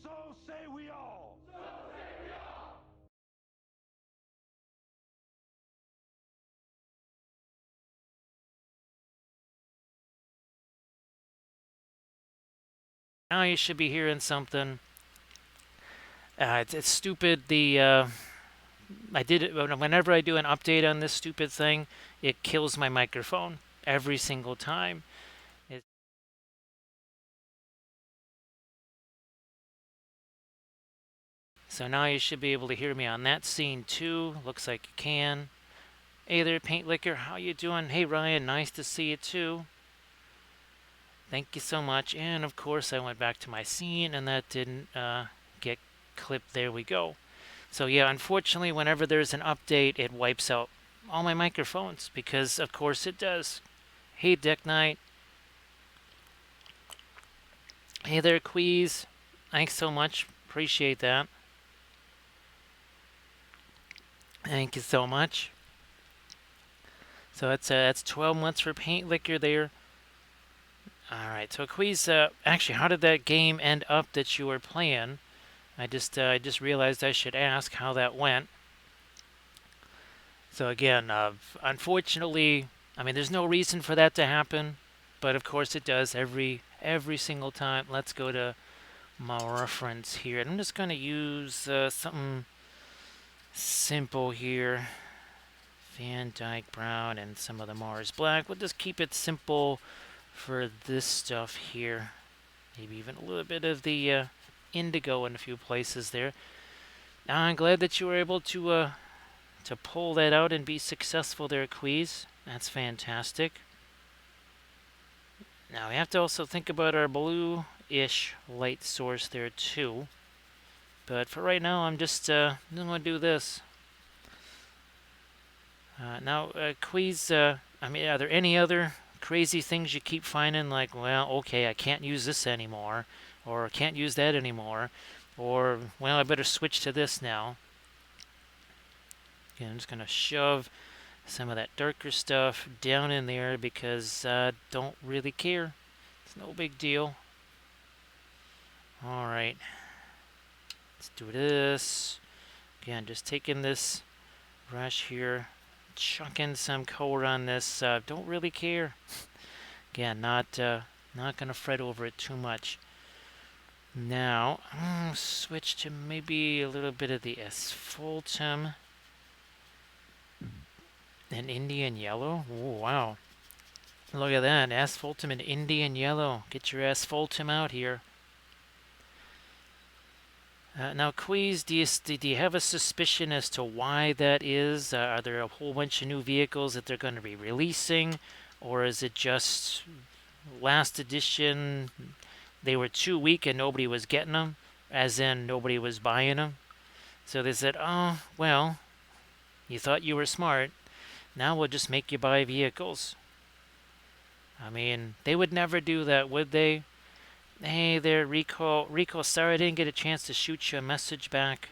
So say we all. Now you should be hearing something. It's stupid. I did it whenever I do an update on this stupid thing. It kills my microphone every single time. It, so now you should be able to hear me on that scene too. Looks like you can. Hey there, Paint Licker. How you doing? Hey Ryan, nice to see you too. Thank you so much. And of course, I went back to my scene, and that didn't get clipped. There we go. So yeah, unfortunately, whenever there's an update, it wipes out all my microphones because, of course, it does. Hey, Deck Knight. Hey there, Queez. Thanks so much. Appreciate that. Thank you so much. So that's 12 months for Paint Liquor there. All right. So Queez, actually, how did that game end up that you were playing? I just realized I should ask how that went. So again, unfortunately, I mean, there's no reason for that to happen, but of course it does every single time. Let's go to my reference here. I'm just going to use something simple here. Van Dyke Brown and some of the Mars Black. We'll just keep it simple for this stuff here. Maybe even a little bit of the indigo in a few places there. I'm glad that you were able to pull that out and be successful there, Queez. That's fantastic. Now we have to also think about our blue-ish light source there too. But for right now, I'm just going to do this. Now, Queez, I mean, are there any other crazy things you keep finding? Like, well, okay, I can't use this anymore, or I can't use that anymore, or well, I better switch to this now. Okay, I'm just going to shove some of that darker stuff down in there because I don't really care. It's no big deal. All right, let's do this. Again, just taking this brush here, chucking some color on this. Don't really care. Again, not gonna fret over it too much. Now, switch to maybe a little bit of the asphaltum and Indian yellow. Oh, wow. Look at that, asphaltum and Indian yellow. Get your asphaltum out here. Now, Queez, do you have a suspicion as to why that is? Are there a whole bunch of new vehicles that they're going to be releasing? Or is it just last edition, they were too weak and nobody was getting them? As in, nobody was buying them? So they said, oh, well, you thought you were smart. Now we'll just make you buy vehicles. I mean, they would never do that, would they? Hey there, Rico. Rico, sorry I didn't get a chance to shoot you a message back.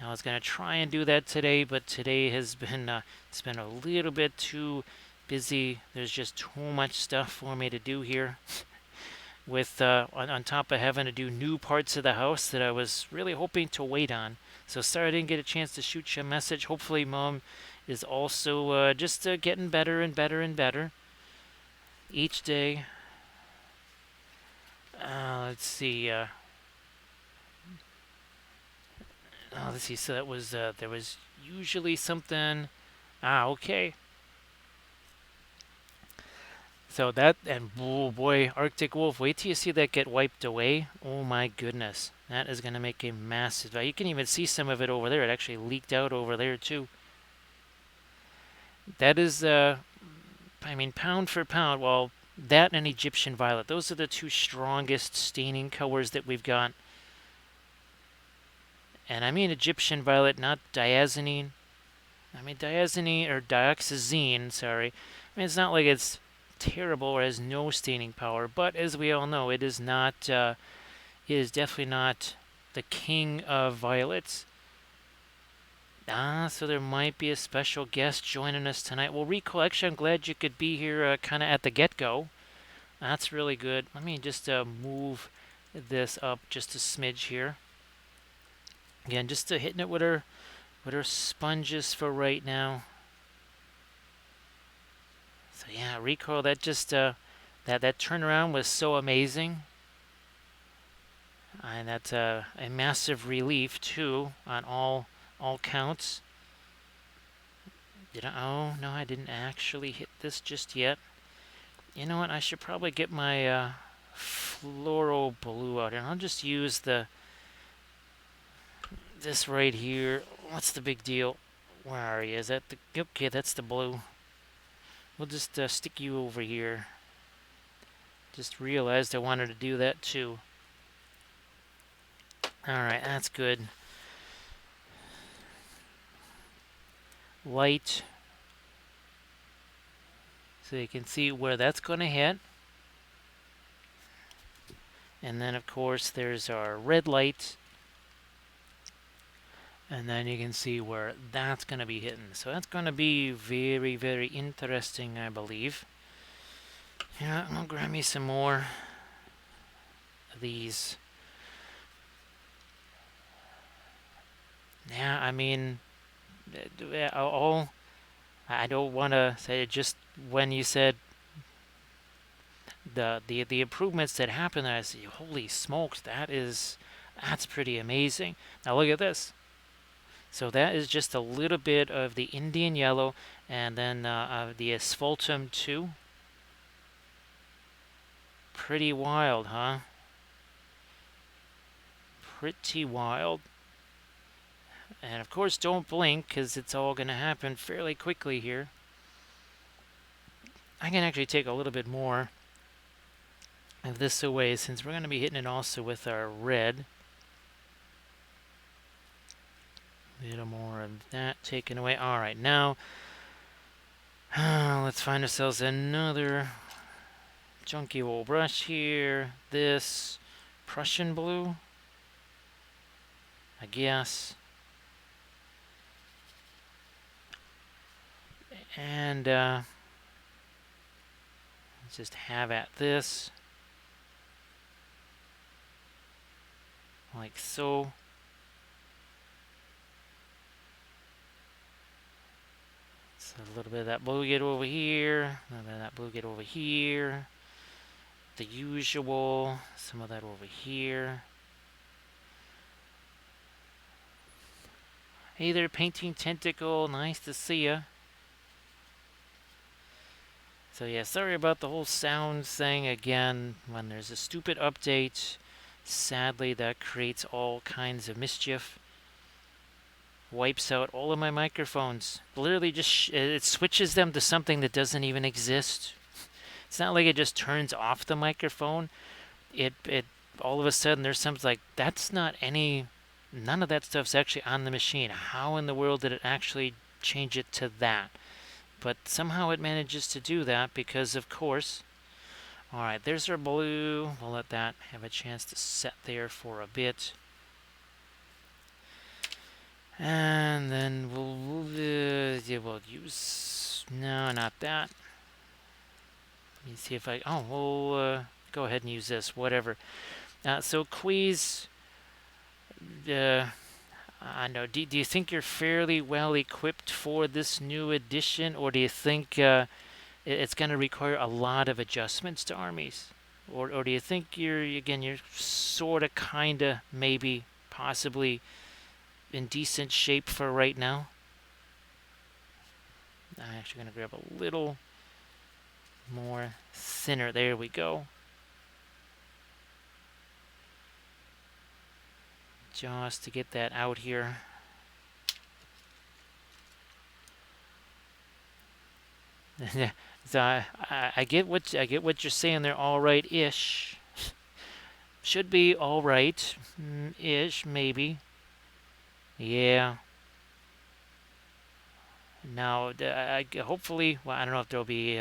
I was gonna try and do that today, but today has been it's been a little bit too busy. There's just too much stuff for me to do here. With on top of having to do new parts of the house that I was really hoping to wait on. So sorry I didn't get a chance to shoot you a message. Hopefully, Mom is also just getting better and better and better each day. Let's see. Let's see. So that was there was usually something. Okay. So that and oh boy, Arctic Wolf. Wait till you see that get wiped away. Oh my goodness, that is gonna make a massive. You can even see some of it over there. It actually leaked out over there too. That is, I mean, pound for pound. Well, that and Egyptian Violet. Those are the two strongest staining colors that we've got. And I mean Egyptian Violet, not diazonine. I mean diazonine or dioxazine. Sorry. I mean it's not like it's terrible or has no staining power, but as we all know, it is not. It is definitely not the king of violets. So there might be a special guest joining us tonight. Well, Rico, actually, I'm glad you could be here kind of at the get-go. That's really good. Let me just move this up just a smidge here. Again, just hitting it with our sponges for right now. So yeah, recoil, that just that turnaround was so amazing. And that's a massive relief too on all counts. Did I? Oh no, I didn't actually hit this just yet. You know what? I should probably get my fluoro blue out here. I'll just use this right here. What's the big deal? Where are you? Is that the? Okay, that's the blue. We'll just stick you over here. Just realized I wanted to do that too. Alright, that's good. Light. So you can see where that's going to hit. And then, of course, there's our red light. And then you can see where that's going to be hitting. So that's going to be very, very interesting, I believe. Yeah, I'll grab me some more of these. Yeah, I mean, I don't want to say it, just when you said the improvements that happened, I said, holy smokes, that's pretty amazing. Now look at this. So that is just a little bit of the Indian yellow, and then the asphaltum too. Pretty wild, huh? Pretty wild. And of course, don't blink, because it's all going to happen fairly quickly here. I can actually take a little bit more of this away, since we're going to be hitting it also with our red. A little more of that taken away. All right, now let's find ourselves another junky old brush here. This Prussian blue, I guess. And let's just have at this. Like so. So a little bit of that blue get over here. A little bit of that blue get over here. The usual. Some of that over here. Hey there, Painting Tentacle. Nice to see ya. So yeah, sorry about the whole sounds thing again. When there's a stupid update, sadly that creates all kinds of mischief. Wipes out all of my microphones. Literally just it switches them to something that doesn't even exist. It's not like it just turns off the microphone. It all of a sudden there's something like that's not any. None of that stuff's actually on the machine. How in the world did it actually change it to that? But somehow it manages to do that because, of course. Alright, there's our blue. We'll let that have a chance to set there for a bit. And then we'll use... No, not that. Let me see if I... Oh, we'll go ahead and use this, whatever. So Quiz... I know. Do you think you're fairly well equipped for this new edition, or do you think it's going to require a lot of adjustments to armies, or do you think you're sort of, kind of, maybe, possibly in decent shape for right now? I'm actually going to grab a little more thinner. There we go. Just to get that out here. So I get what you're saying. They're all right-ish. Should be all right-ish, maybe. Yeah. Now, hopefully, well, I don't know if there'll be.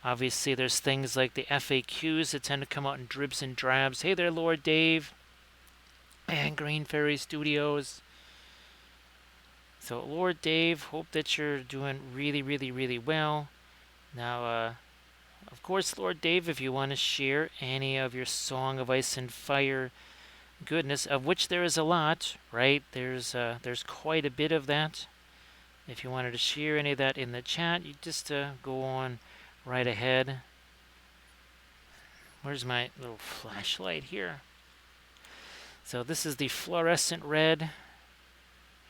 Obviously, there's things like the FAQs that tend to come out in dribs and drabs. Hey there, Lord Dave. And Green Fairy Studios. So, Lord Dave, hope that you're doing really, really, really well. Now, of course, Lord Dave, if you want to share any of your Song of Ice and Fire goodness, of which there is a lot, right? There's quite a bit of that. If you wanted to share any of that in the chat, you just go on right ahead. Where's my little flashlight here? So this is the fluorescent red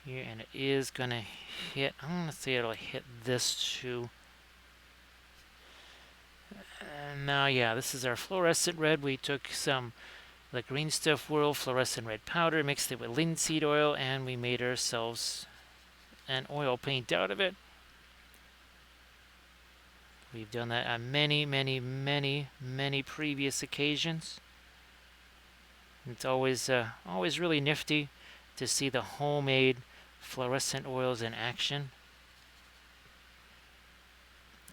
here, and it is gonna hit. I'm gonna say it'll hit this too. Now, yeah, this is our fluorescent red. We took some the Green Stuff World fluorescent red powder, mixed it with linseed oil, and we made ourselves an oil paint out of it. We've done that on many, many, many, many previous occasions. It's always really nifty to see the homemade fluorescent oils in action.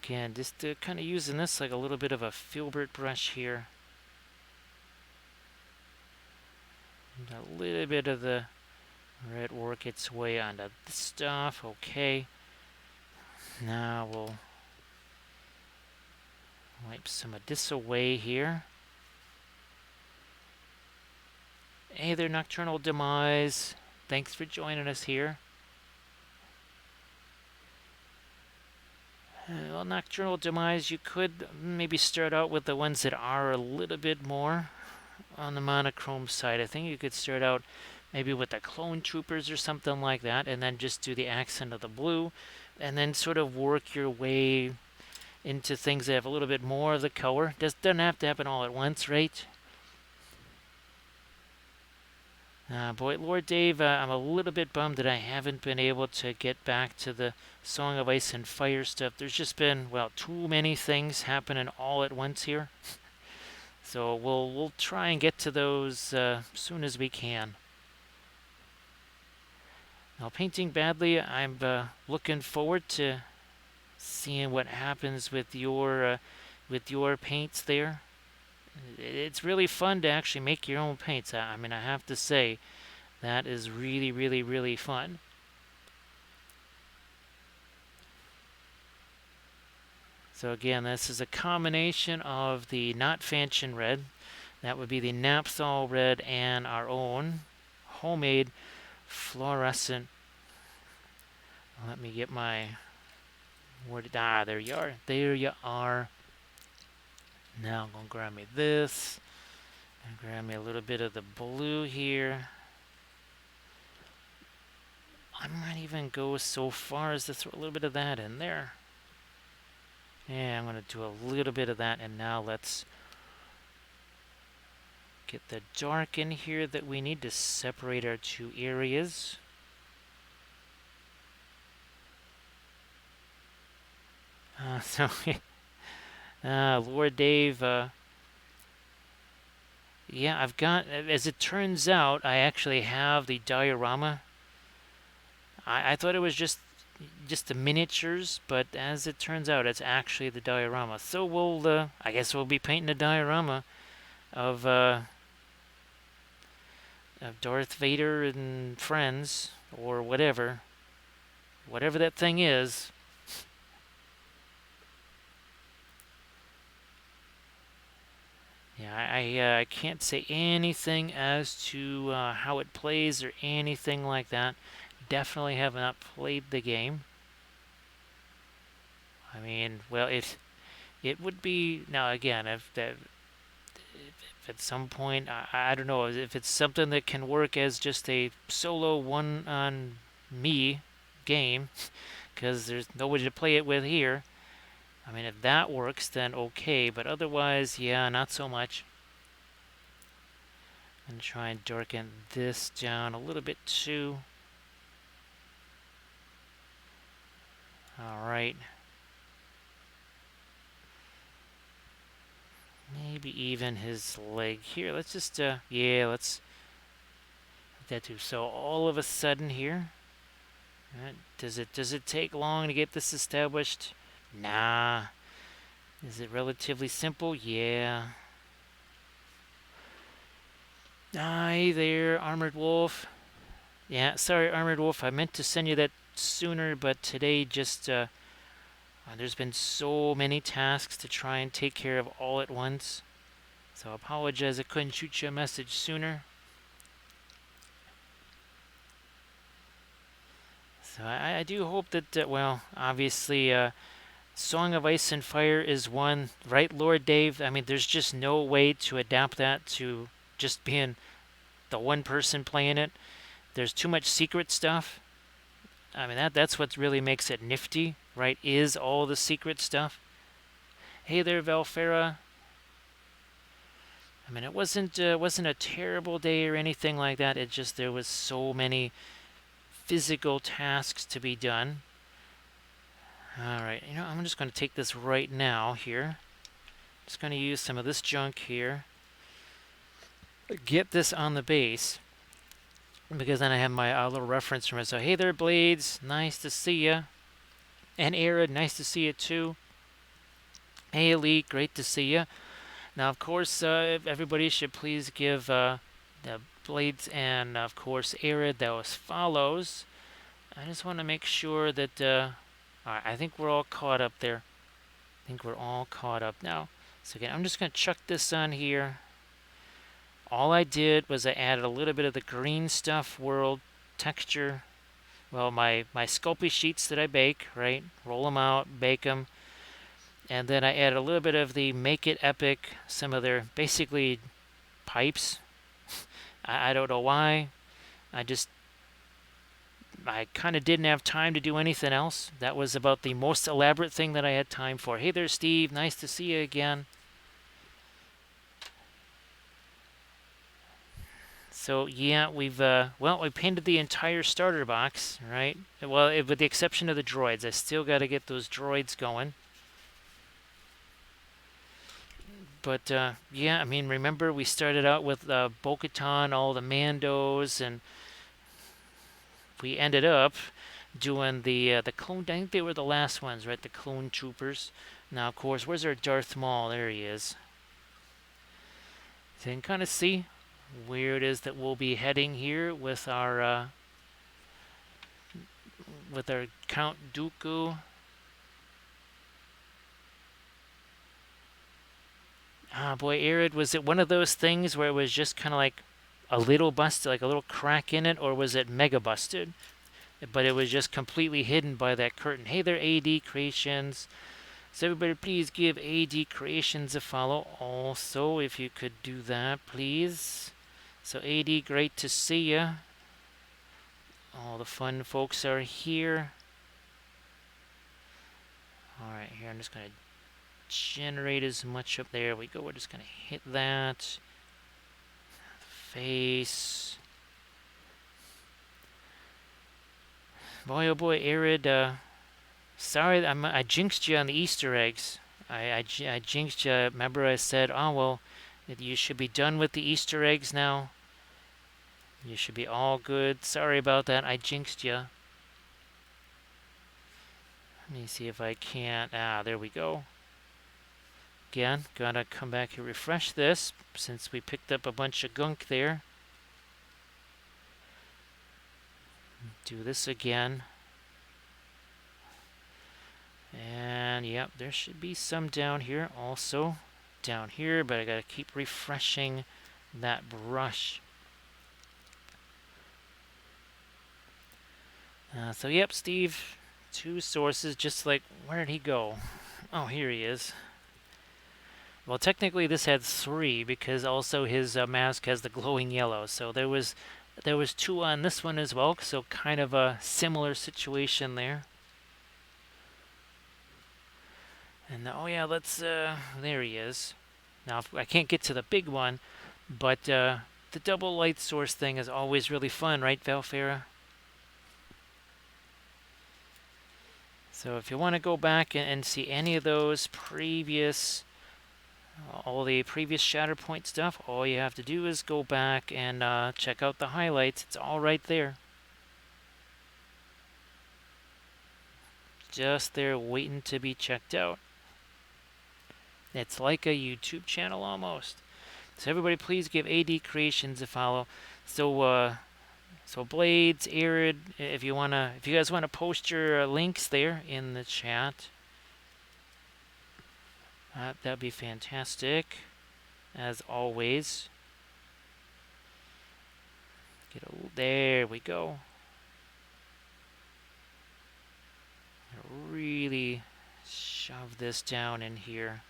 Again, just kind of using this like a little bit of a filbert brush here. And a little bit of the red work its way onto this stuff. Okay. Now we'll wipe some of this away here. Hey there, Nocturnal Demise. Thanks for joining us here. Well, Nocturnal Demise, you could maybe start out with the ones that are a little bit more on the monochrome side. I think you could start out maybe with the Clone Troopers or something like that, and then just do the accent of the blue, and then sort of work your way into things that have a little bit more of the color. Doesn't have to happen all at once, right? Boy, Lord Dave, I'm a little bit bummed that I haven't been able to get back to the Song of Ice and Fire stuff. There's just been, well, too many things happening all at once here. So we'll try and get to those soon as we can. Now, painting badly, I'm looking forward to seeing what happens with your paints there. It's really fun to actually make your own paints. I mean, I have to say, that is really, really, really fun. So again, this is a combination of the Not Fanchon red, that would be the Napthol red, and our own homemade fluorescent. Let me get my word. There you are. There you are. Now I'm going to grab me this, and grab me a little bit of the blue here. I might even go so far as to throw a little bit of that in there. Yeah, I'm going to do a little bit of that, and now let's get the dark in here that we need to separate our two areas. Lord Dave, yeah, I've got, as it turns out, I actually have the diorama. I thought it was just the miniatures, but as it turns out, it's actually the diorama. So we'll, I guess we'll be painting a diorama of Darth Vader and friends, or whatever that thing is. Yeah, I can't say anything as to how it plays or anything like that. Definitely have not played the game. I mean, well, it would be, now again, if at some point, I don't know, if it's something that can work as just a solo one-on-me game, because there's nobody to play it with here. I mean, if that works, then okay, but otherwise, yeah, not so much. I'm going to try and darken this down a little bit too. Alright. Maybe even his leg here. Let's just, yeah, let's that too. So all of a sudden here, does it take long to get this established? Nah. Is it relatively simple? Yeah. Hi there, Armored Wolf. Yeah, sorry, Armored Wolf. I meant to send you that sooner, but today just There's been so many tasks to try and take care of all at once. So I apologize I couldn't shoot you a message sooner. So I do hope that, well, obviously, Song of Ice and Fire is one, right, Lord Dave? I mean, there's just no way to adapt that to just being the one person playing it. There's too much secret stuff. I mean, that's what really makes it nifty, right? Is all the secret stuff. Hey there, Valfera. I mean, it wasn't a terrible day or anything like that. It just there was so many physical tasks to be done. All right, I'm just going to take this right now here. Just going to use some of this junk here. Get this on the base because then I have my little reference from it. So, hey there, Blades. Nice to see ya. And Arid, nice to see you too. Hey, Elite, great to see ya. Now, of course, everybody should please give the Blades and, of course, Arid those follows. I just want to make sure that, all right, I think we're all caught up there. I think we're all caught up now. So again, I'm just going to chuck this on here. All I did was I added a little bit of the green stuff world texture. Well, my Sculpey sheets that I bake, right? Roll them out, bake them. And then I added a little bit of the Make It Epic, some of their basically pipes. I don't know why. I kind of didn't have time to do anything else. That was about the most elaborate thing that I had time for. Hey there, Steve. Nice to see you again. So yeah, we painted the entire starter box, right? Well, with the exception of the droids. I still got to get those droids going. But yeah, I mean, remember we started out with Bo-Katan, all the Mandos, and we ended up doing the clone. I think they were the last ones, right? The clone troopers. Now, of course, where's our Darth Maul? There he is. So you can kind of see where it is that we'll be heading here with our Count Dooku. Ah, boy, Arid, was it one of those things where it was just kind of like a little busted, like a little crack in it, or was it mega busted? But it was just completely hidden by that curtain. Hey there, AD Creations. So everybody please give AD Creations a follow also, if you could do that, please. So AD, great to see ya. All the fun folks are here. Alright, here I'm just going to generate as much up. There we go. We're just going to hit that. Face. Boy, oh boy, Arid, sorry, I jinxed you on the Easter eggs. I jinxed you. Remember I said, oh, well, you should be done with the Easter eggs now. You should be all good. Sorry about that. I jinxed you. Let me see if I can't. Ah, there we go. Again, gotta come back and refresh this since we picked up a bunch of gunk there. Do this again. And yep, there should be some down here also. Down here, but I gotta keep refreshing that brush. So yep, Steve, 2 sources, just like, where did he go? Oh, here he is. Well, technically this had 3 because also his mask has the glowing yellow. So there was 2 on this one as well. So kind of a similar situation there. And oh yeah, let's there he is. Now I can't get to the big one, but the double light source thing is always really fun, right, Valfera? So if you want to go back and see any of those previous, all the previous Shatterpoint stuff, all you have to do is go back and check out the highlights. It's all right there. Just there waiting to be checked out. It's like a YouTube channel almost. So everybody please give AD Creations a follow. So Blades, Arid, if you guys wanna post your links there in the chat. That'd be fantastic, as always. There we go. Really shove this down in here,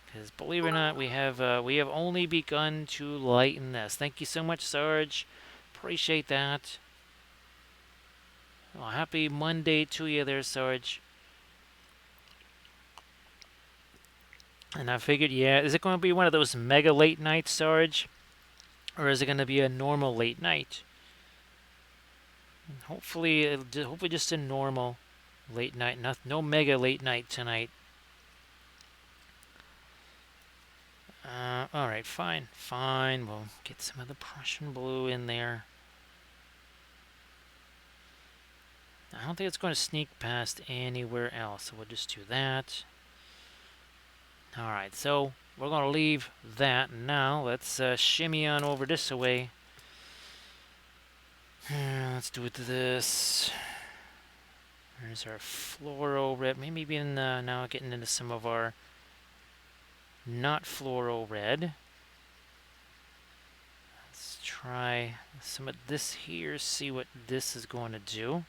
because believe it or not, we have only begun to lighten this. Thank you so much, Sarge. Appreciate that. Well, happy Monday to you there, Sarge. And I figured, yeah, is it going to be one of those mega late nights, Sarge? Or is it going to be a normal late night? Hopefully just a normal late night. No mega late night tonight. Alright, fine. Fine. We'll get some of the Prussian blue in there. I don't think it's going to sneak past anywhere else, so we'll just do that. Alright, so we're going to leave that now. Let's shimmy on over this way. Let's do this. There's our fluoro red. Maybe even now getting into some of our not fluoro red. Let's try some of this here, see what this is going to do.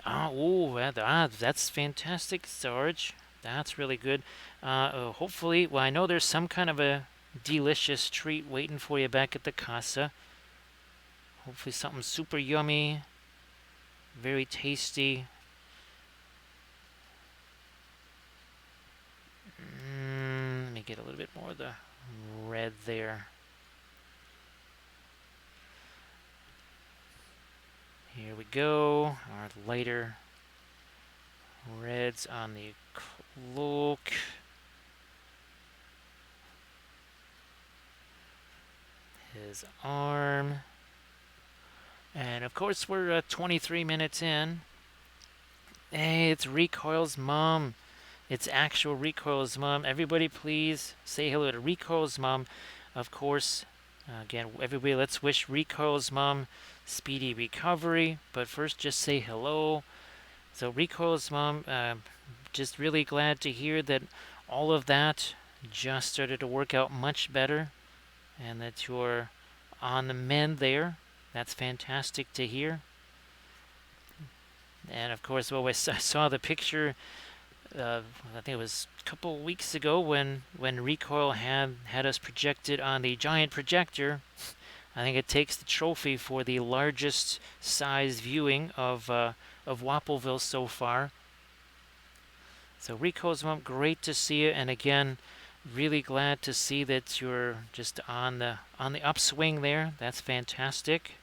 That's fantastic, Sarge. That's really good. Hopefully, well, I know there's some kind of a delicious treat waiting for you back at the casa. Hopefully something super yummy, very tasty. Let me get a little bit more of the red there. Here we go, our lighter reds on the cloak. His arm. And of course we're 23 minutes in. Hey, it's Recoil's mom. It's actual Recoil's mom. Everybody please say hello to Recoil's mom. Of course, again, everybody, let's wish Recoil's mom speedy recovery. But first, just say hello. So Recoil's mom, just really glad to hear that all of that just started to work out much better, and that you're on the mend there. That's fantastic to hear. And of course, well, I saw the picture. I think it was a couple weeks ago when Recoil had us projected on the giant projector. I think it takes the trophy for the largest size viewing of Wappleville so far. So Recoil's mom, great to see you, and again, really glad to see that you're just on the upswing there. That's fantastic.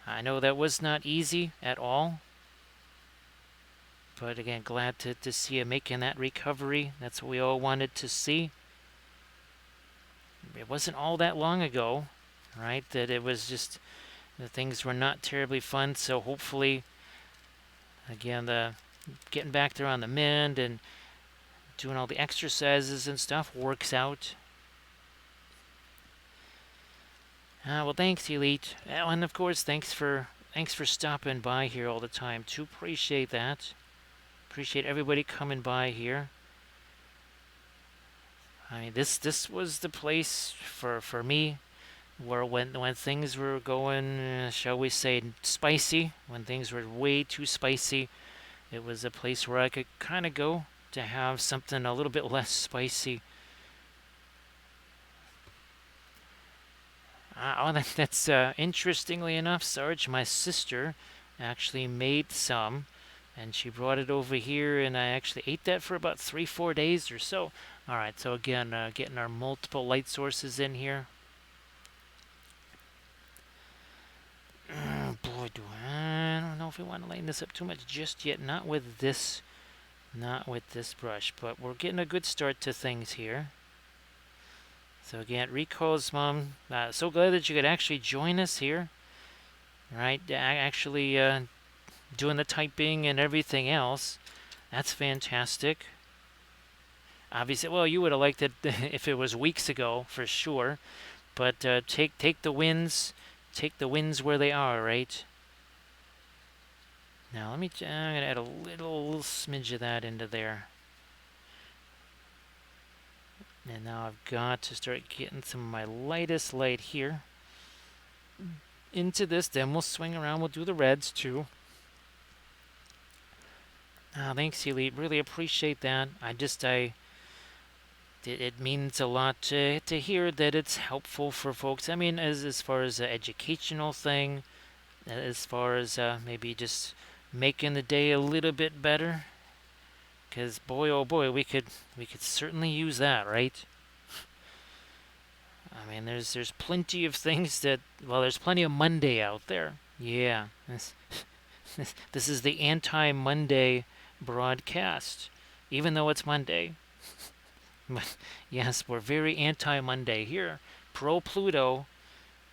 I know that was not easy at all. But again, glad to see you making that recovery. That's what we all wanted to see. It wasn't all that long ago, right? That it was just, the things were not terribly fun. So hopefully, again, the getting back there on the mend and doing all the exercises and stuff works out. Well, thanks, Elite. And of course, thanks for stopping by here all the time too. Appreciate that. Appreciate everybody coming by here. I mean, this was the place for me where when things were going, shall we say, spicy, when things were way too spicy, it was a place where I could kind of go to have something a little bit less spicy. That's interestingly enough, Sarge, my sister actually made some, and she brought it over here, and I actually ate that for about 3-4 days or so. All right, so again, getting our multiple light sources in here. Boy, I don't know if we want to lighten this up too much just yet. Not with this brush, but we're getting a good start to things here. So again, Recoil's mom, so glad that you could actually join us here. Right, actually doing the typing and everything else. That's fantastic. Obviously, well, you would have liked it if it was weeks ago, for sure. But take the wins where they are, right? Now I'm gonna add a little smidge of that into there. And now I've got to start getting some of my lightest light here into this. Then we'll swing around. We'll do the reds too. Thanks, Elite. Really appreciate that. It means a lot to hear that it's helpful for folks. I mean, as far as an educational thing, as far as maybe just making the day a little bit better. Because boy, oh boy, we could certainly use that, right? I mean, there's plenty of things that, well, there's plenty of Monday out there. Yeah, this is the anti-Monday broadcast, even though it's Monday. But yes, we're very anti-Monday here. Pro-Pluto,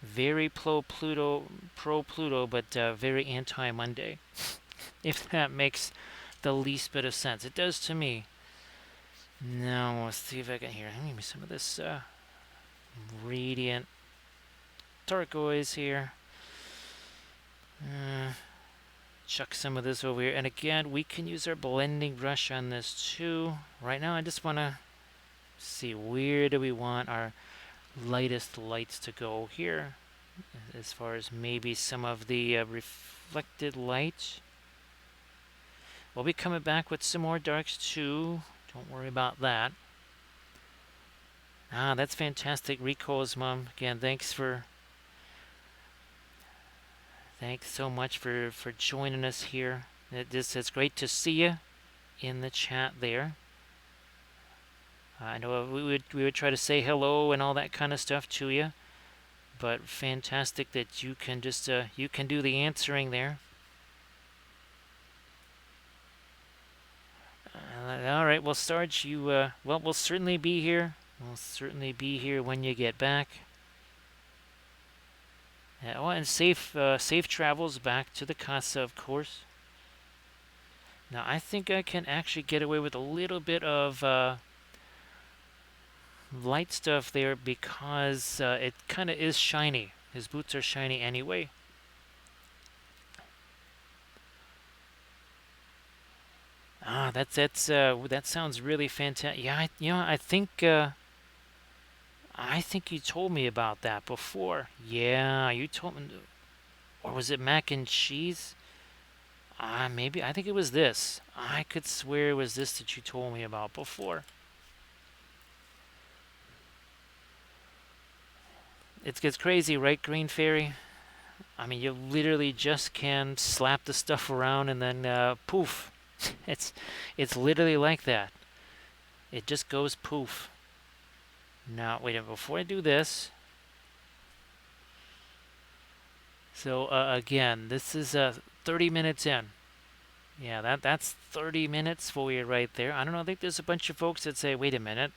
very pro-Pluto, but very anti-Monday. If that makes the least bit of sense. It does to me. Now, let's see if I can hear. Give me some of this radiant turquoise here. Chuck some of this over here. And again, we can use our blending brush on this too. Right now, I just want to see where do we want our lightest lights to go here. As far as maybe some of the reflected light. We'll be coming back with some more darks too. Don't worry about that. That's fantastic. Rico's mom. Again, thanks so much for joining us here. It's great to see you in the chat there. I know we would try to say hello and all that kind of stuff to you, but fantastic that you can just you can do the answering there. All right, well, Sarge, you well, we'll certainly be here. We'll certainly be here when you get back. And safe travels back to the casa, of course. Now, I think I can actually get away with a little bit of light stuff there because it kind of is shiny. His boots are shiny anyway. That sounds really fantastic. Yeah, I think you told me about that before. Yeah, you told me, or was it mac and cheese? Maybe I think it was this. I could swear it was this that you told me about before. It gets crazy, right, Green Fairy? I mean, you literally just can slap the stuff around and then poof. It's literally like that. It just goes poof. Now, wait a minute, before I do this. So again, this is 30 minutes in. Yeah, that's 30 minutes for you right there. I don't know. I think there's a bunch of folks that say, "Wait a minute,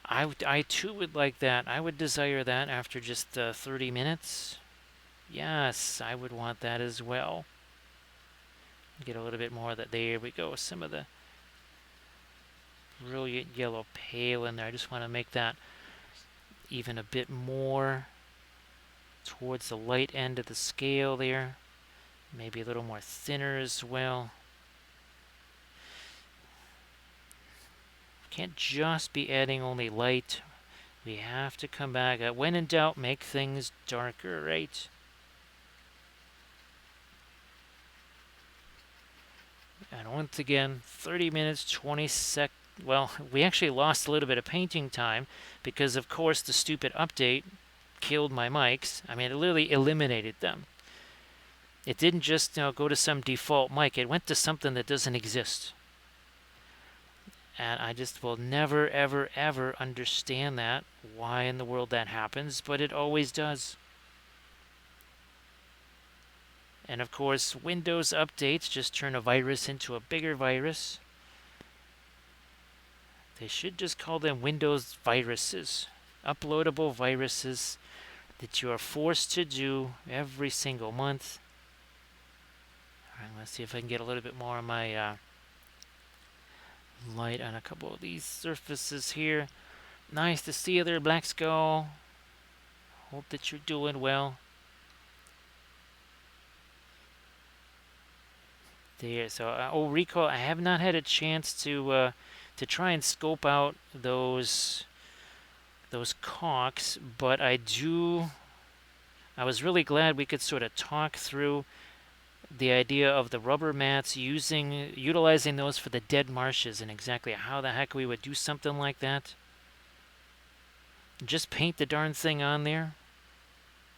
I too would like that. I would desire that after just 30 minutes." Yes, I would want that as well. Get a little bit more of that. There we go. Some of the brilliant yellow pale in there. I just want to make that even a bit more towards the light end of the scale there. Maybe a little more thinner as well. Can't just be adding only light. We have to come back. When in doubt, make things darker, right? And once again, 30 minutes, 20 seconds. Well, we actually lost a little bit of painting time because, of course, the stupid update killed my mics. I mean, it literally eliminated them. It didn't just go to some default mic. It went to something that doesn't exist. And I just will never, ever, ever understand that, why in the world that happens, but it always does. And of course, Windows updates just turn a virus into a bigger virus. They should just call them Windows viruses. Uploadable viruses that you are forced to do every single month. Alright, let's see if I can get a little bit more of my light on a couple of these surfaces here. Nice to see you there, Black Skull. Hope that you're doing well. there. So, oh, recall. I have not had a chance to try and scope out those caulks, but I do. I was really glad we could sort of talk through the idea of the rubber mats, utilizing those for the dead marshes, and exactly how the heck we would do something like that. Just paint the darn thing on there.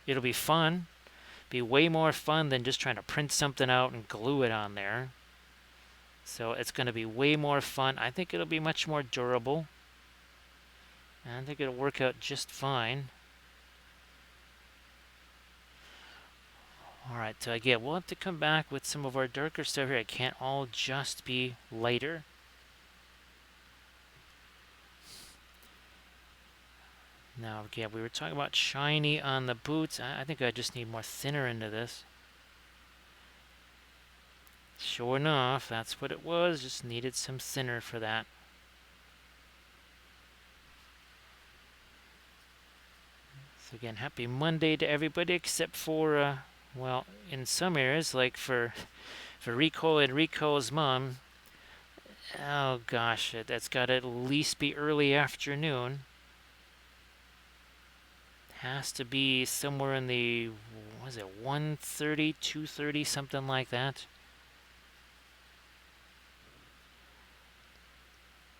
It'll be fun. Be way more fun than just trying to print something out and glue it on there. So it's going to be way more fun. I think it'll be much more durable. And I think it'll work out just fine. Alright, so again, we'll have to come back with some of our darker stuff here. It can't all just be lighter. Now, again, we were talking about shiny on the boots. I think I just need more thinner into this. Sure enough, that's what it was. Just needed some thinner for that. So again, happy Monday to everybody except for, well, in some areas, like for Rico and Rico's mom. Oh gosh, that's got to at least be early afternoon. Has to be somewhere in the, what is it, 1:30, 2:30, something like that.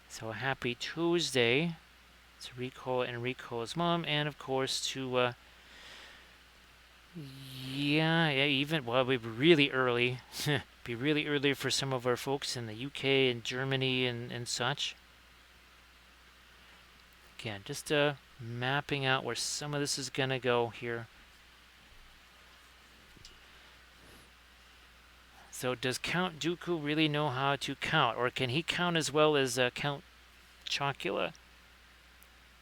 So happy Tuesday to Rico and Rico's mom, and of course to, yeah, even, well, we'd be really early. Be really early for some of our folks in the UK and Germany and such. Again, just mapping out where some of this is going to go here. So does Count Dooku really know how to count? Or can he count as well as Count Chocula?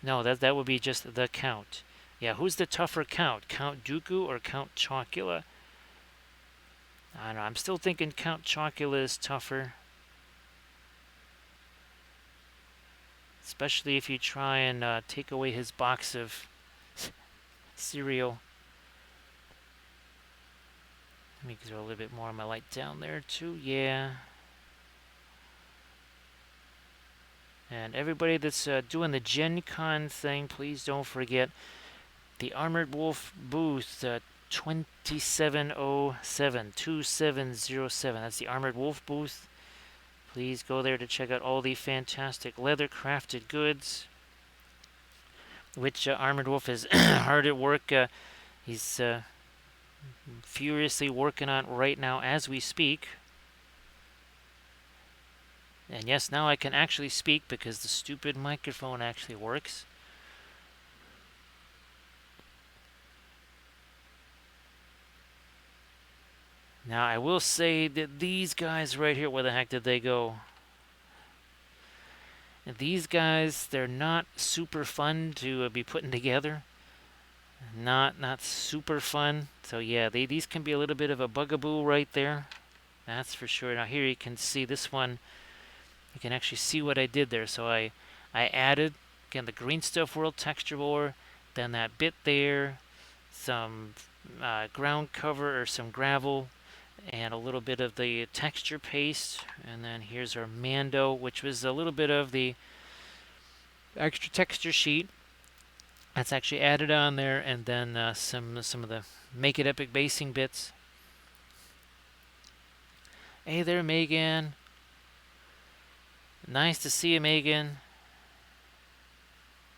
No, that would be just the Count. Yeah, who's the tougher Count? Count Dooku or Count Chocula? I don't know. I'm still thinking Count Chocula is tougher. Especially if you try and take away his box of cereal. Let me throw a little bit more of my light down there too. Yeah. And everybody that's doing the Gen Con thing, please don't forget the Armored Wolf booth, 2707, 2707. That's the Armored Wolf booth. Please go there to check out all the fantastic leather crafted goods, which Armored Wolf is hard at work. He's furiously working on right now as we speak. And yes, now I can actually speak because the stupid microphone actually works. Now, I will say that these guys right here, where the heck did they go? And these guys, they're not super fun to be putting together. Not super fun. So yeah, these can be a little bit of a bugaboo right there. That's for sure. Now here you can see this one. You can actually see what I did there. So I added, again, the Green Stuff World texture ore, then that bit there, some ground cover or some gravel, and a little bit of the texture paste. And then here's our Mando, which was a little bit of the extra texture sheet. That's actually added on there, and then some of the Make It Epic basing bits. Hey there, Megan. Nice to see you, Megan.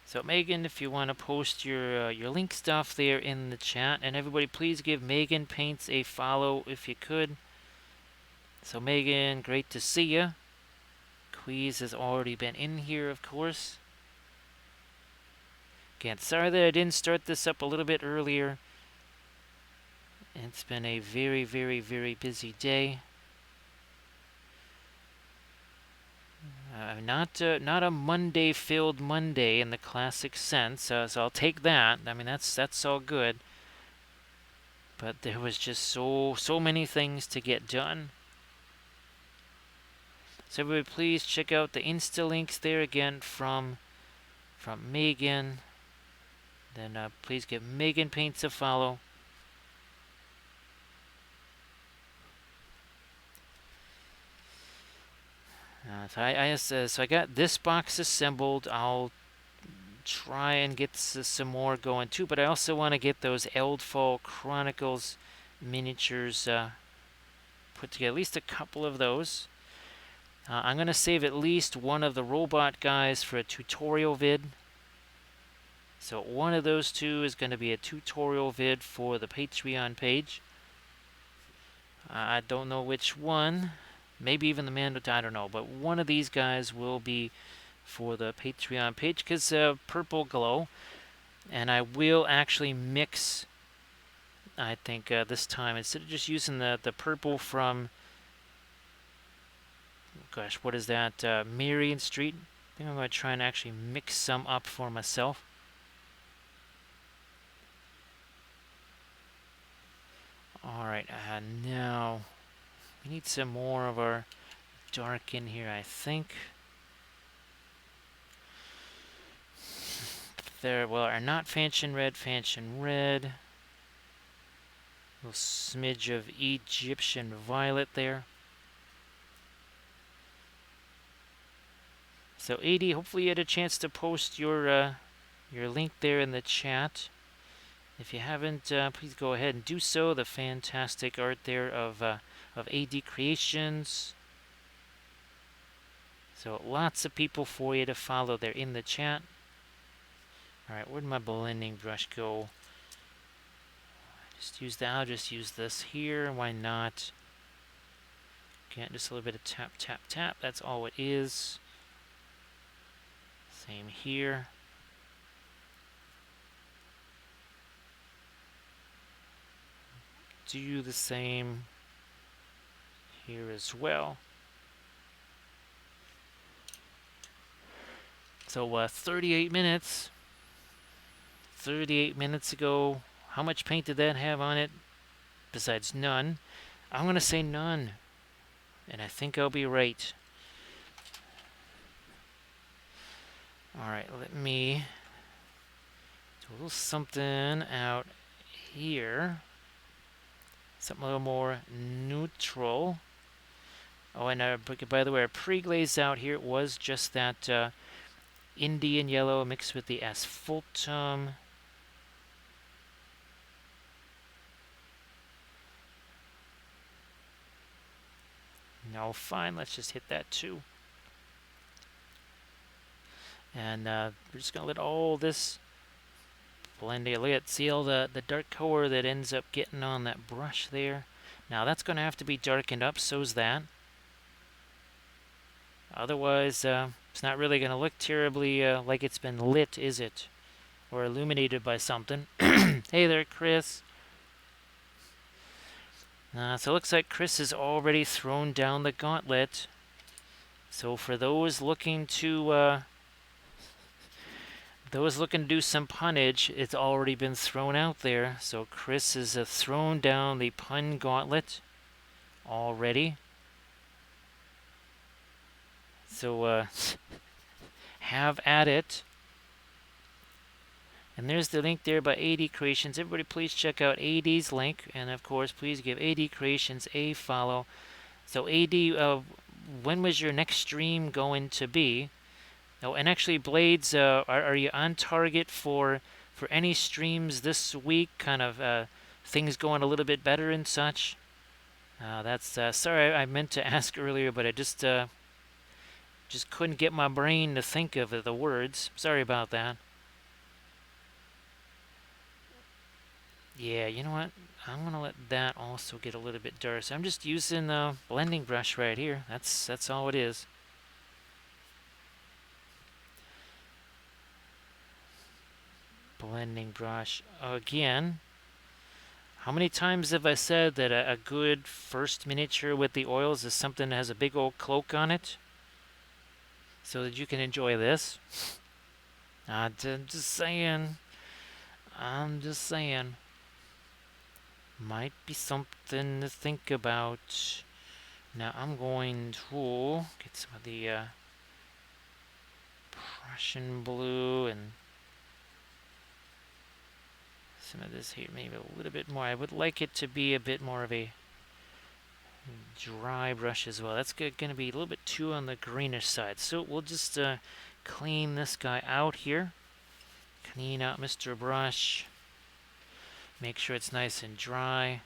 So Megan, if you want to post your link stuff there in the chat, and everybody please give Megan Paints a follow if you could. So Megan, great to see you. Quiz has already been in here, of course. Again, sorry that I didn't start this up a little bit earlier. It's been a very, very, very busy day. Not a Monday-filled Monday in the classic sense, so I'll take that. I mean, that's all good. But there was just so many things to get done. So everybody, please check out the Insta links there again from Megan. Then please give Megan Paints a follow. So I got this box assembled. I'll try and get some more going too, but I also want to get those Eldfall Chronicles miniatures put together, at least a couple of those. I'm going to save at least one of the robot guys for a tutorial vid. So one of those two is going to be a tutorial vid for the Patreon page. I don't know which one. Maybe even the Mando, I don't know. But one of these guys will be for the Patreon page because purple glow. And I will actually mix, I think, this time. Instead of just using the purple from, gosh, what is that? Marion Street. I think I'm going to try and actually mix some up for myself. Alright, now we need some more of our dark in here, I think. There, well, are not Fanchon red. A little smidge of Egyptian violet there. So 80, hopefully you had a chance to post your link there in the chat. If you haven't, please go ahead and do so. The fantastic art there of AD Creations. So lots of people for you to follow there in the chat. Alright, where'd my blending brush go? Just use that. I'll just use this here. Why not? Okay, just a little bit of tap, tap, tap. That's all it is. Same here. Do the same here as well. So 38 minutes. 38 minutes ago. How much paint did that have on it? Besides none. I'm going to say none. And I think I'll be right. Alright, let me do a little something out here. Something a little more neutral. Oh, and by the way, our pre-glaze out here was just that Indian yellow mixed with the asphaltum. No, fine, let's just hit that too. And we're just going to let all this blend in. Look at, see all the dark color that ends up getting on that brush there. Now that's going to have to be darkened up, so's that. Otherwise, it's not really going to look terribly like it's been lit, is it? Or illuminated by something. Hey there, Chris. So it looks like Chris has already thrown down the gauntlet. So for those looking to do some punnage, it's already been thrown out there. So Chris has thrown down the pun gauntlet already. So have at it. And there's the link there by AD Creations. Everybody please check out AD's link. And of course, please give AD Creations a follow. So AD, when was your next stream going to be? Oh, and actually, Blades, are you on target for any streams this week? Kind of things going a little bit better and such? That's sorry, I meant to ask earlier, but I just couldn't get my brain to think of the words. Sorry about that. Yeah, you know what? I'm gonna let that also get a little bit dark. So I'm just using the blending brush right here. That's all it is. Blending brush again. How many times have I said that a good first miniature with the oils is something that has a big old cloak on it? So that you can enjoy this? I'm just saying. I'm just saying. Might be something to think about. Now I'm going to get some of the Prussian blue and some of this here, maybe a little bit more. I would like it to be a bit more of a dry brush as well. That's going to be a little bit too on the greenish side. So we'll just clean this guy out here. Clean out Mr. Brush. Make sure it's nice and dry.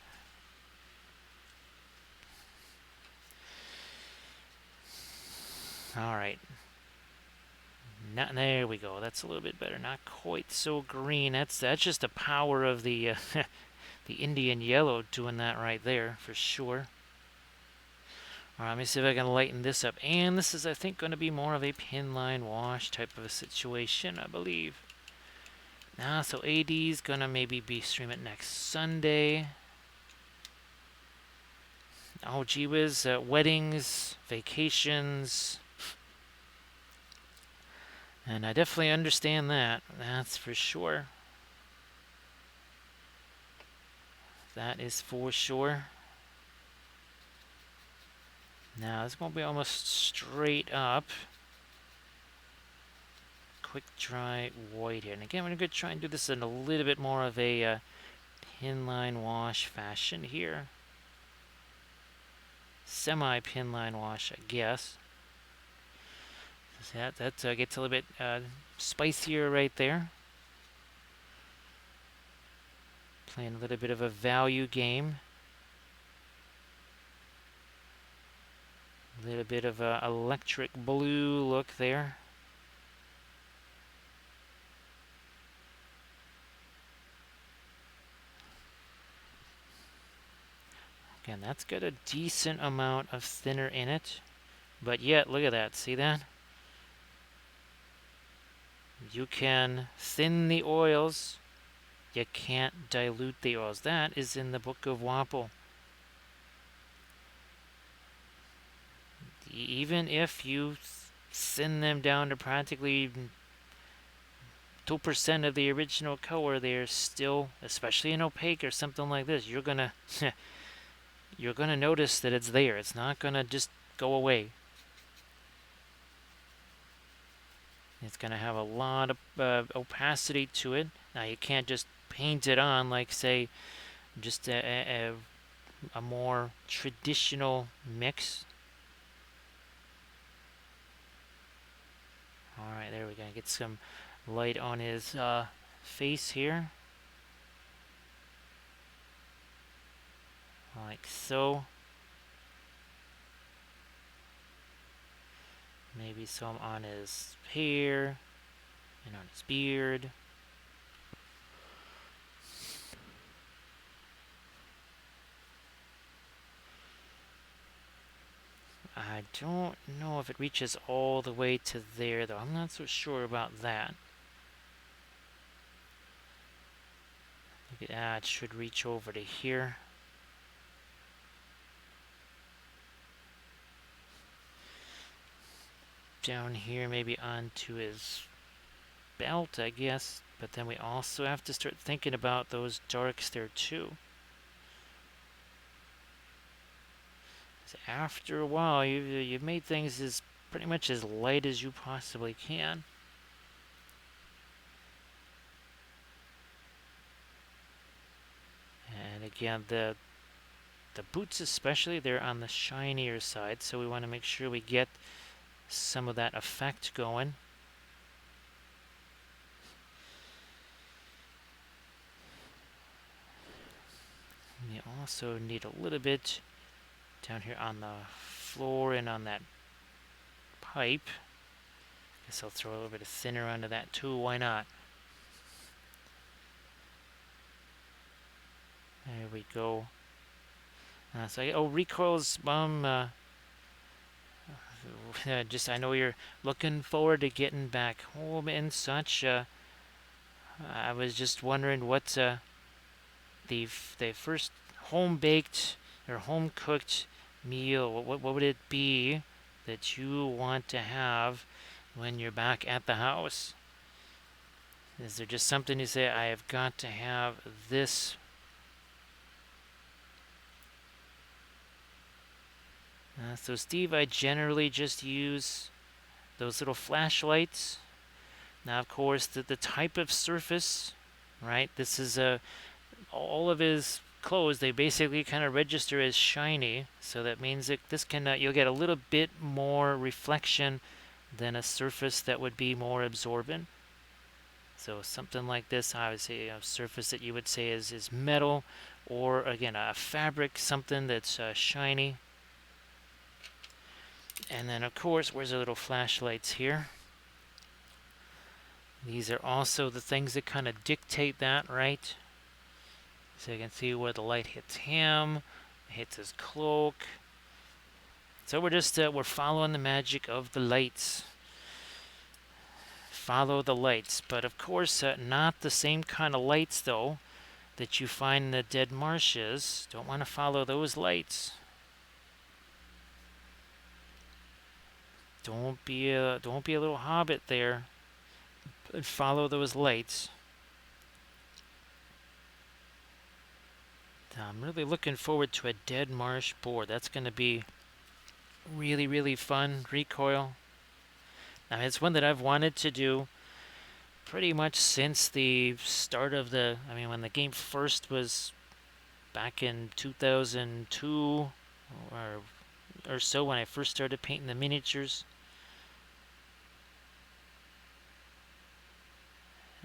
All right. There we go. That's a little bit better. Not quite so green. That's just the power of the the Indian yellow doing that right there for sure. All right, let me see if I can lighten this up. And this is, I think, going to be more of a pin line wash type of a situation, I believe. Now, so AD's going to maybe be streaming next Sunday. Oh, gee whiz. Weddings, vacations. And I definitely understand that. That's for sure. That is for sure. Now, this won't be almost straight up. Quick dry white here. And again, we're going to try and do this in a little bit more of a pin line wash fashion here. Semi-pin line wash, I guess. That gets a little bit spicier right there. Playing a little bit of a value game. A little bit of a electric blue look there. Again, that's got a decent amount of thinner in it. But yet, look at that. See that? You can thin the oils. You can't dilute the oils. That is in the Book of Wapple. Even if you thin them down to practically 2% of the original color, they're still, especially in opaque or something like this, you're gonna you're gonna notice that it's there. It's not gonna just go away. It's gonna have a lot of opacity to it. Now you can't just paint it on like, say, just a more traditional mix. All right, there we go. Get some light on his face here. Like so. Maybe some on his hair and on his beard. I don't know if it reaches all the way to there, though. I'm not so sure about that. Look at that. It should reach over to here. Down here, maybe onto his belt, I guess. But then we also have to start thinking about those darks there, too. After a while, you've made things as pretty much as light as you possibly can. And again, the boots especially, they're on the shinier side, so we want to make sure we get some of that effect going. And you also need a little bit down here on the floor and on that pipe. Guess I'll throw a little bit of thinner onto that too. Why not? There we go. Recoil's just I know you're looking forward to getting back home and such. I was just wondering what the first home baked or home cooked meal. What would it be that you want to have when you're back at the house? Is there just something you say, I have got to have this? So Steve, I generally just use those little flashlights. Now, of course, the type of surface, right? This is all of his closed, they basically kind of register as shiny. So that means that this can you'll get a little bit more reflection than a surface that would be more absorbent. So something like this, obviously a surface that you would say is metal, or again a fabric, something that's shiny. And then of course, where's the little flashlights here? These are also the things that kind of dictate that, right? So you can see where the light hits him, hits his cloak. So we're just we're following the magic of the lights. Follow the lights, but of course not the same kind of lights though that you find in the dead marshes. Don't want to follow those lights. Don't be a little hobbit there. But follow those lights. I'm really looking forward to a dead marsh board. That's going to be really, really fun. Recoil. Now it's one that I've wanted to do pretty much since the start of the, I mean, when the game first was back in 2002 or so, when I first started painting the miniatures.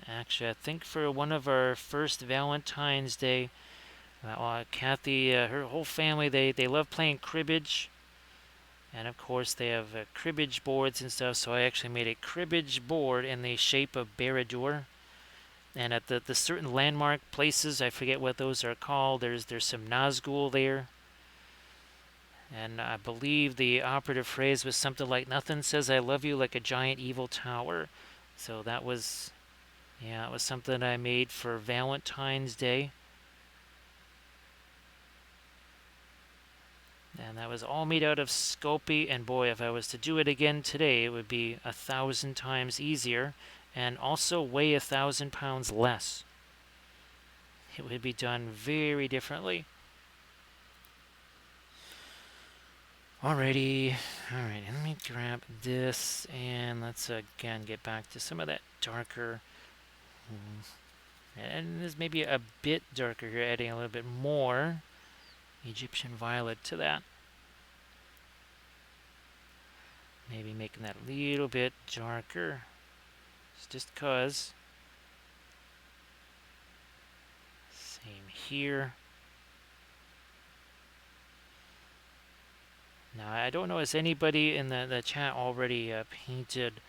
Actually, I think for one of our first Valentine's Day, Kathy, her whole family, they love playing cribbage. And of course, they have cribbage boards and stuff, so I actually made a cribbage board in the shape of Barad-dûr. And at the certain landmark places, I forget what those are called, there's some Nazgul there. And I believe the operative phrase was something like, "Nothing says I love you like a giant evil tower." So that was, yeah, it was something I made for Valentine's Day. And that was all made out of Sculpey, and boy, if I was to do it again today, it would be 1,000 times easier, and also weigh 1,000 pounds less. It would be done very differently. Alrighty, alright, let me grab this, and let's again get back to some of that darker, and this may be a bit darker here, adding a little bit more Egyptian violet to that. Maybe making that a little bit darker. It's just cause. Same here. Now, I don't know, has anybody in the chat already painted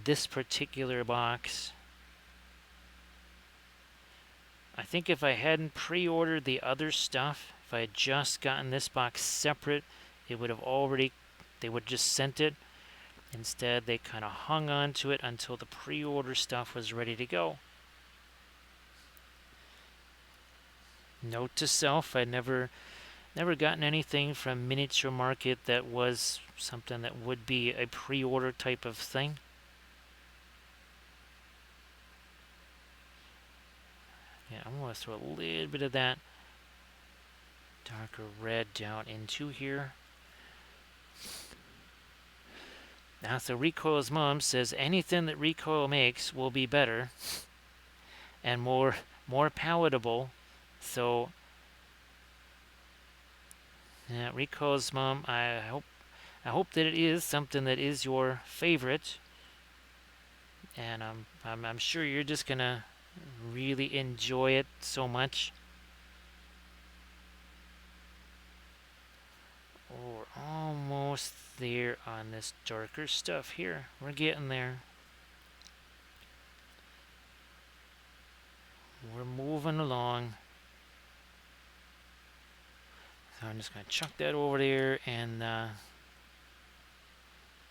this particular box? I think if I hadn't pre-ordered the other stuff, if I had just gotten this box separate, it would have already, they would just sent it. Instead, they kind of hung on to it until the pre-order stuff was ready to go. Note to self, I never gotten anything from Miniature Market that was something that would be a pre-order type of thing. Yeah, I'm going to throw a little bit of that darker red down into here. Now, so Recoil's mom says anything that Recoil makes will be better and more palatable. So, yeah, Recoil's mom, I hope that it is something that is your favorite, and I'm sure you're just gonna really enjoy it so much. Oh, we're almost there on this darker stuff here. We're getting there. We're moving along. So I'm just going to chuck that over there, and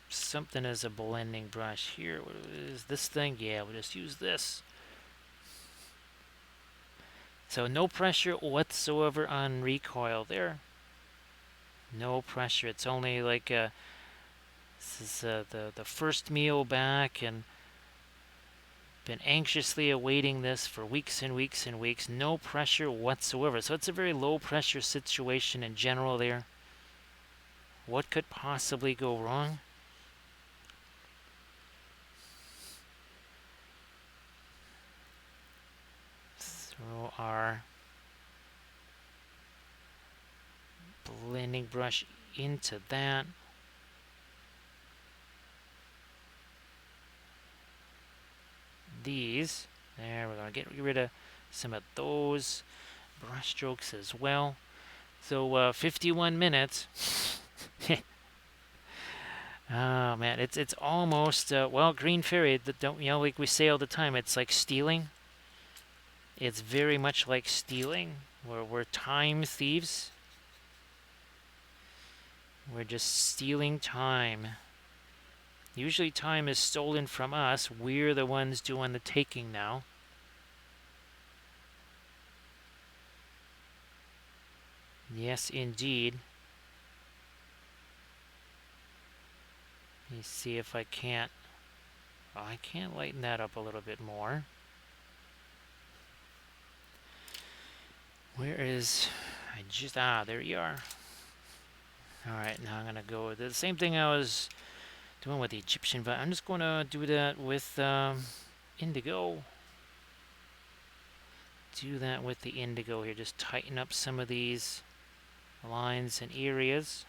something as a blending brush here. What is this thing? Yeah, we'll just use this. So no pressure whatsoever on Recoil there. No pressure. It's only like this is the first meal back, and been anxiously awaiting this for weeks and weeks and weeks. No pressure whatsoever. So it's a very low pressure situation in general there. What could possibly go wrong? Throw our blending brush into that. These, there, we're going to get rid of some of those brush strokes as well. So 51 minutes. Oh man, it's almost well, Green Fairy. Don't like we say all the time? It's like stealing. It's very much like stealing. We're time thieves. We're just stealing time. Usually, time is stolen from us. We're the ones doing the taking now. Yes, indeed. Let me see if I can't. Oh, I can't lighten that up a little bit more. Where is... there you are. Alright, now I'm going to go with the same thing I was doing with the Egyptian, but I'm just going to do that with indigo. Do that with the indigo here. Just tighten up some of these lines and areas.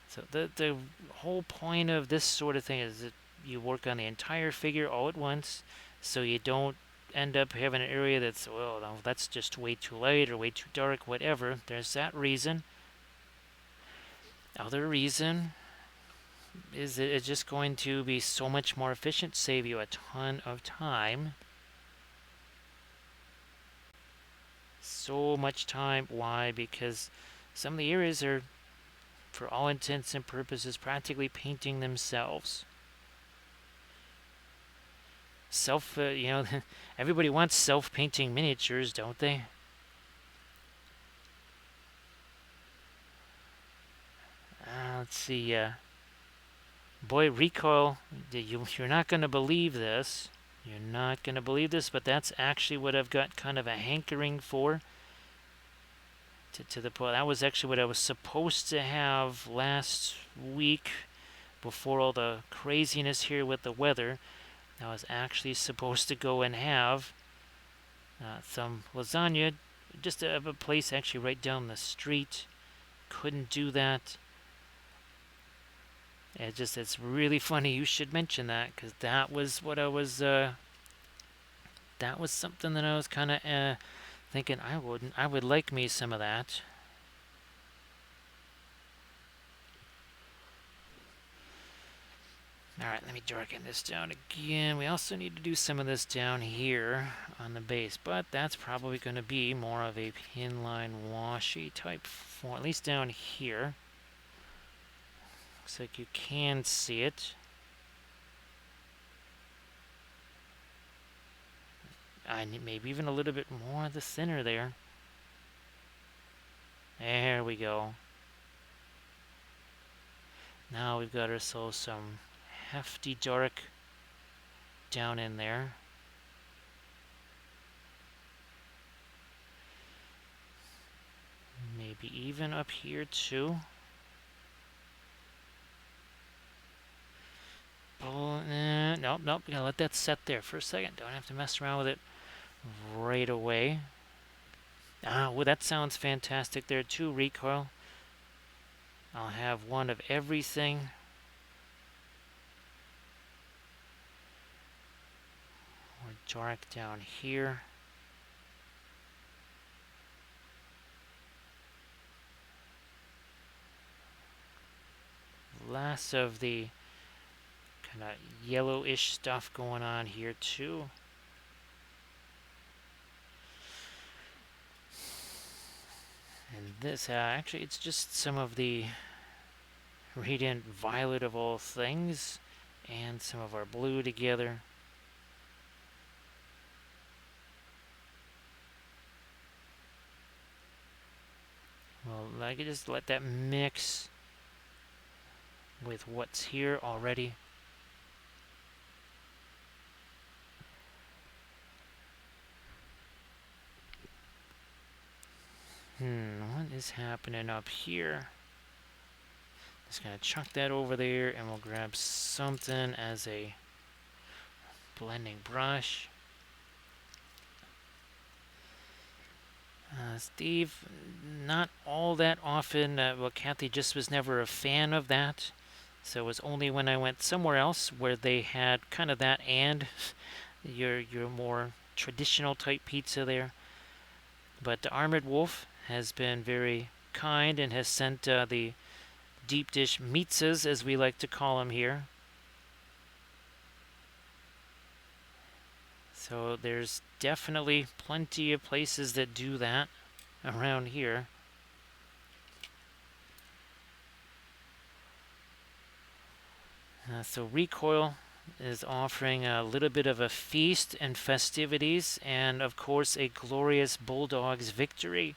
So the whole point of this sort of thing is that you work on the entire figure all at once, so you don't end up having an area that's, well, no, that's just way too light or way too dark, whatever. There's that reason. Other reason is that it's just going to be so much more efficient, save you a ton of time. So much time. Why? Because some of the areas are, for all intents and purposes, practically painting themselves. Everybody wants self-painting miniatures, don't they? Let's see. Boy, recoil. You're not going to believe this. You're not going to believe this, but that's actually what I've got kind of a hankering for. To the point, that was actually what I was supposed to have last week before all the craziness here with the weather. I was actually supposed to go and have some lasagna, just a place actually right down the street. Couldn't do that. It's really funny you should mention that, because that was what I was, that was something that I was kind of thinking I would like me some of that. Alright, let me darken this down again. We also need to do some of this down here on the base, but that's probably going to be more of a pinline washi type form, at least down here. Looks like you can see it. Maybe even a little bit more of the thinner there. There we go. Now we've got ourselves some hefty dark down in there. Maybe even up here too. Nope, nope. Gotta let that set there for a second. Don't have to mess around with it right away. Well, that sounds fantastic there too, recoil. I'll have one of everything. More dark down here. Less of the kind of yellowish stuff going on here too. And this, actually, it's just some of the radiant violet of all things, and some of our blue together. Well, I could just let that mix with what's here already. What is happening up here? Just gonna chuck that over there, and we'll grab something as a blending brush. Steve, not all that often. Well, Kathy just was never a fan of that. So it was only when I went somewhere else where they had kind of that and your more traditional type pizza there. But the Armored Wolf has been very kind and has sent the deep dish pizzas, as we like to call them here. So there's definitely plenty of places that do that around here. So Recoil is offering a little bit of a feast and festivities, and of course a glorious Bulldogs victory.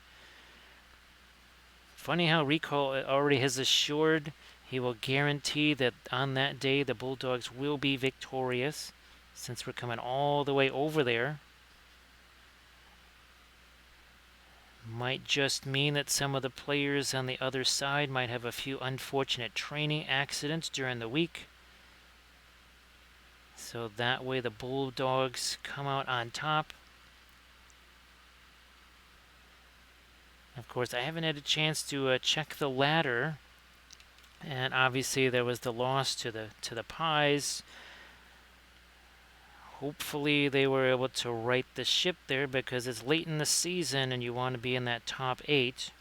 Funny how Recoil already has assured he will guarantee that on that day the Bulldogs will be victorious, since we're coming all the way over there. Might just mean that some of the players on the other side might have a few unfortunate training accidents during the week. So that way the Bulldogs come out on top. Of course, I haven't had a chance to check the ladder, and obviously there was the loss to the Pies. Hopefully they were able to right the ship there because it's late in the season and you want to be in that top 8.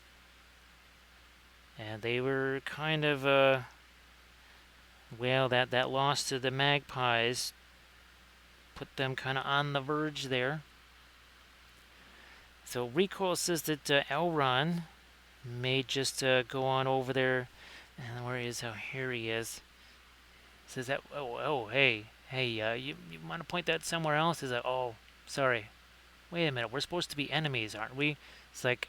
And they were kind of well, that loss to the Magpies put them kind of on the verge there. So Recoil says that Elron may just go on over there. And where is? Oh, here he is. Says that. Oh, hey, you want to point that somewhere else? Is that? Oh, sorry. Wait a minute. We're supposed to be enemies, aren't we? It's like,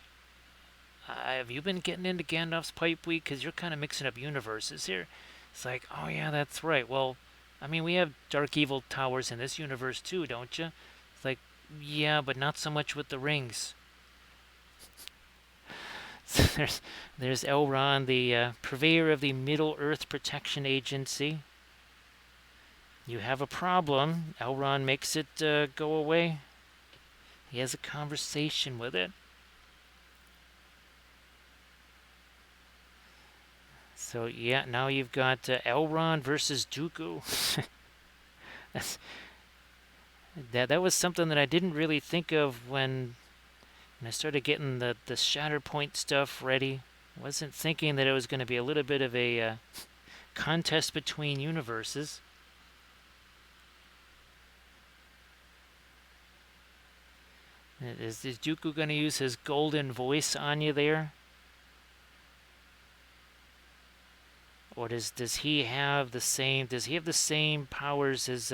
have you been getting into Gandalf's pipe week? Because you're kind of mixing up universes here. It's like, oh yeah, that's right. Well, I mean, we have Dark Evil towers in this universe too, don't you? It's like, yeah, but not so much with the rings. So there's Elrond, the purveyor of the Middle Earth Protection Agency. You have a problem. Elrond makes it go away. He has a conversation with it. So yeah, now you've got Elrond versus Dooku. that was something that I didn't really think of when I started getting the Shatterpoint stuff ready. Wasn't thinking that it was going to be a little bit of a contest between universes. Is Dooku going to use his golden voice on you there? Or does he have the same powers as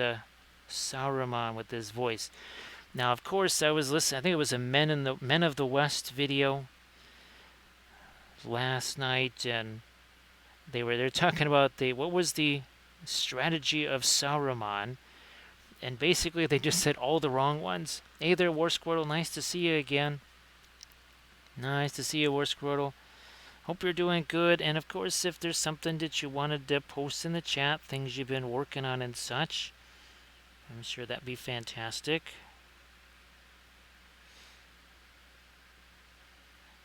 Saruman with his voice? Now, of course, I was listening. I think it was a Men of the West video last night, and they're talking about what was the strategy of Saruman, and basically they just said all the wrong ones. Hey there, War Squirtle. Nice to see you again. Nice to see you, War Squirtle. Hope you're doing good, and of course, if there's something that you wanted to post in the chat, things you've been working on and such, I'm sure that'd be fantastic.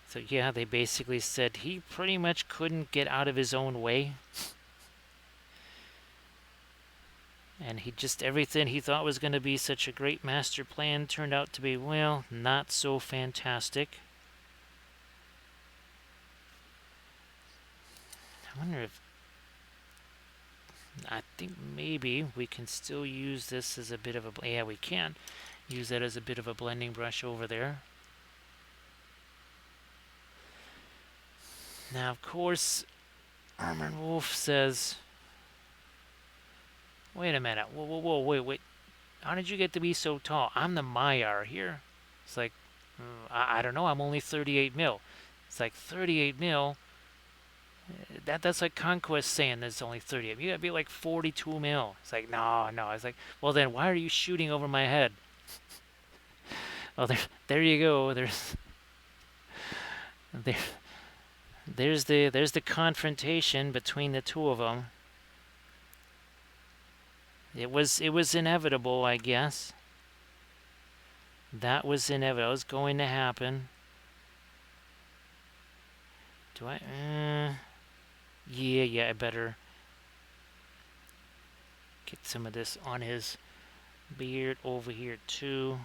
So yeah, they basically said he pretty much couldn't get out of his own way. And everything he thought was going to be such a great master plan turned out to be, well, not so fantastic. I wonder if, I think maybe we can still use this as a bit of a, yeah, we can use that as a bit of a blending brush over there. Now, of course, Armored Wolf says, wait a minute, whoa, wait. How did you get to be so tall? I'm the Maiar here. It's like, I don't know, I'm only 38 mil. It's like 38 mil. That's like Conquest saying there's only 30. You gotta be like 42 mil. It's like, no. It's like, well then why are you shooting over my head? Well, there you go. There's the confrontation between the two of them. It was inevitable, I guess. That was inevitable. It was going to happen. Do I? Yeah, I better get some of this on his beard over here too.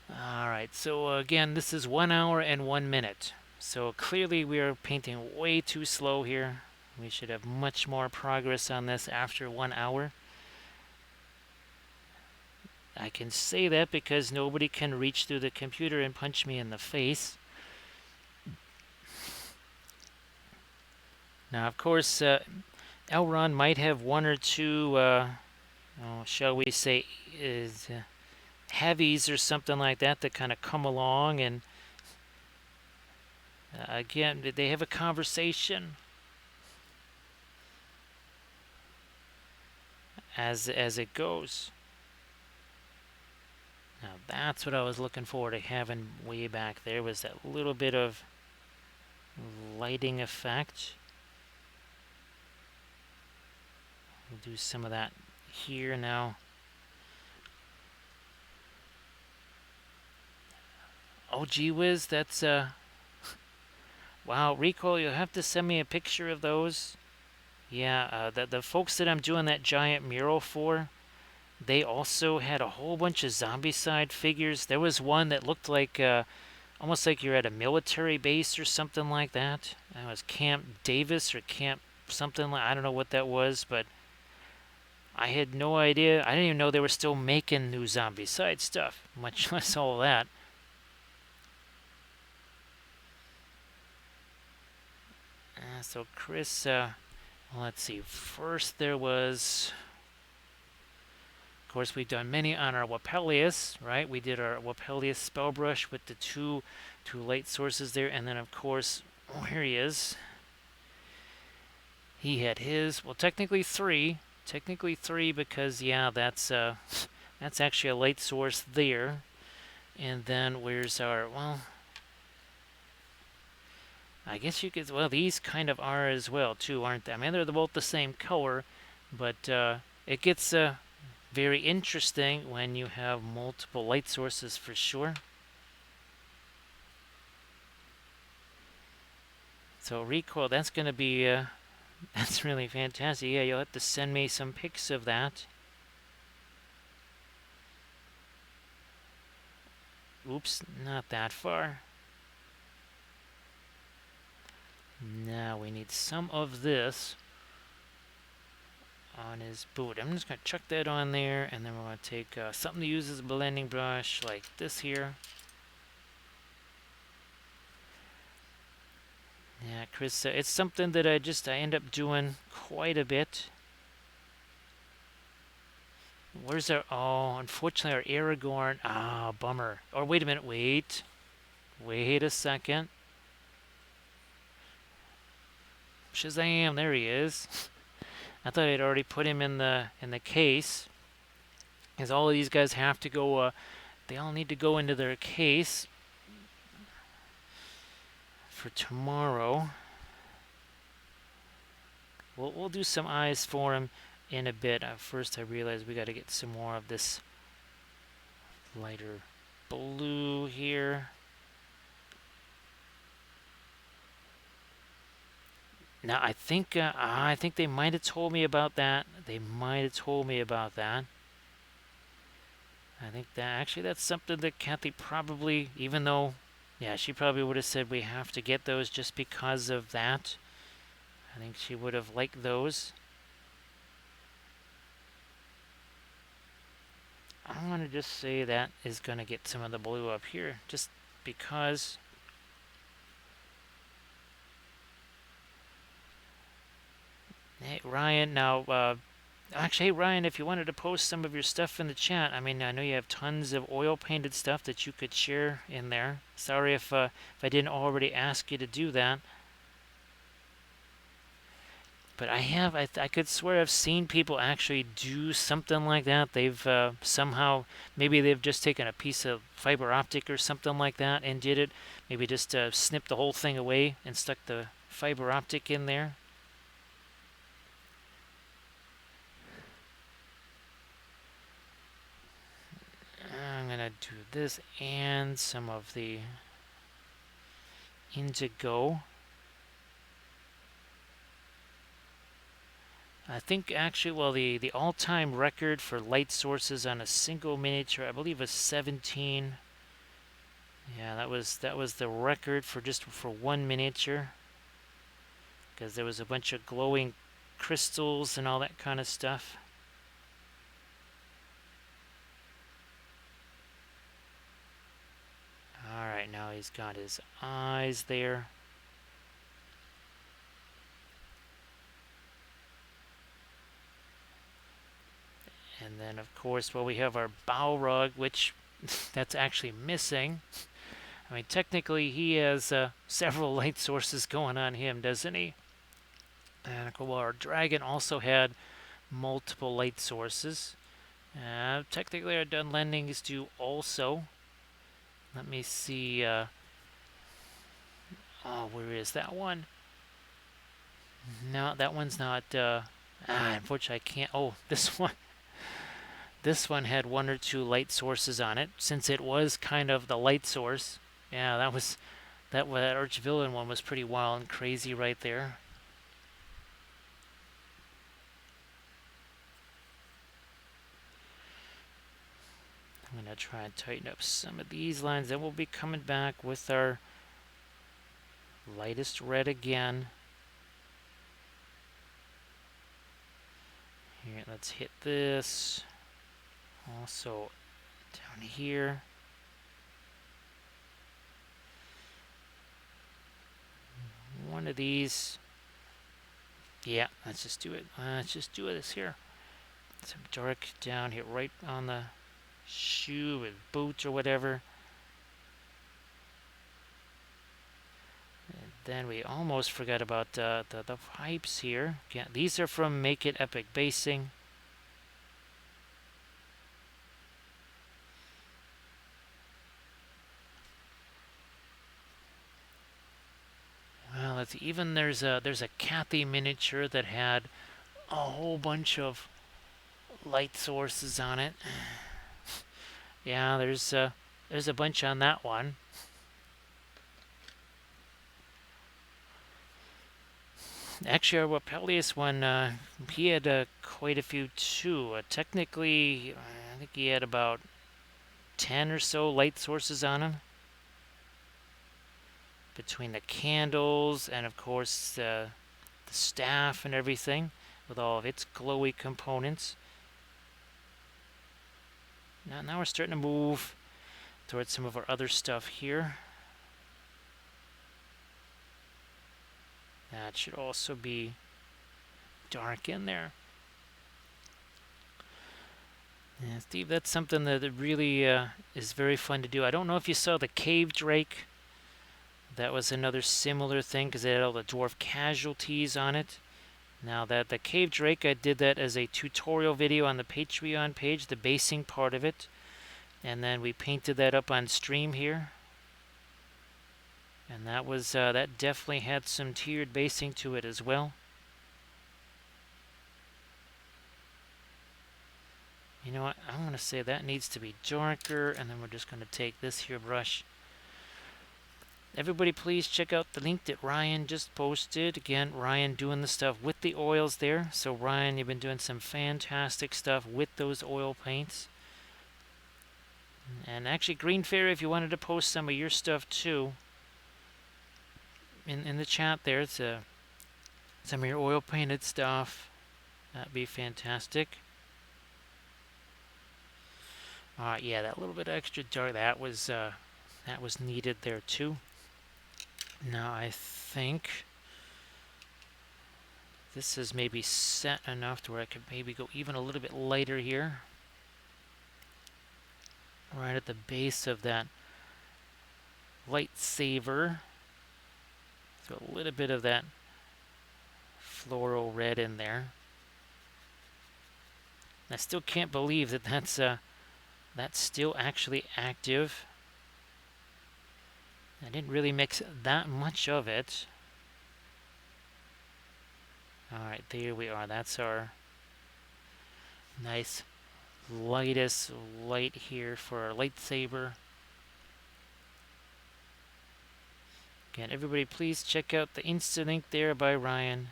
Alright, so again, this is 1 hour and 1 minute. So clearly we are painting way too slow here. We should have much more progress on this after 1 hour. I can say that because nobody can reach through the computer and punch me in the face. Now, of course, Elron might have one or two, shall we say, heavies or something like that that kind of come along and again, they have a conversation as it goes. Now that's what I was looking forward to having way back there, was that little bit of lighting effect. We'll do some of that here now. Oh gee whiz, that's wow, Recoil, you'll have to send me a picture of those. Yeah, the folks that I'm doing that giant mural for, they also had a whole bunch of zombie-side figures. There was one that looked like almost like you're at a military base or something like that. That was Camp Davis or Camp something like, I don't know what that was, but I had no idea. I didn't even know they were still making new zombie-side stuff, much less all that. So Chris, let's see. First there was, of course, we've done many on our Wapelius, right? We did our Wapelius spell brush with the two light sources there, and then of course, oh, here he is. He had his, well, technically three because yeah, that's actually a light source there. And then where's our, well, I guess you could, well, these kind of are as well too, aren't they? I mean, they're both the same color, but it gets very interesting when you have multiple light sources for sure. So Recoil, that's going to be, that's really fantastic. Yeah, you'll have to send me some pics of that. Oops, not that far. Now we need some of this on his boot. I'm just going to chuck that on there, and then we're going to take something to use as a blending brush like this here. Yeah, Chris, it's something that I end up doing quite a bit. Where's our, oh, unfortunately our Aragorn, ah, bummer. Or wait a minute, wait a second. Shazam, there he is. I thought I'd already put him in the case, because all of these guys have to go, they all need to go into their case for tomorrow. We'll do some eyes for him in a bit. First I realized we got to get some more of this lighter blue here. Now I think they might have told me about that. I think that actually that's something that Kathy probably, even though, yeah, she probably would have said we have to get those just because of that. I think she would have liked those. I'm going to just say that is going to get some of the blue up here, just because. Hey, Ryan, now, actually, hey, Ryan, if you wanted to post some of your stuff in the chat, I mean, I know you have tons of oil-painted stuff that you could share in there. Sorry if I didn't already ask you to do that. But I could swear I've seen people actually do something like that. They've somehow, maybe they've just taken a piece of fiber optic or something like that and did it. Maybe just snipped the whole thing away and stuck the fiber optic in there. I'm gonna do this and some of the indigo. I think actually, well, the all-time record for light sources on a single miniature, I believe, was 17. Yeah, that was the record for just for one miniature, because there was a bunch of glowing crystals and all that kind of stuff. All right, now he's got his eyes there. And then, of course, well, we have our Balrog, which that's actually missing. I mean, technically, he has several light sources going on him, doesn't he? And well, our dragon also had multiple light sources. Technically, our Dunlendings do also. Let me see. Oh, where is that one? No, that one's not. Unfortunately, I can't. Oh, this one. This one had one or two light sources on it, since it was kind of the light source. Yeah, that Archvillain one was pretty wild and crazy right there. I'm going to try and tighten up some of these lines. Then we'll be coming back with our lightest red again. Here, let's hit this. Also down here. One of these. Yeah, let's just do it. Let's just do this here. Some dark down here, right on the shoe and boot or whatever. And then we almost forgot about the pipes here. Yeah, these are from Make It Epic Basing. Well, let's see. Even there's a Kathy miniature that had a whole bunch of light sources on it. Yeah, there's a bunch on that one. Actually, our Wapelius one, he had quite a few too. Technically, I think he had about 10 or so light sources on him. Between the candles and, of course, the staff and everything, with all of its glowy components. Now we're starting to move towards some of our other stuff here. That should also be dark in there. Yeah, Steve, that's something that really is very fun to do. I don't know if you saw the Cave Drake. That was another similar thing because it had all the dwarf casualties on it. Now that the Cave Drake, I did that as a tutorial video on the Patreon page, the basing part of it. And then we painted that up on stream here. And that was that definitely had some tiered basing to it as well. You know what? I'm going to say that needs to be darker, and then we're just going to take this here brush. Everybody please check out the link that Ryan just posted. Again, Ryan doing the stuff with the oils there. So Ryan, you've been doing some fantastic stuff with those oil paints. And actually, Green Fairy, if you wanted to post some of your stuff too, in the chat there, it's some of your oil painted stuff. That'd be fantastic. Yeah, that little bit extra dark, that was needed there too. Now I think this is maybe set enough to where I could maybe go even a little bit lighter here. Right at the base of that lightsaber. So a little bit of that floral red in there. I still can't believe that that's still actually active. I didn't really mix that much of it. Alright, there we are. That's our nice lightest light here for our lightsaber. Again, everybody please check out the Insta link there by Ryan.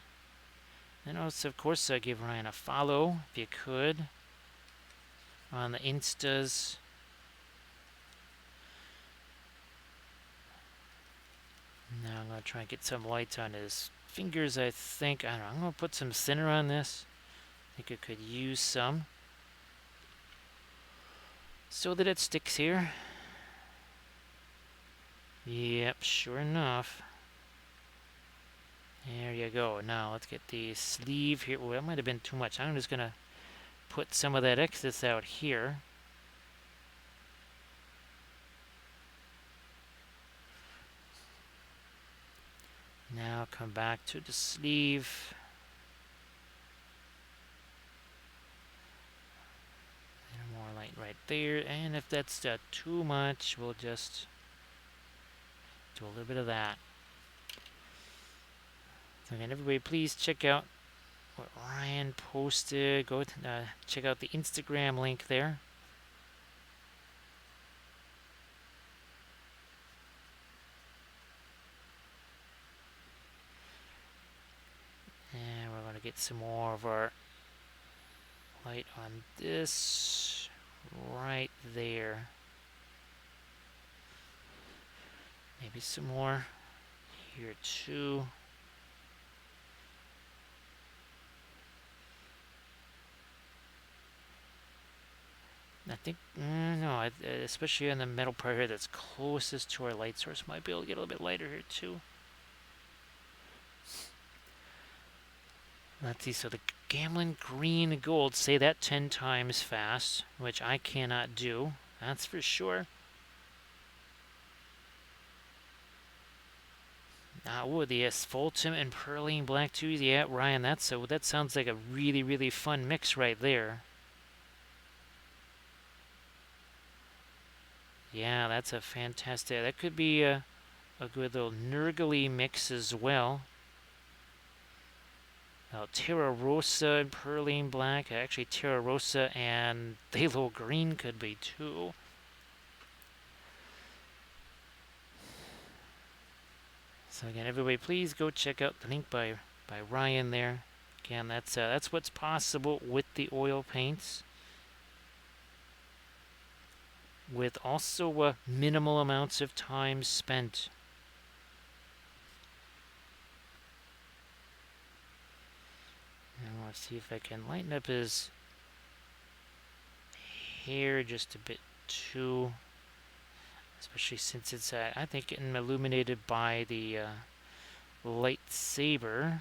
And also, of course, give Ryan a follow if you could on the Instas. Now I'm going to try and get some lights on his fingers, I think. I don't know. I'm going to put some center on this. I think I could use some so that it sticks here. Yep, sure enough. There you go. Now let's get the sleeve here. Well, that might have been too much. I'm just going to put some of that excess out here. Now come back to the sleeve. And more light right there. And if that's too much, we'll just do a little bit of that. So again, everybody please check out what Ryan posted. Go check out the Instagram link there. And we're going to get some more of our light on this right there. Maybe some more here too. I think, no, especially on the metal part here that's closest to our light source, might be able to get a little bit lighter here too. Let's see, so the Gamlin green and gold, say that 10 times fast, which I cannot do, that's for sure. Oh, the asphaltum and perline black too. Yeah, Ryan, that sounds like a really, really fun mix right there. Yeah, that's a fantastic. That could be a good little Nurgle mix as well. Terra Rosa and perline black. Actually, Terra Rosa and Phthalo green could be too. So again, everybody, please go check out the link by Ryan there. Again, that's what's possible with the oil paints, with also minimal amounts of time spent. And let's see if I can lighten up his hair just a bit too, especially since it's I think getting illuminated by the lightsaber.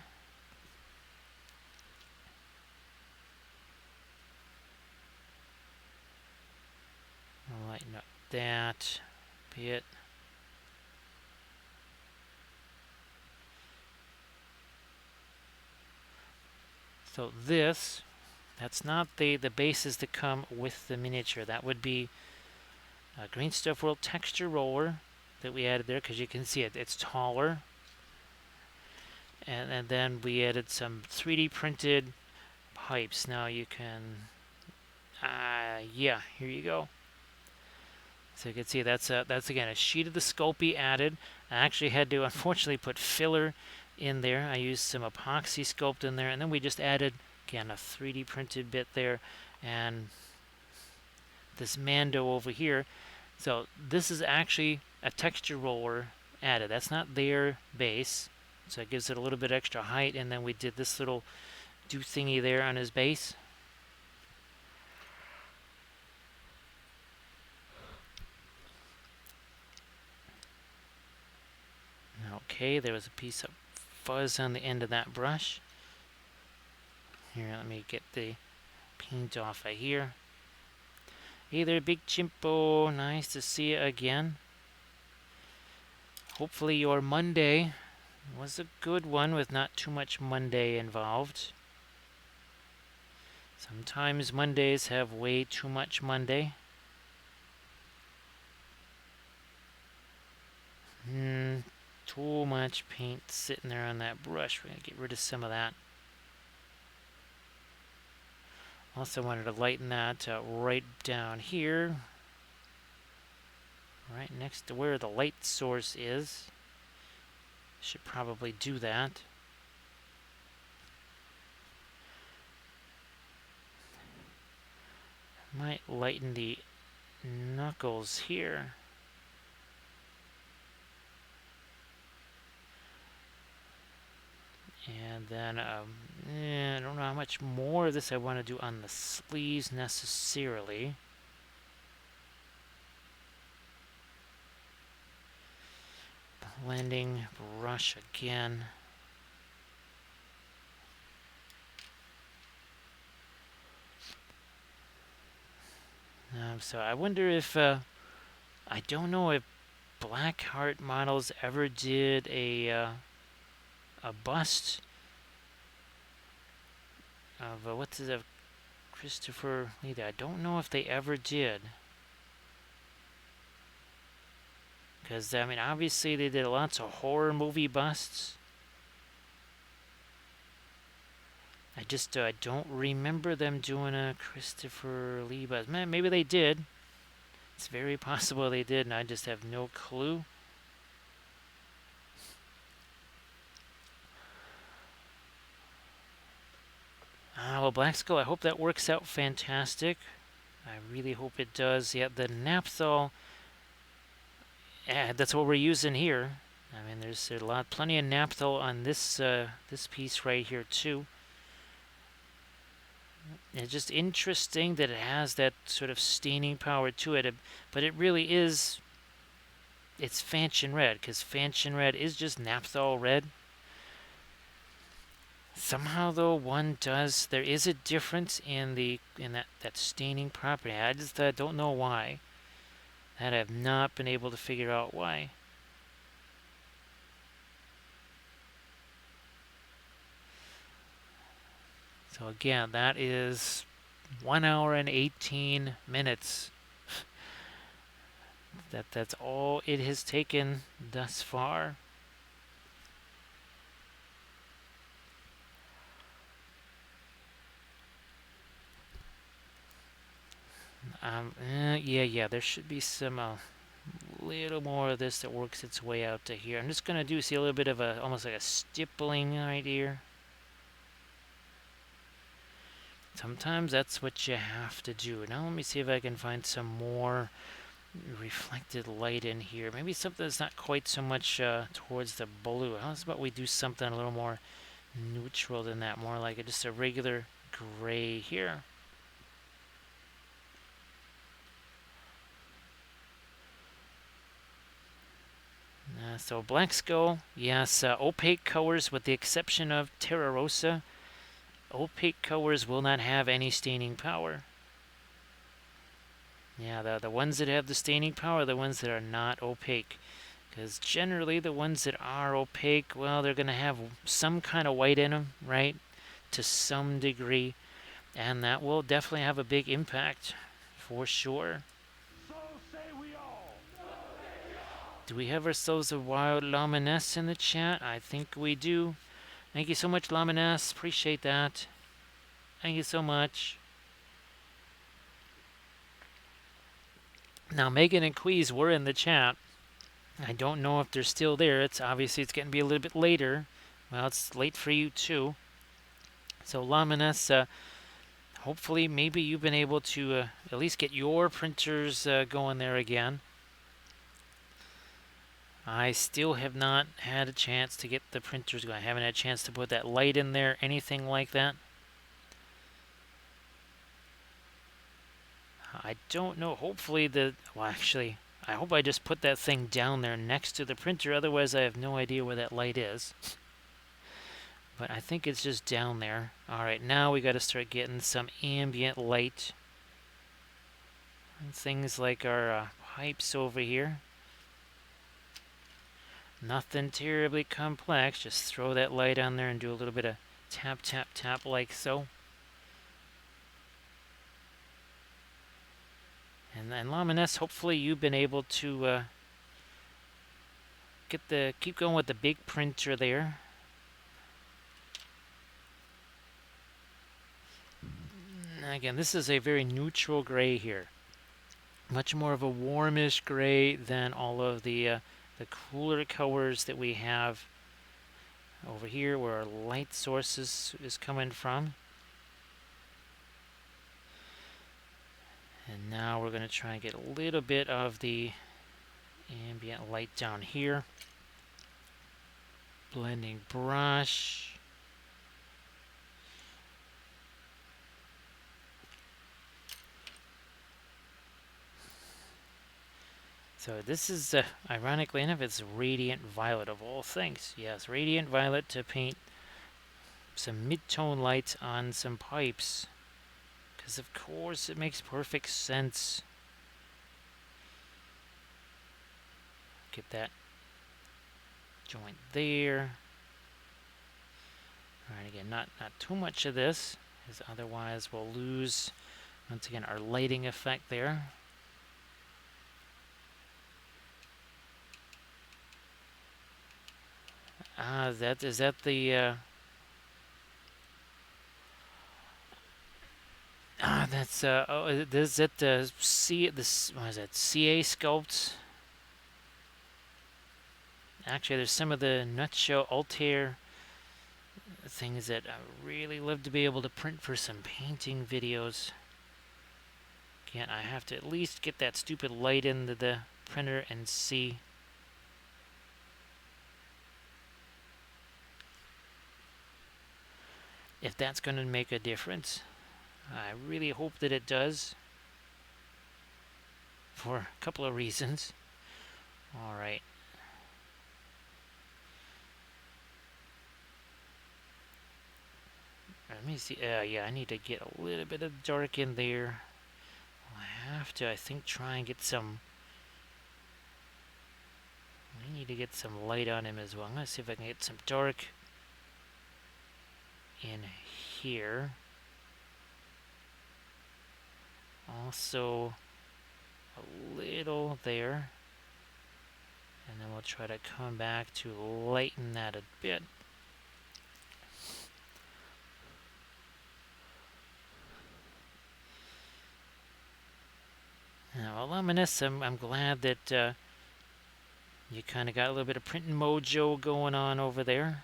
I'll lighten up that bit. So that's not the bases that come with the miniature. That would be a Green Stuff World texture roller that we added there, because you can see it's taller. And then we added some 3D printed pipes. Now you can, yeah, here you go. So you can see that's again a sheet of the Sculpey added. I actually had to unfortunately put filler in there. I used some epoxy sculpt in there, and then we just added again a 3D printed bit there, and this Mando over here. So this is actually a texture roller added. That's not their base, so it gives it a little bit extra height. And then we did this little do thingy there on his base. Okay, there was a piece of fuzz on the end of that brush. Here, let me get the paint off of here. Hey there, Big Chimpo. Nice to see you again. Hopefully your Monday was a good one with not too much Monday involved. Sometimes Mondays have way too much Monday. Too much paint sitting there on that brush. We're going to get rid of some of that. Also wanted to lighten that right down here, right next to where the light source is. Should probably do that. Might lighten the knuckles here. And then, I don't know how much more of this I want to do on the sleeves necessarily. Blending brush again. So I wonder if, I don't know if Blackheart Models ever did a bust of, what's it, of Christopher Lee. I don't know if they ever did. Because, I mean, obviously they did lots of horror movie busts. I just I don't remember them doing a Christopher Lee bust. Maybe they did. It's very possible they did, and I just have no clue. Well, Black Skull, I hope that works out fantastic. I really hope it does. Yeah, the naphthol, that's what we're using here. I mean, there's plenty of naphthol on this this piece right here too. It's just interesting that it has that sort of staining power to it, but it really is. It's Fanchon red, because Fanchon red is just naphthol red. Somehow, though, there is a difference in that staining property. I just don't know why. That I have not been able to figure out why. So again, that is 1 hour and 18 minutes. That's all it has taken thus far. Yeah, there should be some little more of this that works its way out to here. I'm just gonna see a little bit of almost like a stippling right here. Sometimes that's what you have to do. Now let me see if I can find some more reflected light in here. Maybe something that's not quite so much towards the blue. How about we do something a little more neutral than that, more like just a regular gray here. So Black Skull, yes, opaque colors with the exception of Terra Rosa. Opaque colors will not have any staining power. Yeah, the ones that have the staining power are the ones that are not opaque. Because generally the ones that are opaque, well, they're going to have some kind of white in them, right? To some degree. And that will definitely have a big impact, for sure. So say we all. Do we have ourselves a wild Laminess in the chat? I think we do. Thank you so much, Laminess. Appreciate that. Thank you so much. Now, Megan and Queez were in the chat. I don't know if they're still there. It's getting to be a little bit later. Well, it's late for you too. So, Laminess, hopefully, maybe you've been able to at least get your printers going there again. I still have not had a chance to get the printers going. I haven't had a chance to put that light in there, anything like that. I don't know. Hopefully well, actually, I hope I just put that thing down there next to the printer. Otherwise, I have no idea where that light is. But I think it's just down there. Alright, now we got to start getting some ambient light. And things like our pipes over here. Nothing terribly complex. Just throw that light on there and do a little bit of tap, tap, tap like so. And then Laminess, hopefully you've been able to keep going with the big printer there. Again, this is a very neutral gray here. Much more of a warmish gray than all of the cooler colors that we have over here where our light source is coming from. And now we're going to try and get a little bit of the ambient light down here. Blending brush. So this is, ironically enough, it's Radiant Violet of all things. Yes, Radiant Violet to paint some mid-tone lights on some pipes. Because of course it makes perfect sense. Get that joint there. Alright, again, not too much of this, because otherwise we'll lose, once again, our lighting effect there. Is that the that's oh, is it the what is it, CA sculpts? Actually, there's some of the Nutshell Altair things that I really love to be able to print for some painting videos. Again, I have to at least get that stupid light into the printer and see. If that's going to make a difference. I really hope that it does. For a couple of reasons. Alright. Let me see. Yeah, I need to get a little bit of dark in there. I have to, I think, try and get some... I need to get some light on him as well. I'm going to see if I can get some dark in here. Also, a little there. And then we'll try to come back to lighten that a bit. Now, Luminous, I'm glad that you kind of got a little bit of printing mojo going on over there.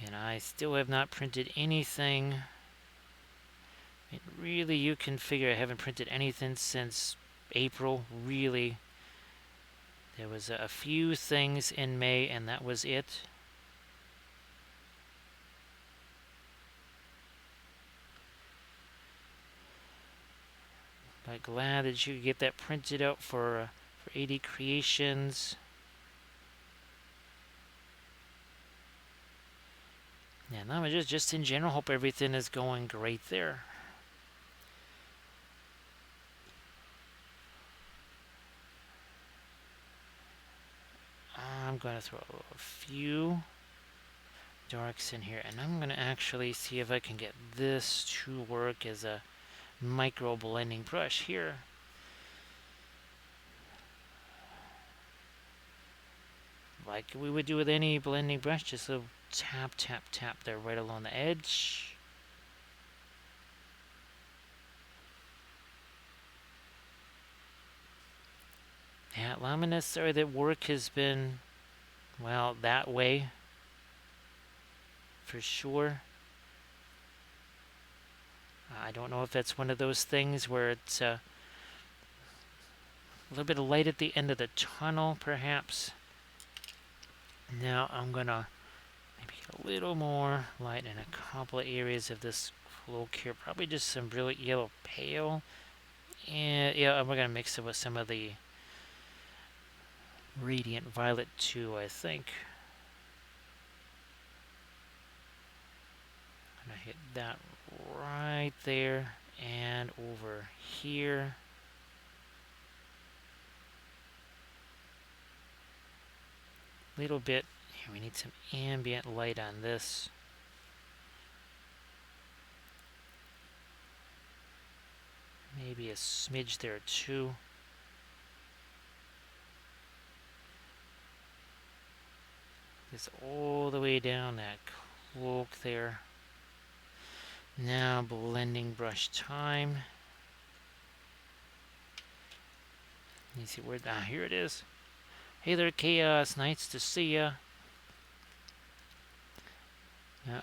And I still have not printed anything. Really, you can figure I haven't printed anything since April, really. There was a few things in May, and that was it. But glad that you could get that printed out for 80 Creations. Yeah, no, just in general, hope everything is going great there. I'm going to throw a few darks in here, and I'm going to actually see if I can get this to work as a micro blending brush here. Like we would do with any blending brush, just a tap, tap, tap there right along the edge. Yeah, Luminous, sorry that work has been, well, that way. For sure. I don't know if that's one of those things where it's a little bit of light at the end of the tunnel, perhaps. Now I'm going to maybe get a little more light in a couple of areas of this cloak here. Probably just some brilliant yellow pale. And yeah, we're going to mix it with some of the Radiant Violet too, I think. I'm going to hit that right there and over here. Little bit. Here, we need some ambient light on this. Maybe a smidge there too. Just all the way down that cloak there. Now blending brush time. You see where, here it is. Hey there, Chaos, nice to see ya.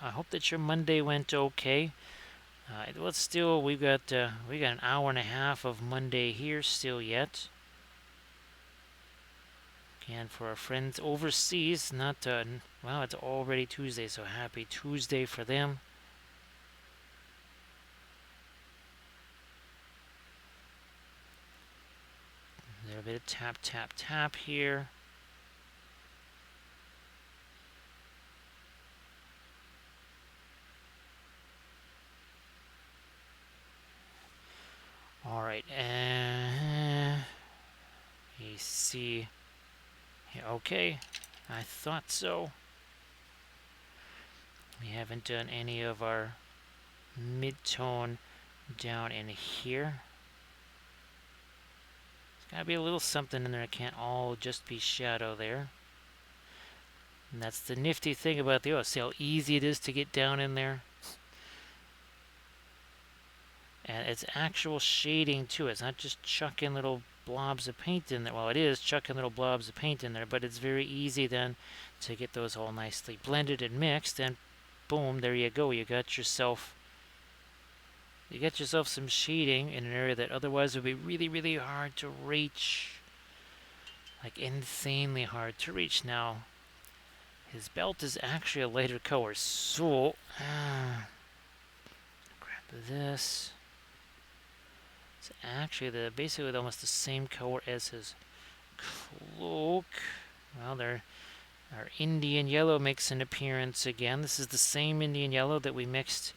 I hope that your Monday went okay. Well, still, we got an hour and a half of Monday here still yet. And for our friends overseas, not well, it's already Tuesday, so happy Tuesday for them. A little bit of tap, tap, tap here. All right, and you see. Yeah, okay, I thought so. We haven't done any of our mid-tone down in here. There's gotta be a little something in there. It can't all just be shadow there. And that's the nifty thing about the OSL. See how easy it is to get down in there? And it's actual shading too. It's not just chucking little blobs of paint in there. Well, it is chucking little blobs of paint in there, but it's very easy then to get those all nicely blended and mixed, and boom, there you go. You got yourself some shading in an area that otherwise would be really, really hard to reach. Like insanely hard to reach. Now, his belt is actually a lighter color, so grab this. It's actually basically almost the same color as his cloak. Well, our Indian yellow makes an appearance again. This is the same Indian yellow that we mixed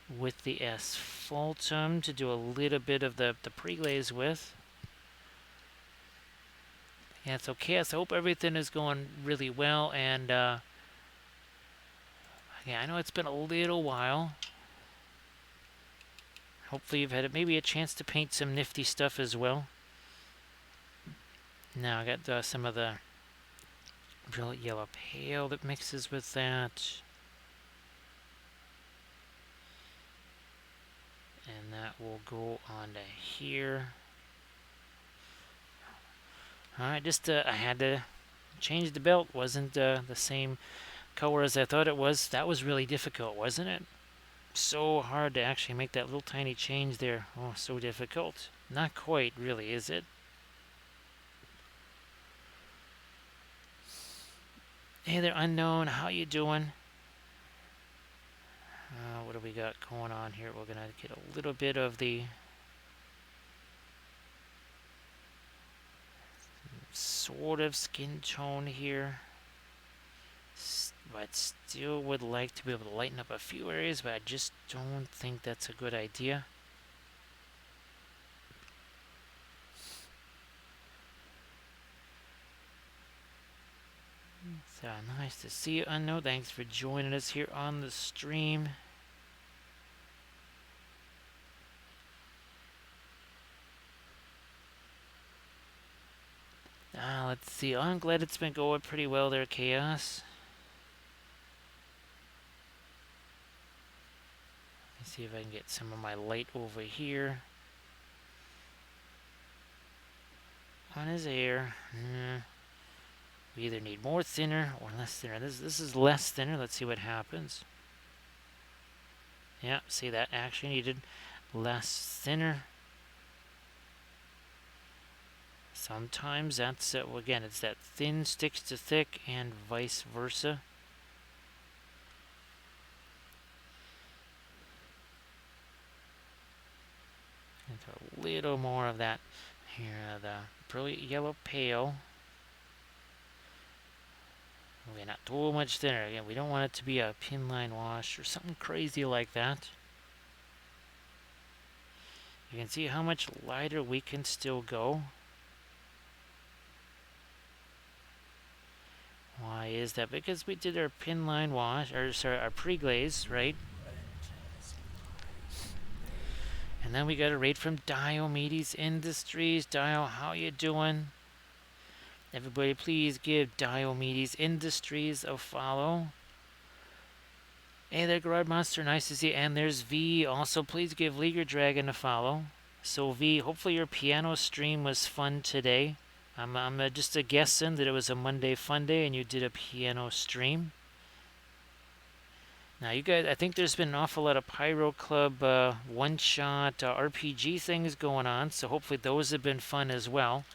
with the asphaltum to do a little bit of the pre-glaze with. Yeah, it's okay. So I hope everything is going really well, and yeah, I know it's been a little while. Hopefully you've had maybe a chance to paint some nifty stuff as well. Now I got some of the brilliant yellow pale that mixes with that. And that will go on to here. Alright, just I had to change the belt. Wasn't the same color as I thought it was. That was really difficult, wasn't it? So hard to actually make that little tiny change there. Oh, so difficult. Not quite, really, is it? Hey there, Unknown. How you doing? What do we got going on here? We're going to get a little bit of the sort of skin tone here. But still would like to be able to lighten up a few areas, but I just don't think that's a good idea. So nice to see you, Unknown. Thanks for joining us here on the stream. Let's see. I'm glad it's been going pretty well there, Chaos. Let's see if I can get some of my light over here on his hair. We either need more thinner or less thinner. This is less thinner. Let's see what happens. Yeah, see, that actually needed less thinner. Sometimes that's, again, it's that thin sticks to thick and vice versa. And a little more of that here, the brilliant yellow pale. Okay, not too much thinner. Again, we don't want it to be a pin line wash or something crazy like that. You can see how much lighter we can still go. Why is that? Because we did our pin line wash, or sorry, our pre-glaze, right? And then we got a raid from Diomedes Industries. Dio, how you doing? Everybody please give Diomedes Industries a follow. Hey there, Garage Monster. Nice to see you. And there's V. Also, please give Leaguer Dragon a follow. So, V, hopefully your piano stream was fun today. I'm just guessing that it was a Monday fun day and you did a piano stream. Now, you guys, I think there's been an awful lot of Pyro Club one-shot RPG things going on. So, hopefully those have been fun as well.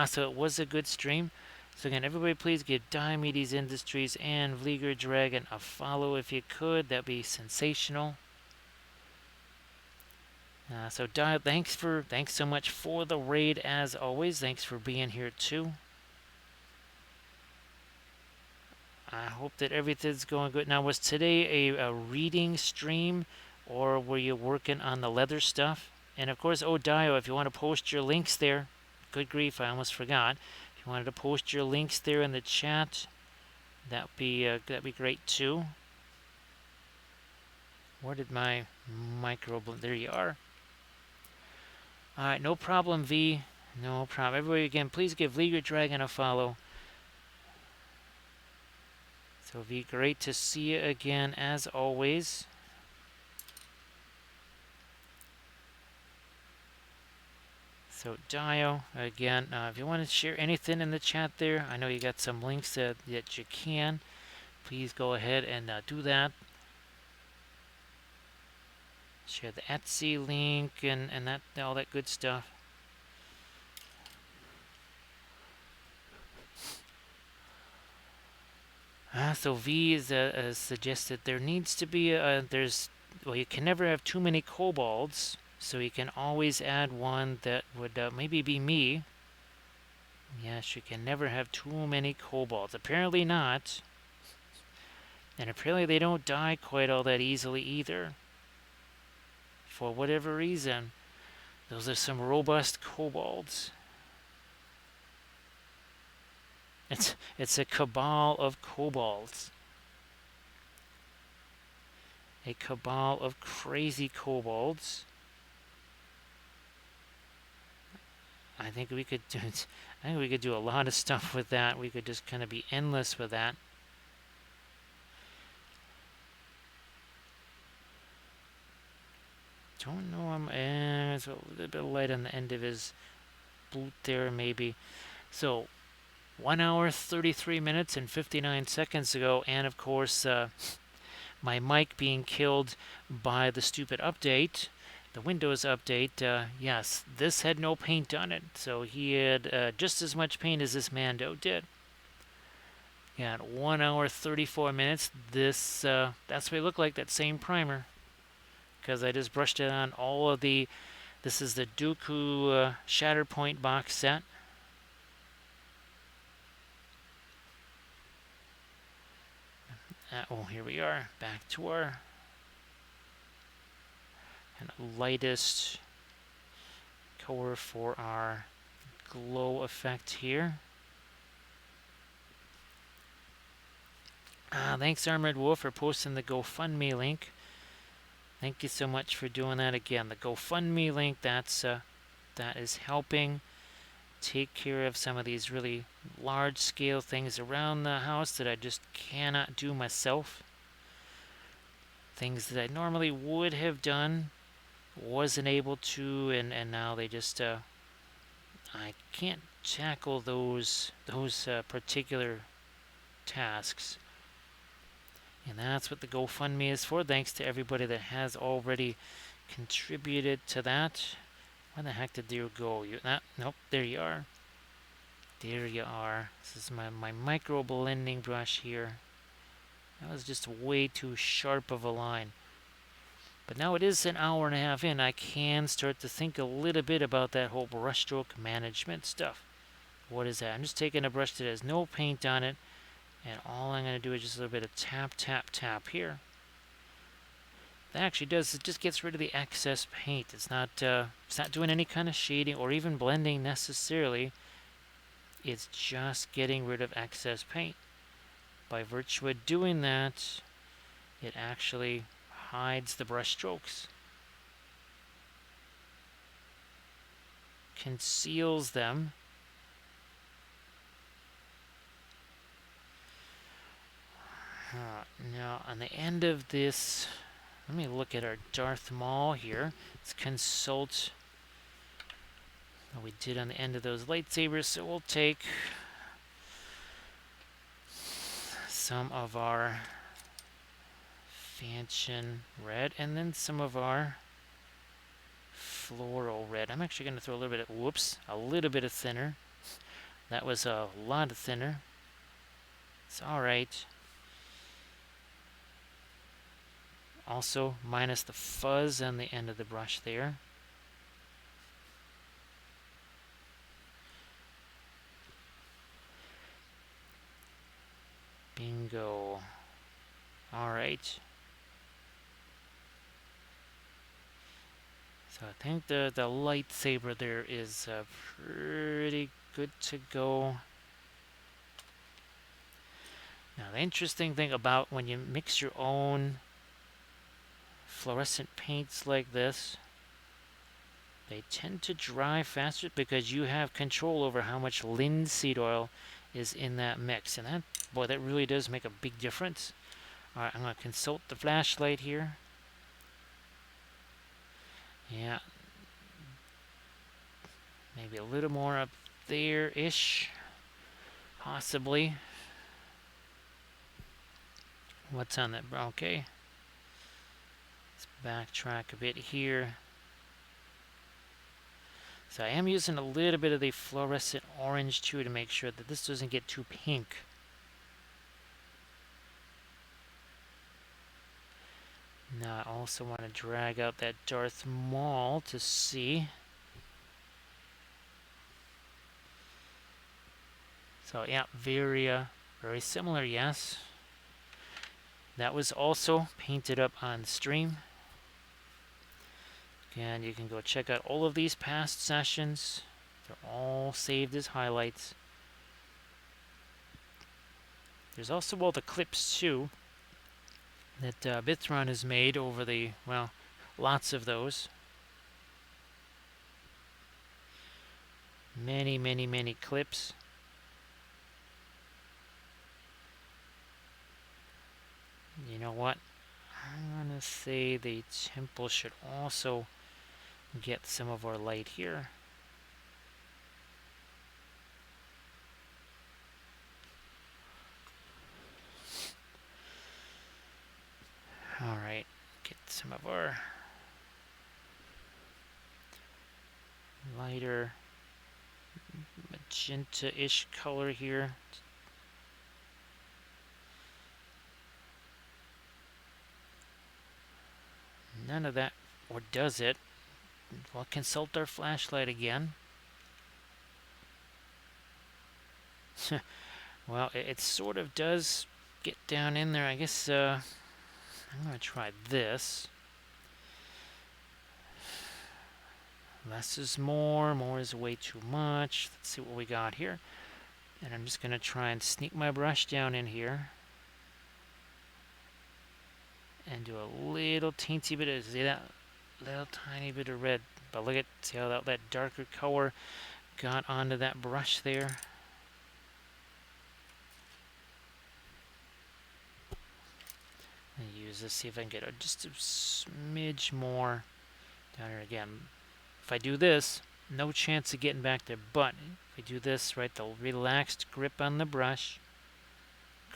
So it was a good stream. So again, everybody please give Diomedes Industries and Vlieger Dragon a follow if you could. That'd be sensational. So thanks so much for the raid as always. Thanks for being here too. I hope that everything's going good. Now, was today a reading stream, or were you working on the leather stuff? And of course, Dio, if you want to post your links there, good grief, I almost forgot. If you wanted to post your links there in the chat, that'd be great too. Where did my micro? There you are. All right, no problem, V. No problem. Everybody, again, please give Leaguer Dragon a follow. So, V, great to see you again as always. So, Dio, again, if you want to share anything in the chat there, I know you got some links that you can. Please go ahead and do that. Share the Etsy link and that all that good stuff. So V is suggested there needs to be well, you can never have too many kobolds, so you can always add one that would maybe be me. Yes, you can never have too many kobolds. Apparently not. And apparently they don't die quite all that easily either. For whatever reason, those are some robust kobolds. It's a cabal of kobolds. A cabal of crazy kobolds. I think we could do a lot of stuff with that. We could just kind of be endless with that. Don't know. It's a little bit light on the end of his boot there, maybe. So, 1 hour, 33 minutes, and 59 seconds ago, and of course, my mic being killed by the stupid update, the Windows update. Yes, this had no paint on it, so he had just as much paint as this Mando did. Yeah, at 1 hour, 34 minutes, that's what it looked like, that same primer. Because I just brushed it on all of the... This is the Dooku Shatterpoint box set. Here we are. Back to our kind of lightest color for our glow effect here. Thanks, Armored Wolf, for posting the GoFundMe link. Thank you so much for doing that again. The GoFundMe link, that is helping take care of some of these really large-scale things around the house that I just cannot do myself. Things that I normally would have done, wasn't able to, and now they just I can't tackle those particular tasks. And that's what the GoFundMe is for. Thanks to everybody that has already contributed to that. Where the heck did you go? Nope, there you are. There you are. This is my micro blending brush here. That was just way too sharp of a line. But now it is an hour and a half in. I can start to think a little bit about that whole brushstroke management stuff. What is that? I'm just taking a brush that has no paint on it. And all I'm going to do is just a little bit of tap, tap, tap here. That actually does, it just gets rid of the excess paint. It's not doing any kind of shading or even blending necessarily. It's just getting rid of excess paint. By virtue of doing that, it actually hides the brush strokes. Conceals them. Now, on the end of this, let me look at our Darth Maul here. Let's consult what we did on the end of those lightsabers. So we'll take some of our Fanchon red and then some of our floral red. I'm actually going to throw a little bit of, whoops, a little bit of thinner. That was a lot of thinner. It's alright. Also, minus the fuzz on the end of the brush there. Bingo. Alright. So I think the lightsaber there is pretty good to go. Now the interesting thing about when you mix your own fluorescent paints like this, they tend to dry faster because you have control over how much linseed oil is in that mix. And that, boy, that really does make a big difference. Alright, I'm going to consult the flashlight here. Yeah. Maybe a little more up there-ish. Possibly. What's on that? Okay. Let's backtrack a bit here. So I am using a little bit of the fluorescent orange too to make sure that this doesn't get too pink. Now I also want to drag out that Darth Maul to see. So yeah, very similar, yes. That was also painted up on stream. And you can go check out all of these past sessions. They're all saved as highlights. There's also all the clips too that Bithron has made over the, well, lots of those. Many clips. You know what? I'm gonna say the temple should also get some of our light here. Alright, get some of our lighter magenta-ish color here. None of that, or does it? We'll consult our flashlight again. Well, it sort of does get down in there. I guess I'm going to try this. Less is more. More is way too much. Let's see what we got here. And I'm just going to try and sneak my brush down in here. And do a little teensy bit of, see that? Little tiny bit of red. But look at, see how that darker color got onto that brush there. And use this, see if I can get just a smidge more down here again. If I do this, no chance of getting back there, but if I do this, right, the relaxed grip on the brush,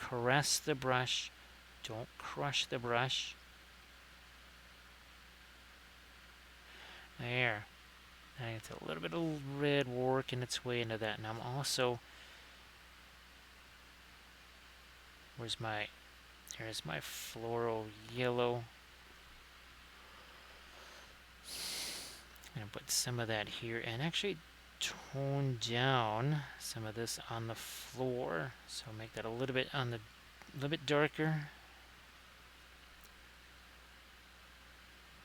caress the brush, don't crush the brush. There. I get a little bit of red working its way into that. And I'm also, there's my floral yellow. I'm going to put some of that here and actually tone down some of this on the floor. So make that a little bit darker.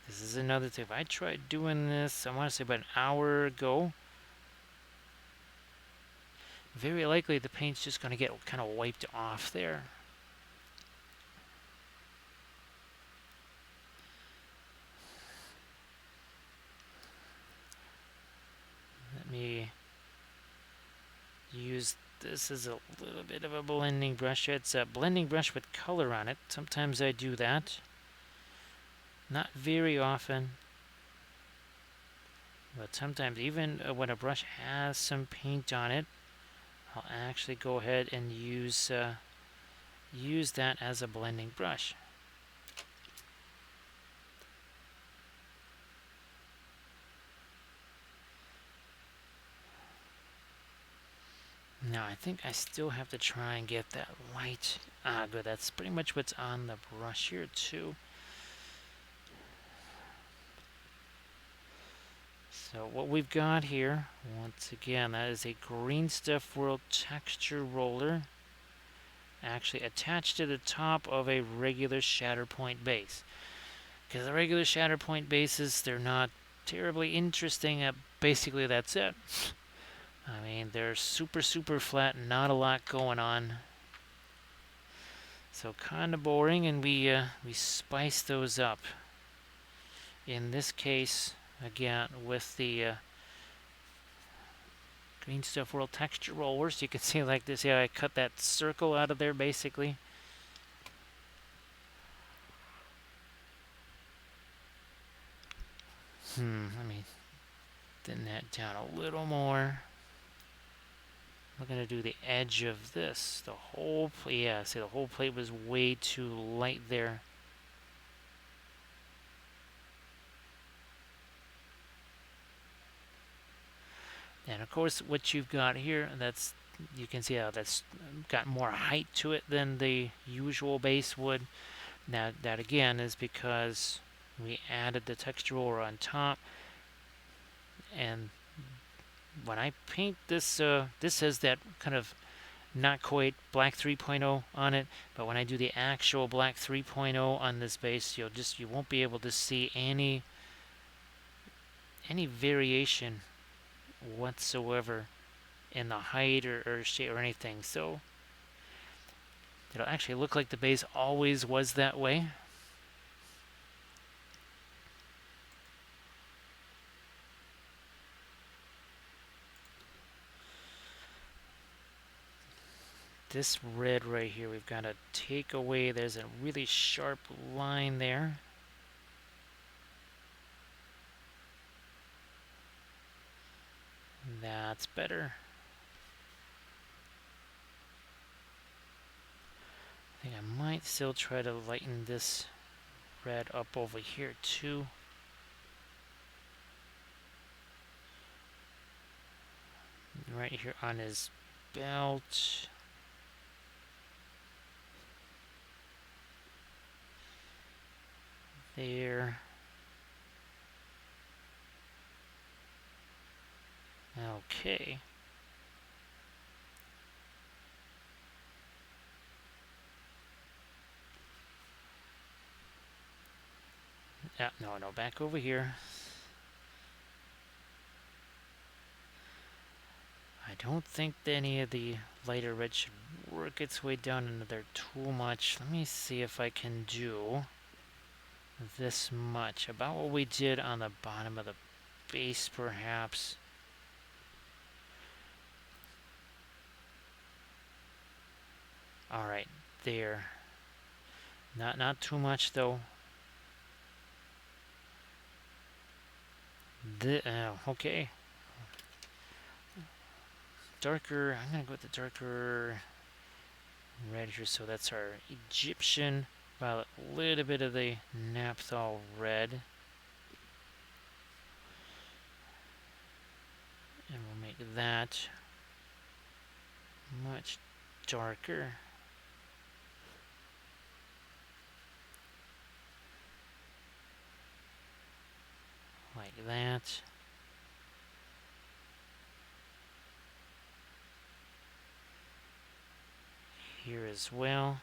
This is another thing. If I tried doing this, I want to say about an hour ago, very likely the paint's just going to get kind of wiped off there. Let me use this is a little bit of a blending brush. It's a blending brush with color on it. Sometimes I do that. Not very often. But sometimes, even when a brush has some paint on it, I'll actually go ahead and use that as a blending brush. Now I think I still have to try and get that light. Ah, good. That's pretty much what's on the brush here too. So what we've got here, once again, that is a Green Stuff World texture roller, actually attached to the top of a regular Shatterpoint base. Because the regular Shatterpoint bases, they're not terribly interesting. Basically, that's it. I mean, they're super, super flat, not a lot going on. So kind of boring, and we spice those up. In this case, again, with the Green Stuff World texture rollers, you can see like this. Yeah, I cut that circle out of there, basically. Let me thin that down a little more. We're going to do the edge of this. The whole plate, yeah, see the whole plate was way too light there. And of course, what you've got here, that's, you can see how that's got more height to it than the usual base would. Now, that again is because we added the texture roller on top. And when I paint this, this has that kind of not quite black 3.0 on it, but when I do the actual black 3.0 on this base, you won't be able to see any variation whatsoever in the height or shape or anything. So it'll actually look like the base always was that way. This red right here, we've got to take away. There's a really sharp line there. That's better. I think I might still try to lighten this red up over here too. Right here on his belt. There. Okay. No, back over here. I don't think any of the lighter red should work its way down into there too much. Let me see if I can do this much. About what we did on the bottom of the base, perhaps. Alright, there. Not too much, though. Okay. Darker, I'm going to go with the darker red here, so that's our Egyptian violet. A little bit of the naphthol red. And we'll make that much darker. Like that. Here as well.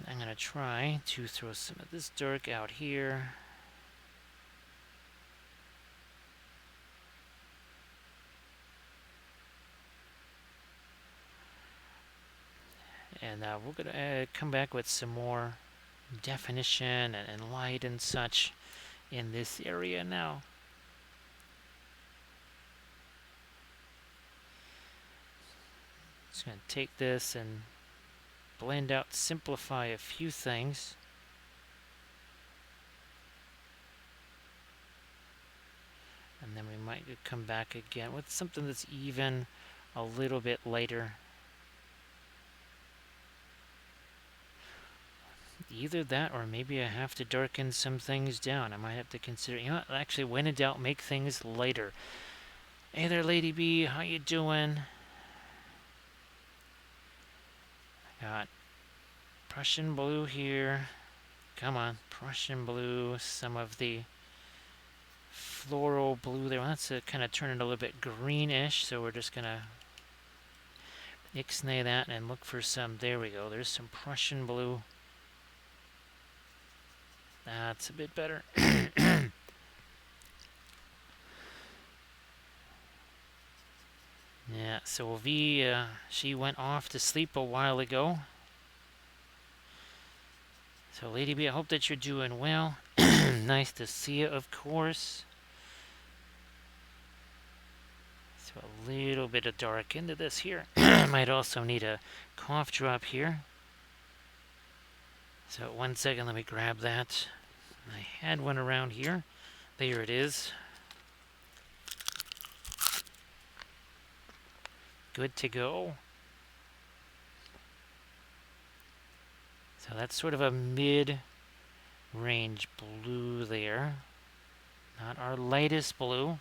I'm going to try to throw some of this dark out here. And we're going to come back with some more definition and light and such in this area now. Just going to take this and blend out, simplify a few things. And then we might come back again with something that's even a little bit lighter. Either that or maybe I have to darken some things down. I might have to consider, you know what, actually when in doubt, make things lighter. Hey there, Lady B, how you doing? Got Prussian blue here. Come on, Prussian blue, some of the floral blue there. Well, that's kind of turn it a little bit greenish, so we're just gonna ixnay that and look for some. There we go. There's some Prussian blue. That's a bit better. Yeah, so V, she went off to sleep a while ago. So Lady B, I hope that you're doing well. Nice to see you, of course. So a little bit of dark into this here. Might also need a cough drop here. So 1 second, let me grab that. I had one around here. There it is. Good to go. So that's sort of a mid-range blue there. Not our lightest blue.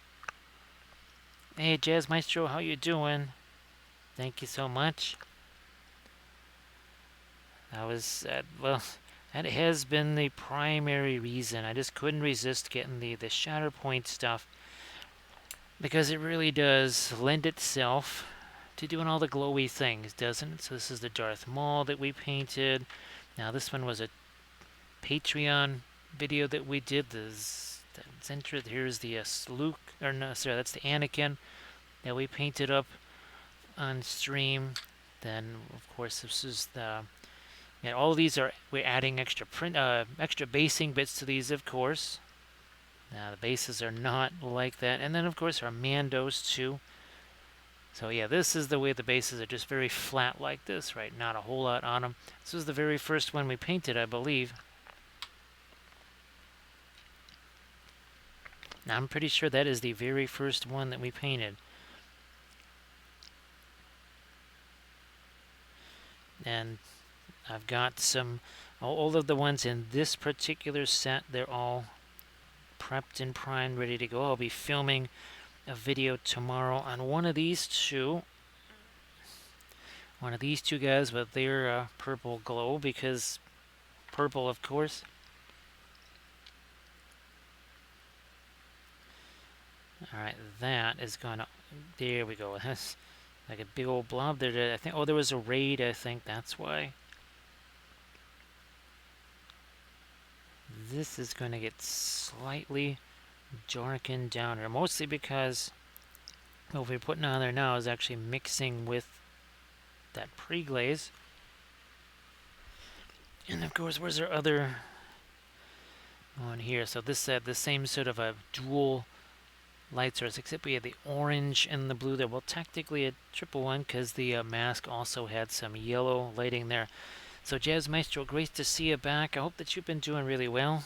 Hey, Jazz Maestro, how you doing? Thank you so much. That was, well, that has been the primary reason. I just couldn't resist getting the Shatterpoint stuff because it really does lend itself to doing all the glowy things, doesn't it? So this is the Darth Maul that we painted. Now this one was a Patreon video that we did. Here's the Luke, or no, sorry, that's the Anakin that we painted up on stream. Then, of course, this is the. Yeah, all of these we're adding extra extra basing bits to these, of course. Now the bases are not like that, and then of course our Mandos too. So yeah, this is the way the bases are just very flat like this, right? Not a whole lot on them. This was the very first one we painted, I believe. Now, I'm pretty sure that is the very first one that we painted. And I've got all of the ones in this particular set, they're all prepped and primed, ready to go. I'll be filming a video tomorrow on one of these two. One of these two guys with their purple glow, because purple, of course. Alright, that is gonna. There we go. That's like a big old blob there. I think. Oh, there was a raid, I think. That's why. This is going to get slightly darkened down here. Mostly because what we're putting on there now is actually mixing with that pre-glaze. And of course, where's our other one here? So this had the same sort of a dual light source, except we had the orange and the blue there. Well, technically a triple one because the mask also had some yellow lighting there. So Jazz Maestro, great to see you back. I hope that you've been doing really well.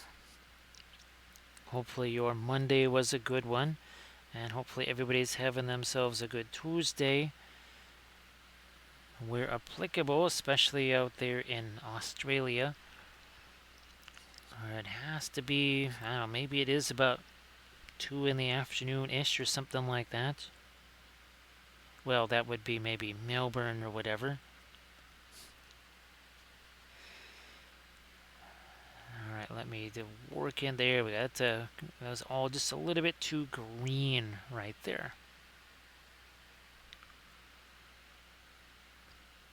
Hopefully your Monday was a good one. And hopefully everybody's having themselves a good Tuesday. Where applicable, especially out there in Australia. Or it has to be, I don't know, maybe it is about 2 in the afternoon-ish or something like that. Well, that would be maybe Melbourne or whatever. Alright, let me work in there. That was all just a little bit too green right there.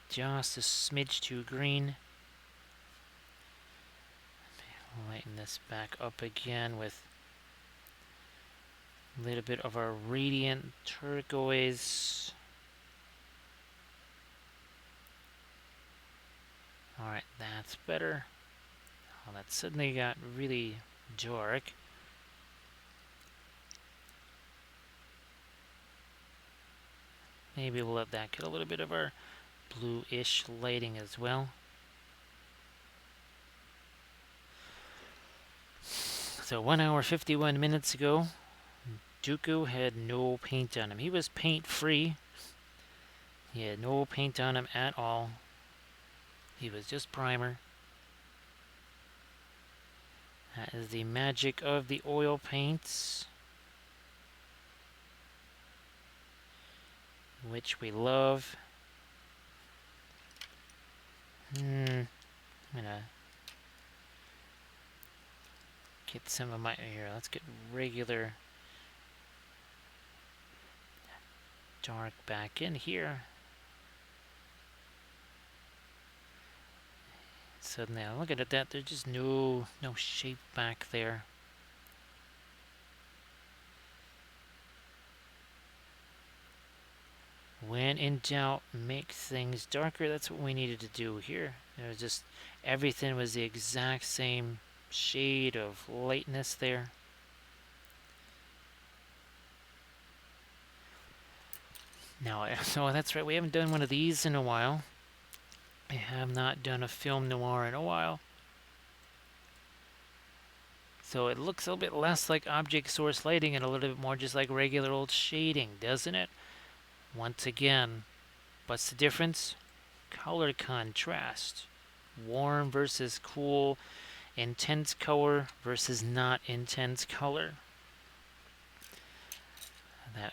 Just a smidge too green. Lighten this back up again with a little bit of our radiant turquoise. Alright, that's better. Oh, that suddenly got really dark. Maybe we'll let that get a little bit of our blue-ish lighting as well. So 1 hour 51 minutes ago, Dooku had no paint on him. He was paint-free. He had no paint on him at all. He was just primer. That is the magic of the oil paints, which we love. I'm gonna get some of my here. Let's get regular dark back in here. So now looking at that, there's just no shape back there. When in doubt, make things darker. That's what we needed to do here. It was just everything was the exact same shade of lightness there. Now, so that's right, we haven't done one of these in a while. I have not done a film noir in a while. So it looks a little bit less like object source lighting and a little bit more just like regular old shading, doesn't it? Once again, what's the difference? Color contrast. Warm versus cool. Intense color versus not intense color.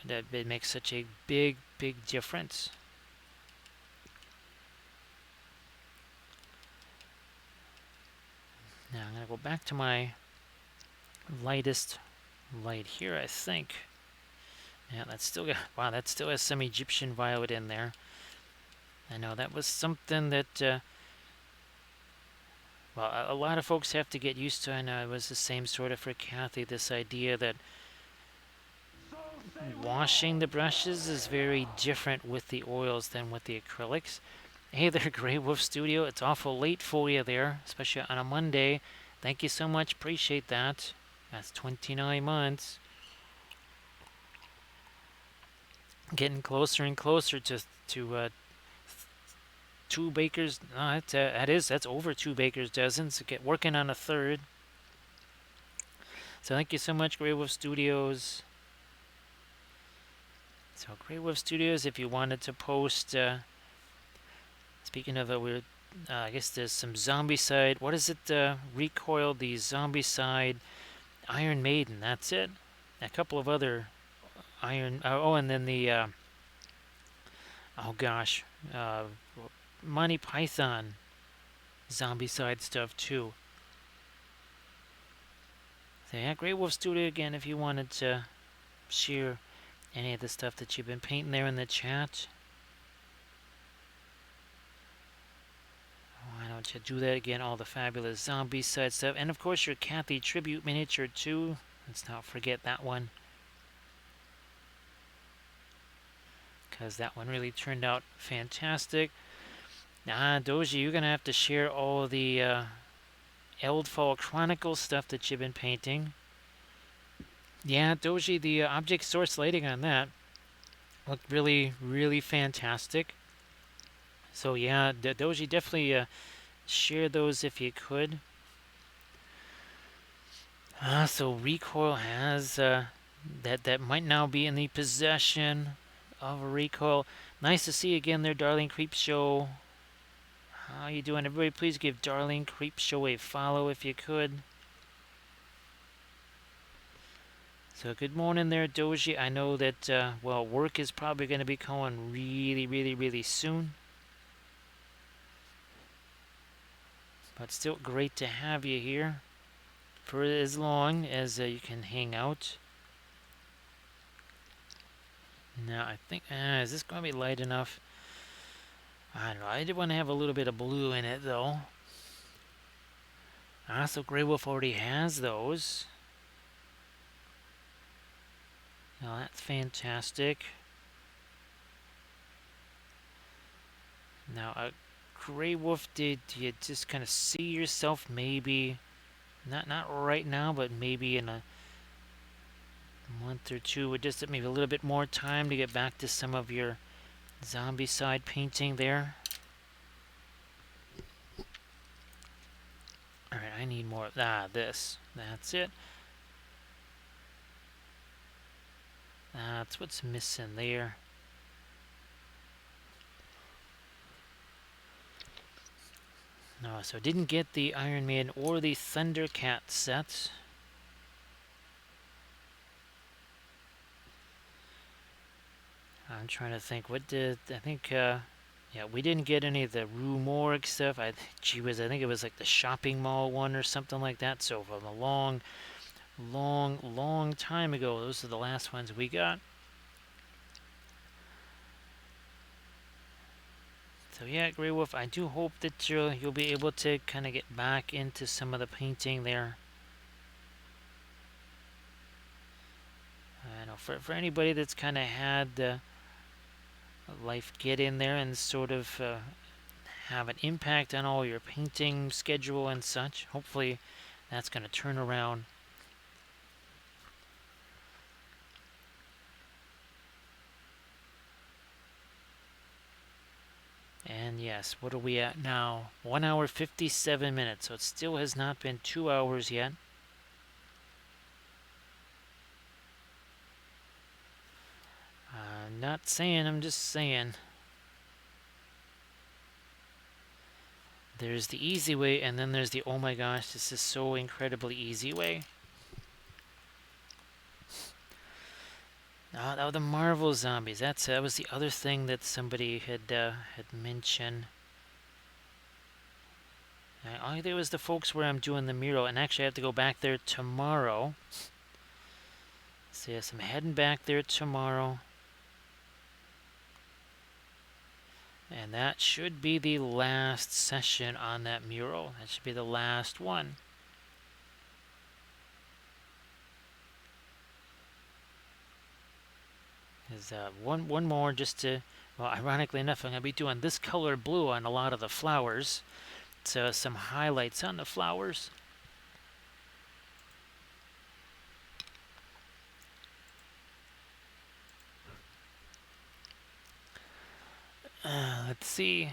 That makes such a big difference. Now I'm going to go back to my lightest light here, I think. Yeah, that's still got, wow, that still has some Egyptian violet in there. I know that was something that, well, a lot of folks have to get used to. I know it was the same sort of for Kathy, this idea that washing the brushes is very different with the oils than with the acrylics. Hey there, Grey Wolf Studio. It's awful late for you there, especially on a Monday. Thank you so much. Appreciate that. That's 29 months. Getting closer and closer to 2 baker's. That's over 2 baker's dozens. So get working on a third. So thank you so much, Grey Wolf Studios. So Grey Wolf Studios, if you wanted to post. Speaking of it, I guess there's some Zombicide. What is it? Recoil, the Zombicide, Iron Maiden. That's it. A couple of other Iron. And then the. Oh gosh, Monty Python, Zombicide stuff too. So yeah, Grey Wolf Studio again. If you wanted to share any of the stuff that you've been painting there in the chat. Why don't you do that again? All the fabulous Zombicide stuff. And of course your Kathy tribute miniature too. Let's not forget that one. Because that one really turned out fantastic. Doji, you're going to have to share all the Eldfall Chronicles stuff that you've been painting. Yeah, Doji, the object source lighting on that looked really fantastic. So yeah, Doji, definitely share those if you could. So Recoil has that might now be in the possession of a Recoil. Nice to see again there, Darling Creepshow. How you doing, everybody? Please give Darling Creepshow a follow if you could. So good morning there, Doji. I know that well, work is probably going to be going really soon. But still great to have you here for as long as you can hang out. Now, I think, is this going to be light enough? I don't know. I did want to have a little bit of blue in it, though. So Grey Wolf already has those. Now, that's fantastic. Now, Grey Wolf, did you just kind of see yourself maybe, not right now, but maybe in a month or two, with just maybe a little bit more time to get back to some of your zombie side painting there. Alright, I need more. This. That's it. That's what's missing there. No, so didn't get the Iron Man or the Thundercat sets. I'm trying to think. What did I think? Yeah, we didn't get any of the Rue Morgue stuff. Gee whiz, I think it was like the shopping mall one or something like that. So from a long, long time ago, those are the last ones we got. So yeah, Grey Wolf, I do hope that you'll be able to kind of get back into some of the painting there. I know for anybody that's kind of had life get in there and sort of have an impact on all your painting schedule and such. Hopefully that's going to turn around. And yes, what are we at now? 1 hour 57 minutes, so it still has not been 2 hours yet. I'm not saying, I'm just saying. There's the easy way, and then there's the oh my gosh, this is so incredibly easy way. Oh, the Marvel zombies. That was the other thing that somebody had mentioned. All there was the folks where I'm doing the mural, and actually I have to go back there tomorrow. So yes, I'm heading back there tomorrow. And that should be the last session on that mural. That should be the last one. There's one more just to, well, ironically enough, I'm going to be doing this color blue on a lot of the flowers. So some highlights on the flowers. Let's see.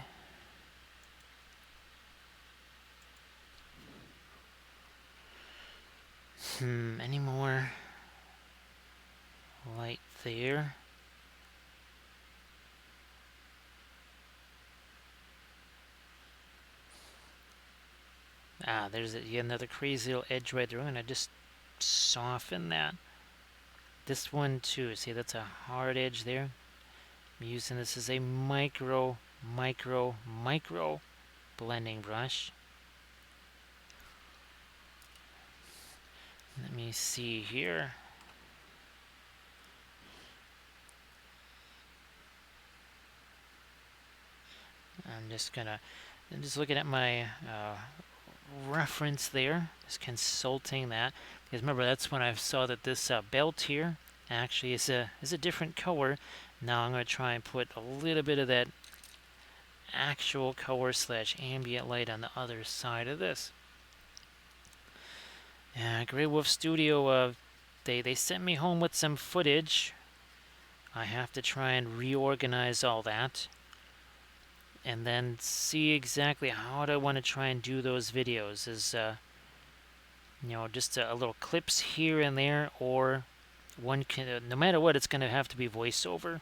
Any more light there? There's another crazy little edge right there. I'm gonna just soften that. This one too, see that's a hard edge there. I'm using this as a micro blending brush. Let me see here. I'm just looking at my reference there, just consulting that, because remember that's when I saw that this belt here actually is a different color. Now I'm going to try and put a little bit of that actual color / ambient light on the other side of this. Grey Wolf Studio, they sent me home with some footage. I have to try and reorganize all that and then see exactly how do I want to try and do those videos. Is just a little clips here and there, or one can, no matter what, it's going to have to be voiceover.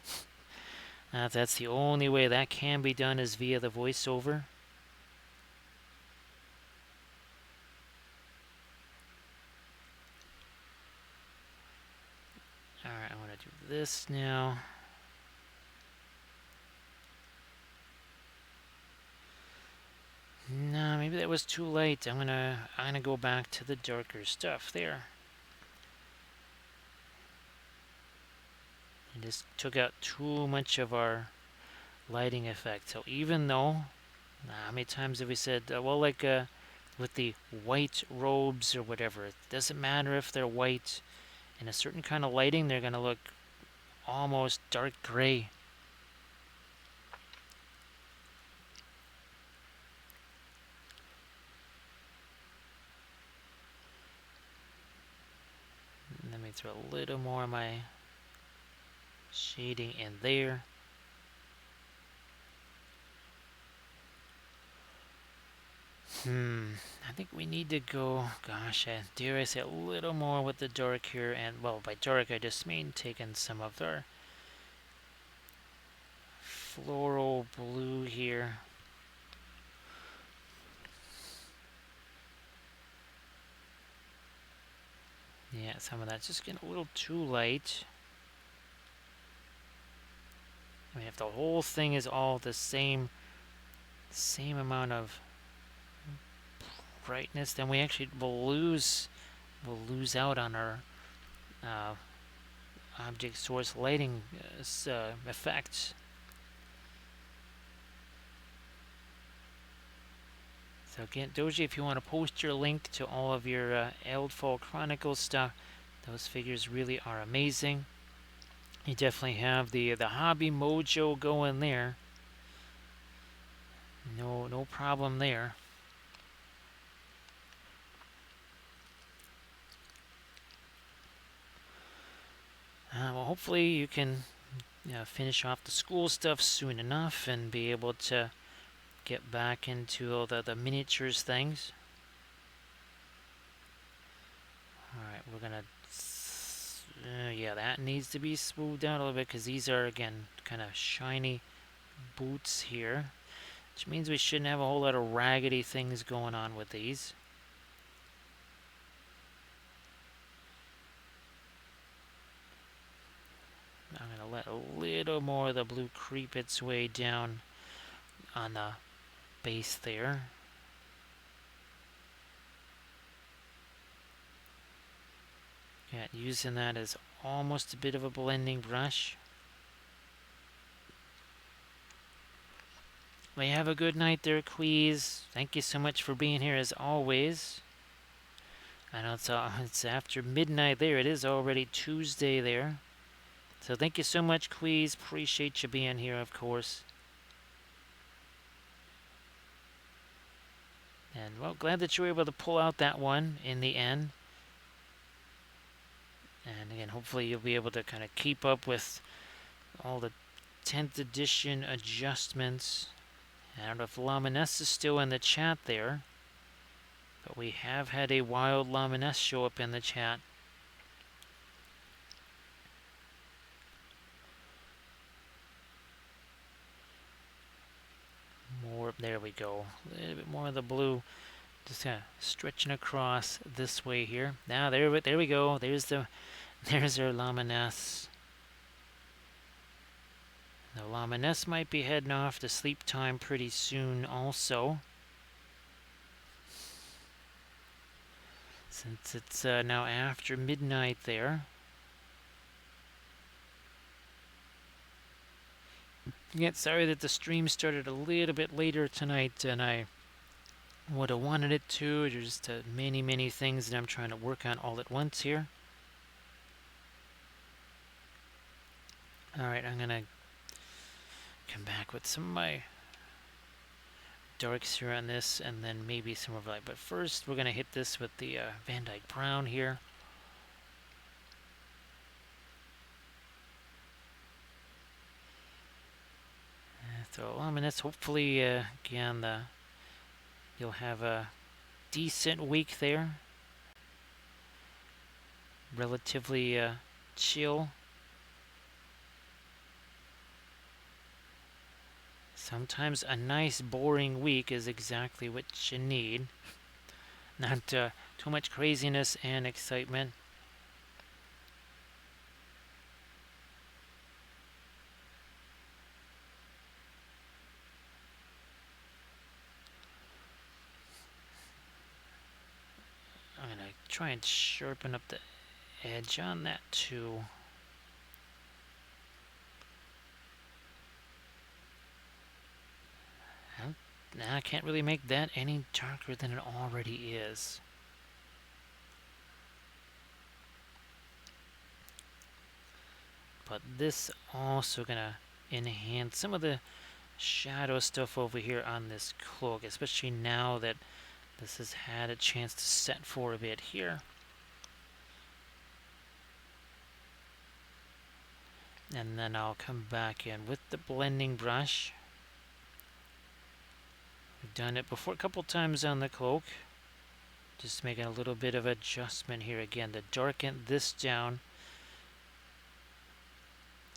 That's the only way that can be done, is via the voiceover. Alright, I want to do this now. No, maybe that was too late. I'm gonna go back to the darker stuff there. And just took out too much of our lighting effect. So even though, how many times have we said, well, like with the white robes or whatever, it doesn't matter if they're white. In a certain kind of lighting, they're gonna look almost dark gray. Let me throw a little more of my shading in there. I think we need to go, gosh, dare I say a little more with the dark here. And, well, by dark, I just mean taking some of our floral blue here. Yeah, some of that's just getting a little too light. I mean, if the whole thing is all the same amount of brightness, then we actually will lose out on our object source lighting effects. So again, Doji, if you want to post your link to all of your Eldfall Chronicles stuff, those figures really are amazing. You definitely have the hobby mojo going there. No problem there. Well, hopefully you can finish off the school stuff soon enough and be able to get back into all the miniatures things. Alright, we're gonna... yeah, that needs to be smoothed out a little bit because these are, again, kind of shiny boots here. Which means we shouldn't have a whole lot of raggedy things going on with these. I'm going to let a little more of the blue creep its way down on the base there. Yeah, using that as almost a bit of a blending brush. Well, you have a good night there, Queez. Thank you so much for being here as always. I know it's after midnight there. It is already Tuesday there. So thank you so much, Queez. Appreciate you being here, of course. And, well, glad that you were able to pull out that one in the end. And again, hopefully you'll be able to kind of keep up with all the 10th edition adjustments. I don't know if Laminess is still in the chat there, but we have had a wild Laminess show up in the chat. More, there we go. A little bit more of the blue, just kind of stretching across this way here. Now there we go. There's our Laminess. The Laminess might be heading off to sleep time pretty soon also. Since it's now after midnight there. Again, sorry that the stream started a little bit later tonight than I would have wanted it to. There's just many things that I'm trying to work on all at once here. Alright, I'm going to come back with some of my darks here on this, and then maybe some of light. But first, we're going to hit this with the Van Dyke Brown here. So, I mean, that's hopefully, again, you'll have a decent week there. Relatively chill. Sometimes a nice boring week is exactly what you need. Not too much craziness and excitement. I'm going to try and sharpen up the edge on that too. Now I can't really make that any darker than it already is. But this also gonna enhance some of the shadow stuff over here on this cloak, especially now that this has had a chance to set for a bit here. And then I'll come back in with the blending brush. We've done it before a couple times on the cloak. Just making a little bit of adjustment here again to darken this down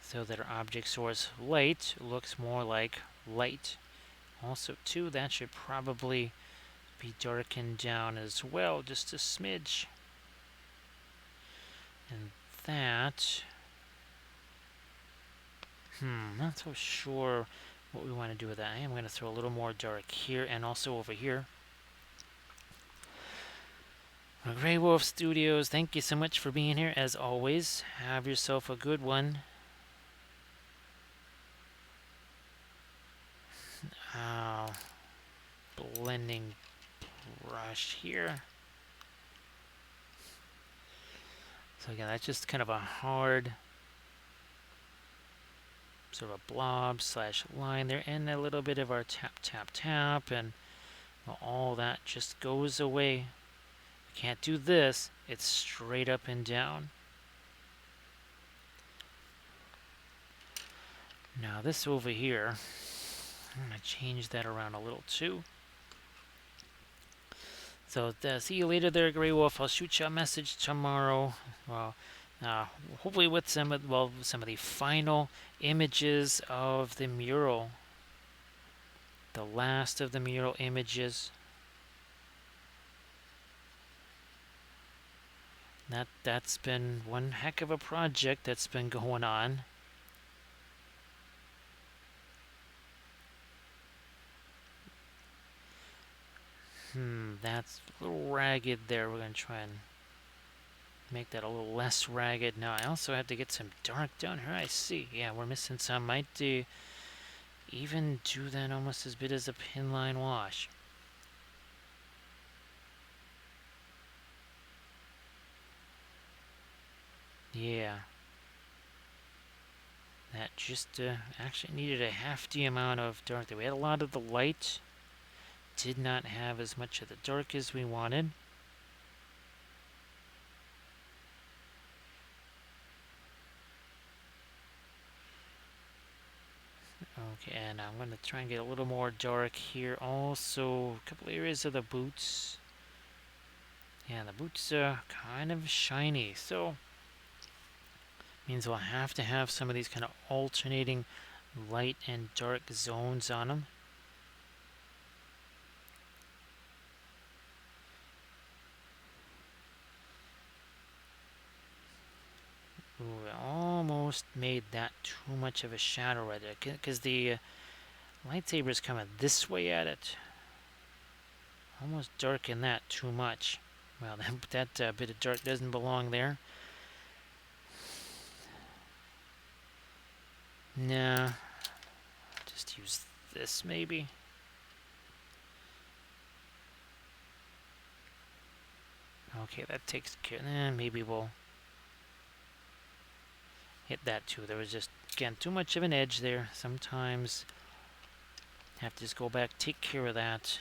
so that our object source light looks more like light. Also, too, that should probably be darkened down as well, just a smidge. And that, not so sure what we want to do with that. I am going to throw a little more dark here and also over here. Grey Wolf Studios, thank you so much for being here as always. Have yourself a good one. Blending brush here. So again, that's just kind of a hard sort of a blob slash line there, and a little bit of our tap, tap, tap, and well, all that just goes away. We can't do this. It's straight up and down. Now this over here, I'm going to change that around a little too. So see you later there, Grey Wolf. I'll shoot you a message tomorrow. Well, hopefully with some of the final images of the mural. The last of the mural images. That's been one heck of a project that's been going on. That's a little ragged there. We're going to try and make that a little less ragged. Now, I also have to get some dark down here. I see. Yeah, we're missing some. Might even do that almost as bit as a pin line wash. Yeah. That just actually needed a hefty amount of dark there. We had a lot of the light. Did not have as much of the dark as we wanted. Okay, and I'm going to try and get a little more dark here. Also, a couple areas of the boots. Yeah, the boots are kind of shiny, so means we'll have to have some of these kind of alternating light and dark zones on them. Ooh, I almost made that too much of a shadow right there, because the lightsaber's coming this way at it. Almost darkened that too much. Well, that bit of dark doesn't belong there. Nah, just use this maybe. Okay, that takes care. Maybe we'll hit that too. There was just, again, too much of an edge there. Sometimes have to just go back, take care of that.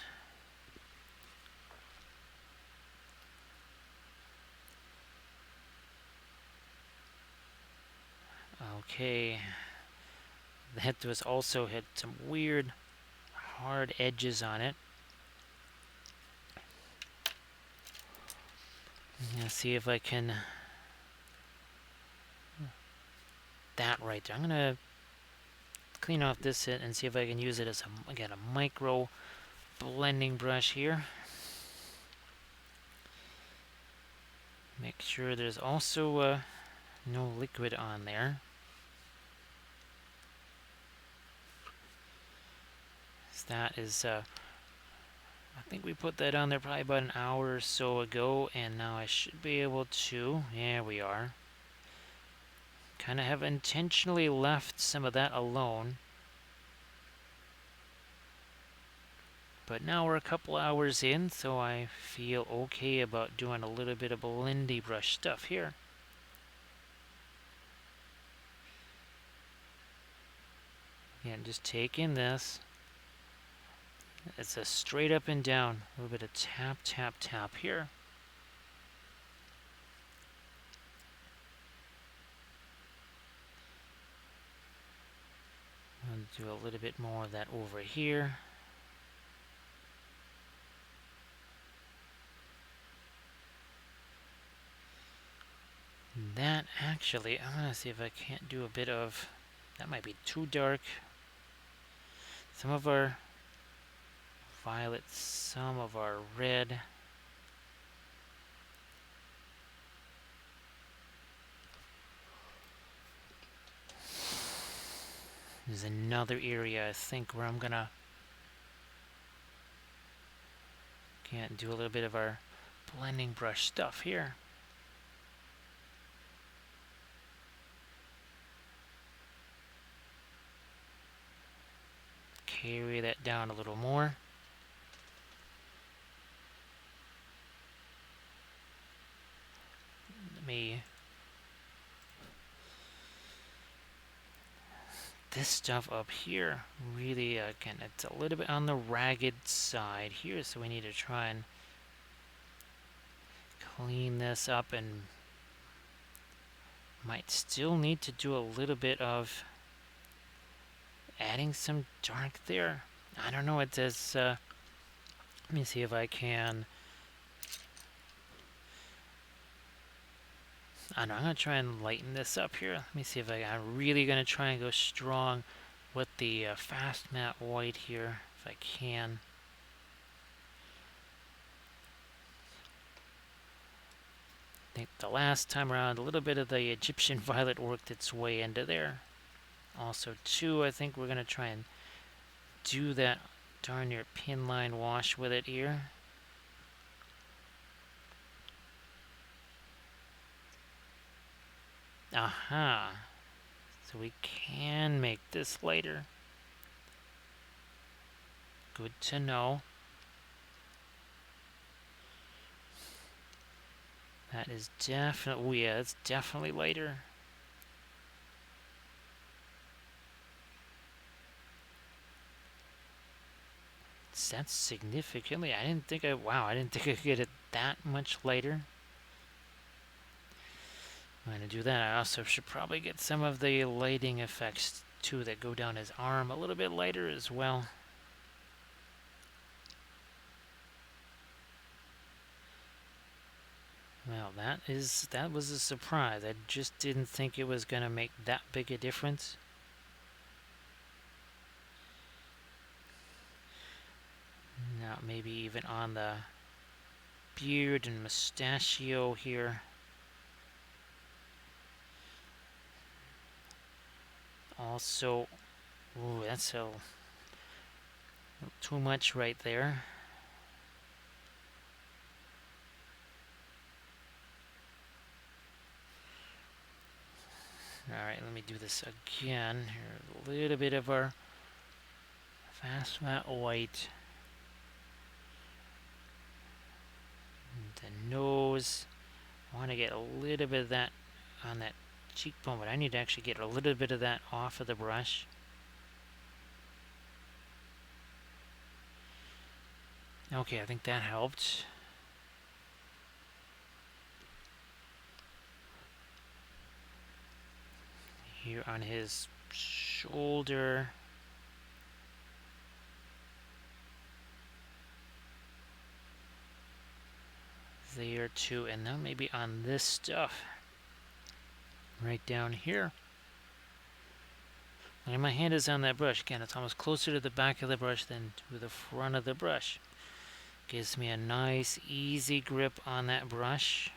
Okay, that was also had some weird hard edges on it. See if I can, that right there. I'm gonna clean off this hit and see if I can use it as again a micro blending brush here. Make sure there's also no liquid on there. That is, I think we put that on there probably about an hour or so ago, and now I should be able to, yeah, we are. Kind of have intentionally left some of that alone. But now we're a couple hours in, so I feel okay about doing a little bit of blendy brush stuff here. And just taking this. It's a straight up and down. A little bit of tap, tap, tap here. I'll do a little bit more of that over here. that actually, I'm gonna see if I can't do a bit of, that might be too dark. Some of our violet, some of our red. There's another area I think where I'm gonna can't do a little bit of our blending brush stuff here. Carry that down a little more. Let me. This stuff up here, really, again, it's a little bit on the ragged side here, so we need to try and clean this up, and might still need to do a little bit of adding some dark there. I don't know, it says, let me see if I can. I know, I'm going to try and lighten this up here. Let me see if I'm really going to try and go strong with the fast matte white here, if I can. I think the last time around, a little bit of the Egyptian violet worked its way into there. Also, too, I think we're going to try and do that darn near pin line wash with it here. Aha! So we can make this lighter. Good to know. That is definitely, oh yeah, it's definitely lighter. That's significantly, I didn't think I could get it that much lighter. I'm going to do that. I also should probably get some of the lighting effects too that go down his arm a little bit lighter as well. Well, that was a surprise. I just didn't think it was going to make that big a difference. Now maybe even on the beard and mustachio here. Also, ooh, that's too much right there. Alright, let me do this again. Here, a little bit of our fast matte white. The nose. I want to get a little bit of that on that cheekbone, but I need to actually get a little bit of that off of the brush. Okay, I think that helped. Here on his shoulder. There too, and then maybe on this stuff. Right down here. And my hand is on that brush. Again, it's almost closer to the back of the brush than to the front of the brush. Gives me a nice, easy grip on that brush.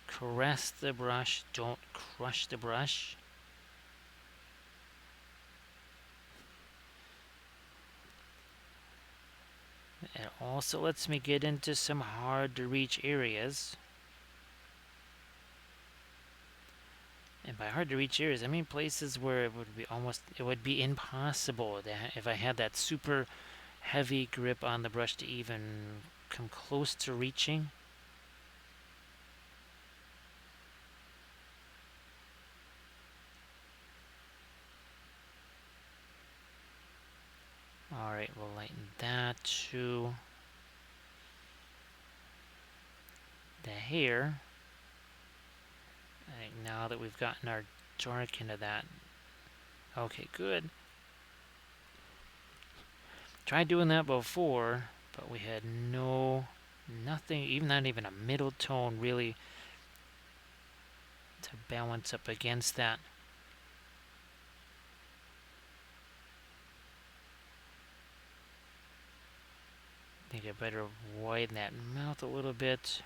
Caress the brush, don't crush the brush. It also lets me get into some hard to reach areas. And by hard to reach areas, I mean places where it would be impossible if I had that super heavy grip on the brush to even come close to reaching. Alright, we'll lighten that to the hair. I think now that we've gotten our dark into that. Okay, good. Tried doing that before, but we had nothing, even not even a middle tone really to balance up against that. I think I better widen that mouth a little bit.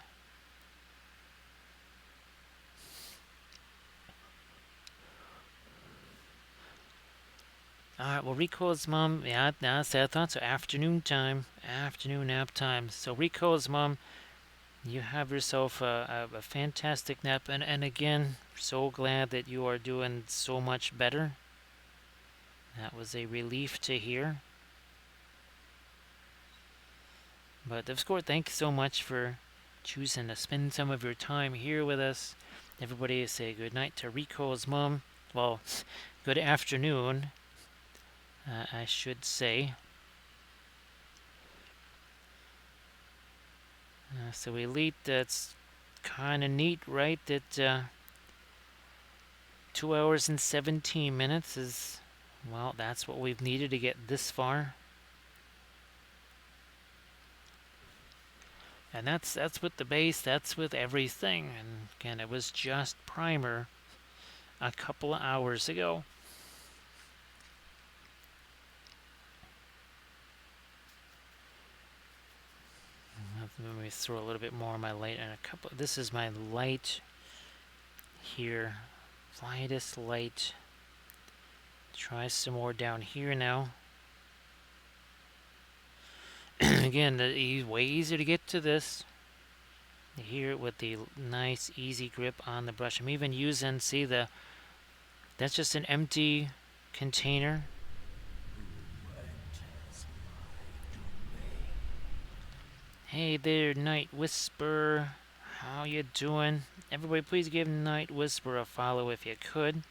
Alright, well, Rico's mom, yeah, that's I thought so. Afternoon time, afternoon nap time. So, Rico's mom, you have yourself a fantastic nap. And again, so glad that you are doing so much better. That was a relief to hear. But, of course, thank you so much for choosing to spend some of your time here with us. Everybody say good night to Rico's mom. Well, good afternoon. I should say. So Elite, that's kind of neat, right? That 2 hours and 17 minutes is, well, that's what we've needed to get this far. And that's with the base, that's with everything. And again, it was just primer a couple of hours ago. Let me throw a little bit more of my light and a couple. This is my light here, lightest light. Try some more down here now. Again, way easier to get to this. Here with the nice easy grip on the brush. I'm even using, see, that's just an empty container. Hey there, Night Whisper. How you doing? Everybody, please give Night Whisper a follow if you could.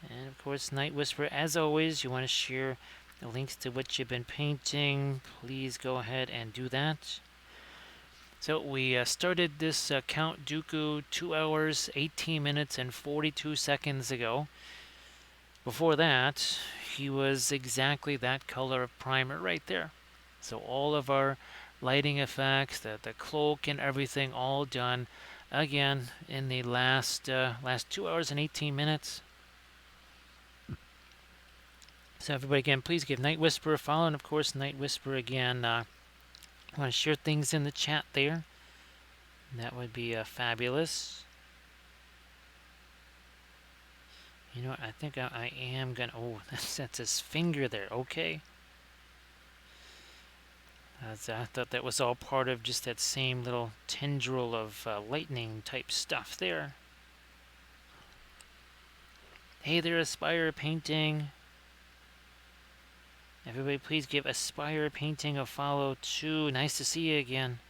And of course, Night Whisper, as always, you want to share the links to what you've been painting. Please go ahead and do that. So we started this Count Dooku 2 hours, 18 minutes, and 42 seconds ago. Before that, he was exactly that color of primer right there. So all of our lighting effects, the cloak and everything, all done again in the last 2 hours and 18 minutes. So everybody, again, please give Night Whisper a follow, and of course, Night Whisper again. Want to share things in the chat there? That would be fabulous. You know what? I think I am gonna. Oh, that's his finger there. Okay. I thought that was all part of just that same little tendril of lightning type stuff there. Hey there, Aspire Painting. Everybody, please give Aspire Painting a follow too. Nice to see you again.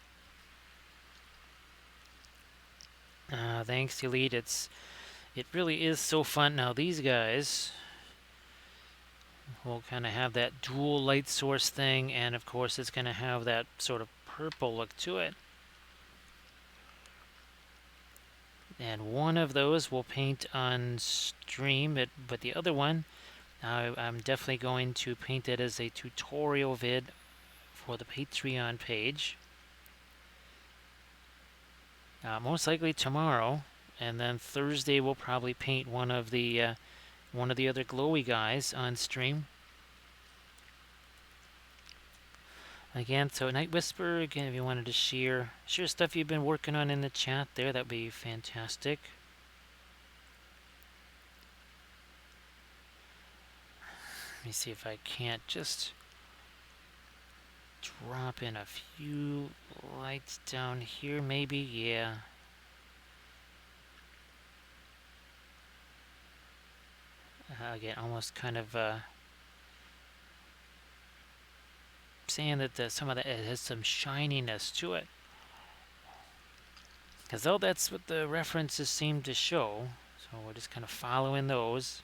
Thanks, Elite. It really is so fun. Now these guys will kind of have that dual light source thing, and of course it's going to have that sort of purple look to it. And one of those will paint on stream, but the other one, I'm definitely going to paint it as a tutorial vid for the Patreon page. Most likely tomorrow, and then Thursday we'll probably paint one of the other glowy guys on stream. Again, so Night Whisper, again, if you wanted to share stuff you've been working on in the chat there, that'd be fantastic. Let me see if I can't just drop in a few lights down here, maybe, yeah. Again, almost kind of saying that some of that it has some shininess to it, because though that's what the references seem to show, so we're just kind of following those.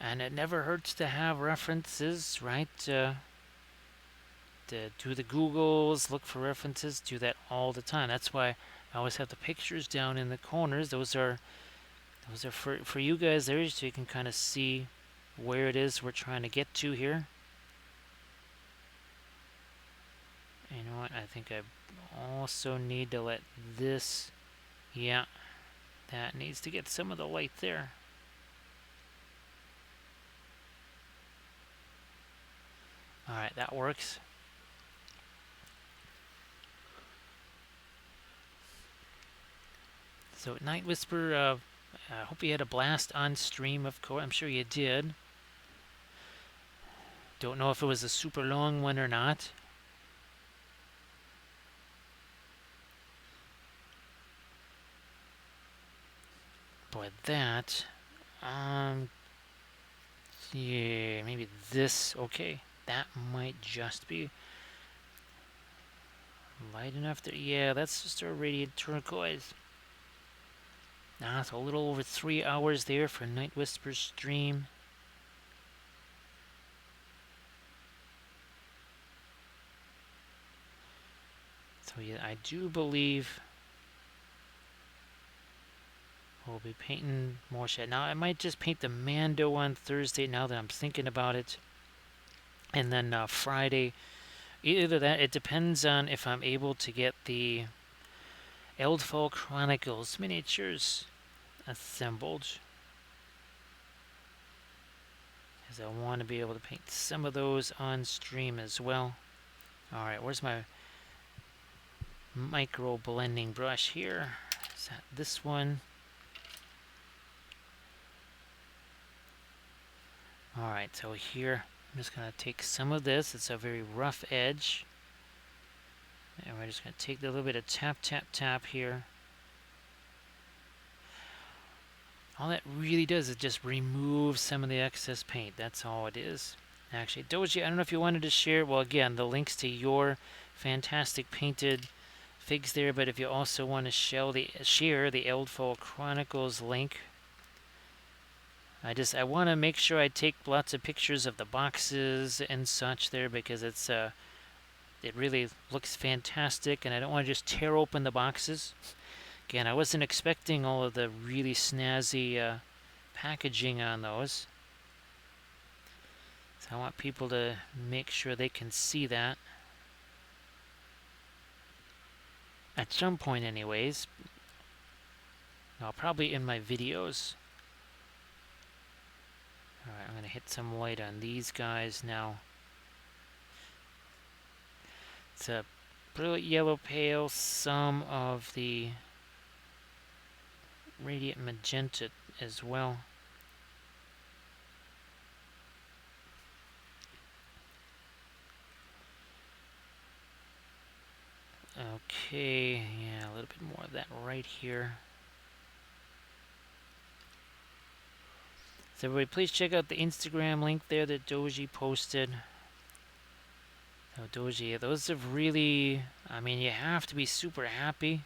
And it never hurts to have references, right? To do the Googles, look for references, do that all the time. That's why I always have the pictures down in the corners. Those are for you guys there, so you can kind of see where it is we're trying to get to here. You know what? I think I also need to let this Yeah, that needs to get some of the light there. Alright, that works. So, Night Whisper, I hope you had a blast on stream, of course. I'm sure you did. Don't know if it was a super long one or not. But that, yeah, maybe this, okay. That might just be light enough there. Yeah, that's just a radiant turquoise. So a little over 3 hours there for Night Whisper's stream. So yeah, I do believe we'll be painting more shit. Now I might just paint the Mando on Thursday now that I'm thinking about it. And then Friday, either that, it depends on if I'm able to get the Eldfall Chronicles miniatures assembled. Because I want to be able to paint some of those on stream as well. Alright, where's my micro blending brush here? Is that this one? Alright, so here I'm just going to take some of this. It's a very rough edge. And we're just going to take a little bit of tap, tap, tap here. All that really does is just remove some of the excess paint. That's all it is. Actually, Doji, I don't know if you wanted to share. Well, again, the links to your fantastic painted figs there. But if you also want to share the Eldfall Chronicles link, I want to make sure I take lots of pictures of the boxes and such there, because it really looks fantastic, and I don't want to just tear open the boxes. Again, I wasn't expecting all of the really snazzy packaging on those. So I want people to make sure they can see that. At some point anyways. Probably in my videos. Alright, I'm going to hit some light on these guys now. It's a brilliant yellow pale, some of the radiant magenta as well. Okay, yeah, a little bit more of that right here. So everybody, please check out the Instagram link there that Doji posted. So Doji, those have really, I mean, you have to be super happy.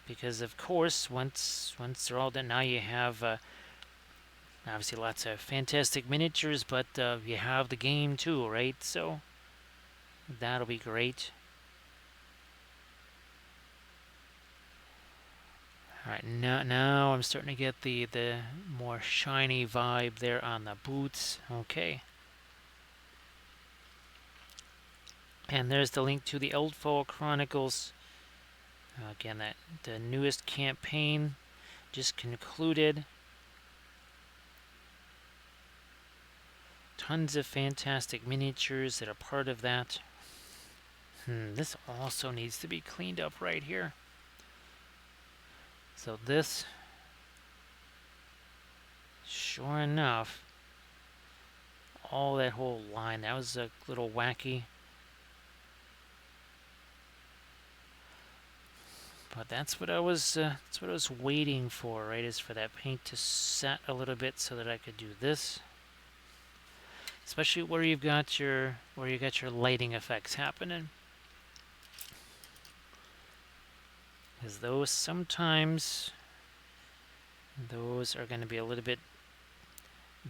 Because of course, once they're all done, now you have obviously lots of fantastic miniatures, but you have the game too, right? So that'll be great. Alright, now I'm starting to get the more shiny vibe there on the boots. Okay. And there's the link to the Eldfall Chronicles. Again, the newest campaign just concluded. Tons of fantastic miniatures that are part of that. This also needs to be cleaned up right here. So this, sure enough, all that whole line, that was a little wacky. But that's what I was waiting for, right? Is for that paint to set a little bit so that I could do this. Especially where you got your lighting effects happening. Because those sometimes are going to be a little bit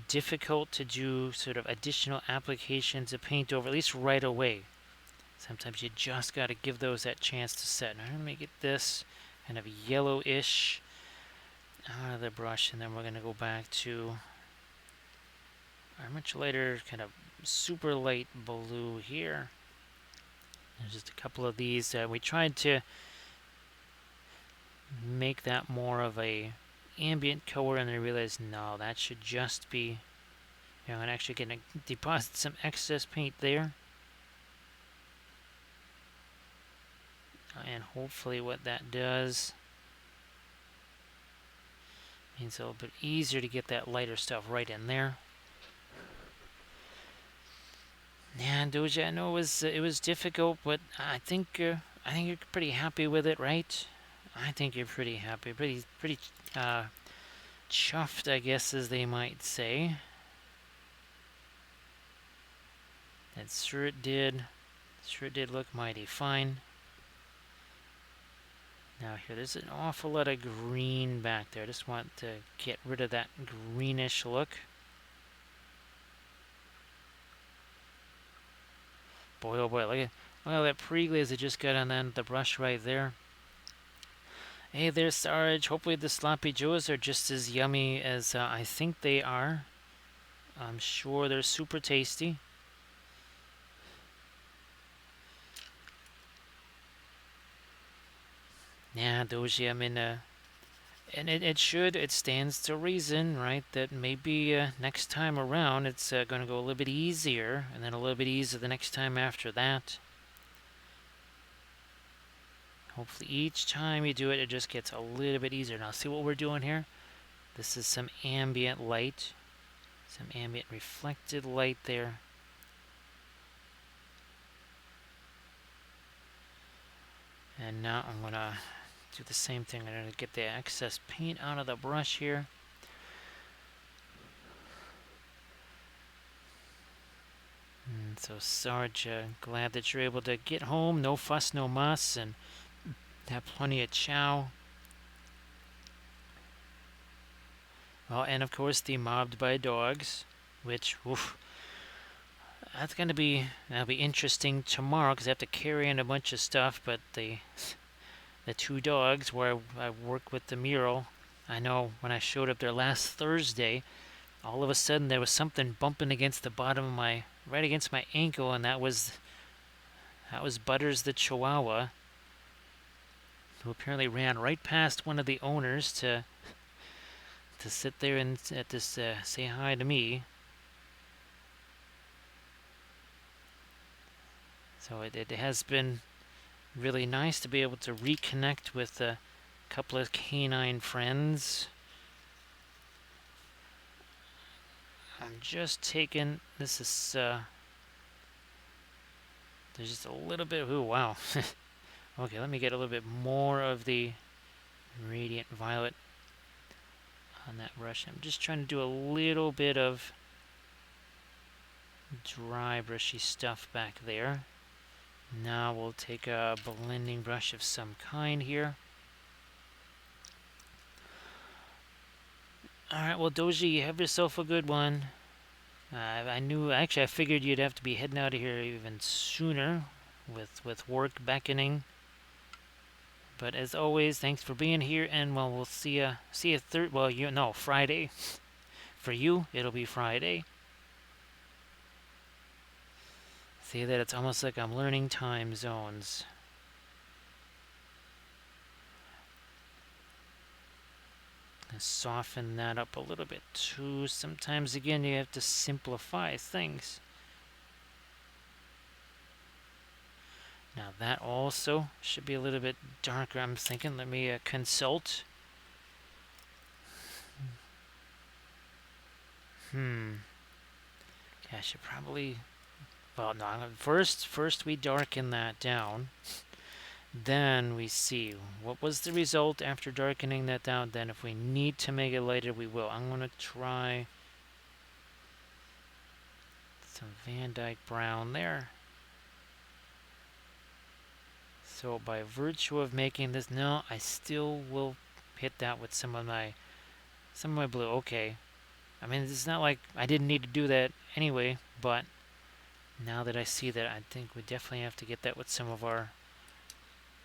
difficult to do sort of additional applications of paint over, at least right away. Sometimes you just got to give those that chance to set. Now I'm going to make it this kind of yellowish out of the brush, and then we're going to go back to our much lighter, kind of super light blue here. There's just a couple of these. We tried to make that more of a ambient color, and I realized no, that should just be. You know, I'm actually going to deposit some excess paint there, and hopefully what that does means it's a little bit easier to get that lighter stuff right in there. Yeah, Doja, I know it was difficult, but I think you're pretty happy with it, right? I think you're pretty happy, pretty chuffed, I guess, as they might say. That sure did look mighty fine. Now here, there's an awful lot of green back there. I just want to get rid of that greenish look. Boy, oh boy, look at that pre-glaze I just got on the brush right there. Hey there, Sarge. Hopefully the Sloppy Joes are just as yummy as I think they are. I'm sure they're super tasty. Yeah, Doji, I mean, and it stands to reason, right, that maybe next time around it's going to go a little bit easier, and then a little bit easier the next time after that. Hopefully each time you do it, it just gets a little bit easier. Now, see what we're doing here? This is some ambient light, some ambient reflected light there. And now I'm going to do the same thing. I'm going to get the excess paint out of the brush here. And so, Sarge, glad that you're able to get home. No fuss, no muss, and have plenty of chow. Well, and of course the mobbed by dogs, which, oof, that'll be interesting tomorrow because I have to carry in a bunch of stuff. But the two dogs where I work with the mural, I know when I showed up there last Thursday, all of a sudden there was something bumping against the bottom of right against my ankle, and that was Butters the Chihuahua, who apparently ran right past one of the owners to sit there and say hi to me. So it has been really nice to be able to reconnect with a couple of canine friends. I'm just taking, this is, there's just a little bit, ooh, wow. Okay, let me get a little bit more of the Radiant Violet on that brush. I'm just trying to do a little bit of dry brushy stuff back there. Now we'll take a blending brush of some kind here. Alright, well, Doji, you have yourself a good one. I figured you'd have to be heading out of here even sooner with work beckoning. But as always, thanks for being here, and well, we'll see you Friday. For you, it'll be Friday. See that it's almost like I'm learning time zones. Soften that up a little bit too. Sometimes again you have to simplify things. Now that also should be a little bit darker, I'm thinking. Let me consult. I should probably, well, no, first we darken that down. Then we see what was the result after darkening that down. Then if we need to make it lighter, we will. I'm going to try some Van Dyke Brown there. So by virtue of making this, no, I still will hit that with some of my blue. Okay. I mean, it's not like I didn't need to do that anyway, but now that I see that, I think we definitely have to get that with some of our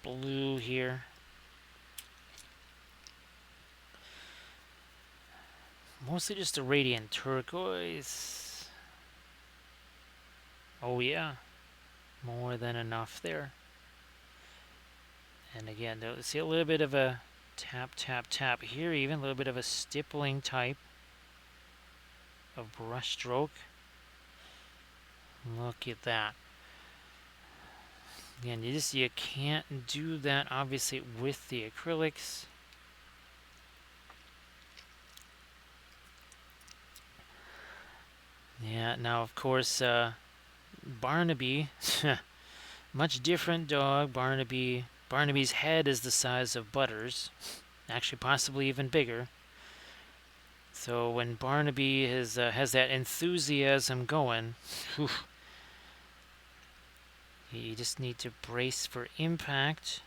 blue here. Mostly just a radiant turquoise. Oh yeah, more than enough there. And again, see a little bit of a Tap, tap, tap. Here even a little bit of a stippling type of brush stroke. Look at that. Again, you can't do that obviously with the acrylics. Yeah, now of course Barnaby, much different dog. Barnaby's head is the size of Butters, actually possibly even bigger. So when Barnaby has that enthusiasm going, whew, you just need to brace for impact.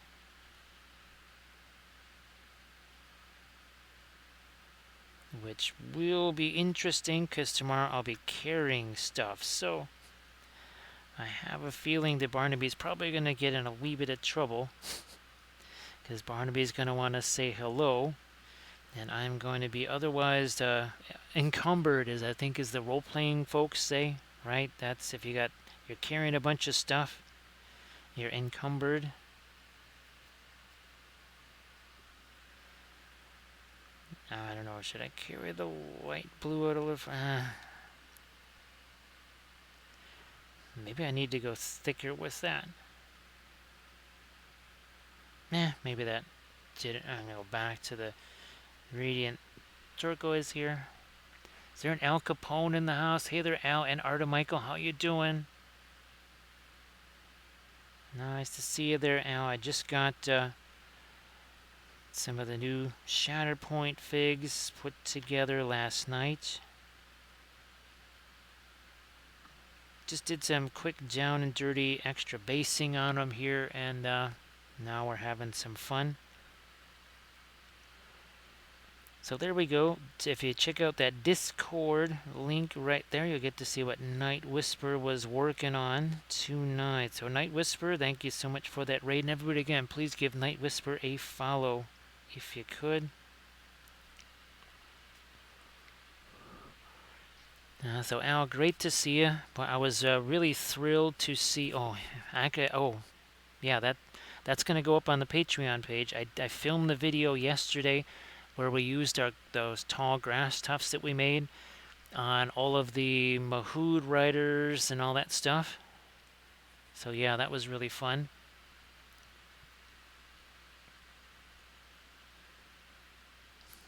Which will be interesting because tomorrow I'll be carrying stuff. So I have a feeling that Barnaby's probably going to get in a wee bit of trouble because Barnaby's going to want to say hello. And I'm going to be otherwise encumbered, as I think is the role-playing folks say, right? That's if you're carrying a bunch of stuff, you're encumbered. I don't know, should I carry the white blue out of maybe I need to go thicker with that. Maybe that didn't. I'm going to go back to the Radiant Turquoise here. Is there an Al Capone in the house? Hey there, Al and Arta Michael. How you doing? Nice to see you there, Al. I just got some of the new Shatterpoint figs put together last night. Just did some quick down and dirty extra basing on them here, and now we're having some fun. So there we go. If you check out that Discord link right there, you'll get to see what Night Whisper was working on tonight. So Night Whisper, thank you so much for that raid. And everybody, again, please give Night Whisper a follow if you could. So Al, great to see you. But I was really thrilled to see. Yeah, that's going to go up on the Patreon page. I filmed the video yesterday where we used those tall grass tufts that we made on all of the Mahood riders and all that stuff. So yeah, that was really fun.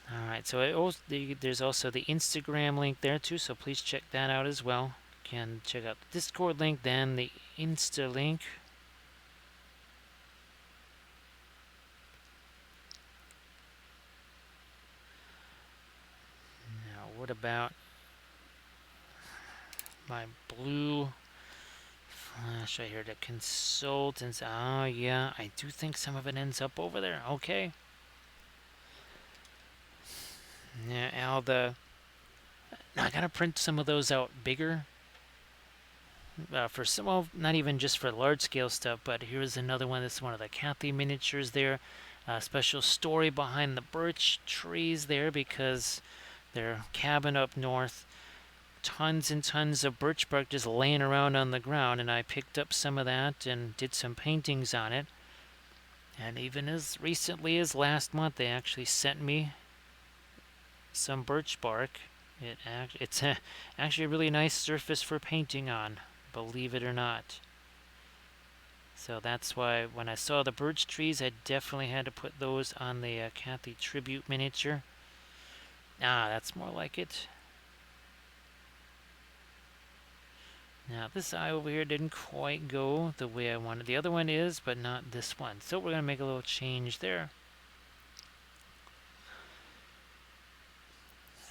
Alright, so there's also the Instagram link there too, so please check that out as well. You can check out the Discord link, then the Insta link. What about my blue flash right here? The consultants. Oh, yeah. I do think some of it ends up over there. Okay. Yeah, Al, I gotta print some of those out bigger. For some, well, not even just for large scale stuff, but here's another one. This is one of the Kathy miniatures there. Special story behind the birch trees there because their cabin up north, tons and tons of birch bark just laying around on the ground, and I picked up some of that and did some paintings on it. And even as recently as last month, they actually sent me some birch bark. It's actually a really nice surface for painting on, believe it or not. So that's why when I saw the birch trees, I definitely had to put those on the Kathy tribute miniature. That's more like it. Now this eye over here didn't quite go the way I wanted. The other one is, but not this one. So we're going to make a little change there.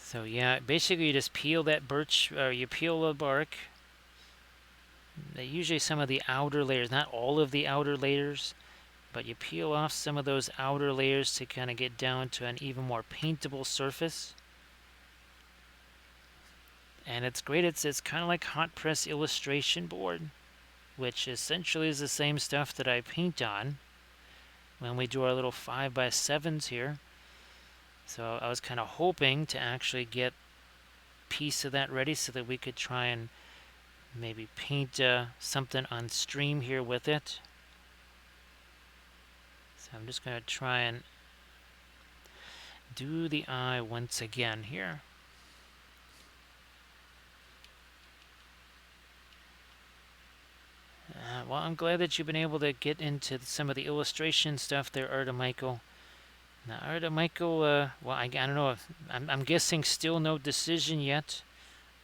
So yeah, basically you just peel that birch, or you peel the bark. Usually some of the outer layers, not all of the outer layers, but you peel off some of those outer layers to kind of get down to an even more paintable surface. And it's great. It's kind of like hot press illustration board, which essentially is the same stuff that I paint on when we do our little 5x7s here. So I was kind of hoping to actually get a piece of that ready so that we could try and maybe paint something on stream here with it. So I'm just going to try and do the eye once again here. Well, I'm glad that you've been able to get into some of the illustration stuff there, Arda Michael. Now, Arda Michael, well, I don't know. I'm guessing still no decision yet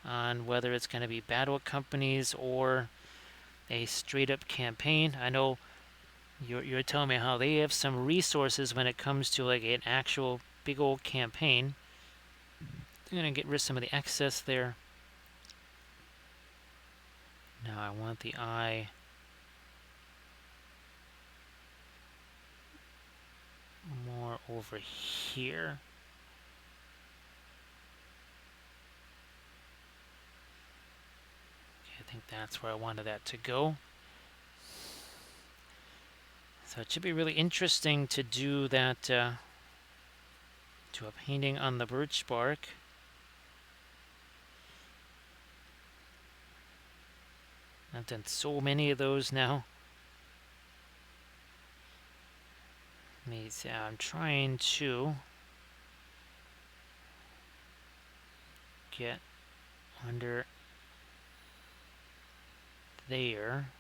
on whether it's going to be battle companies or a straight-up campaign. I know you're telling me how they have some resources when it comes to like an actual big old campaign. They're going to get rid of some of the excess there. Now I want the eye more over here. Okay, I think that's where I wanted that to go. So it should be really interesting to do that, to a painting on the birch bark. I've done so many of those now. Let me see, I'm trying to get under there.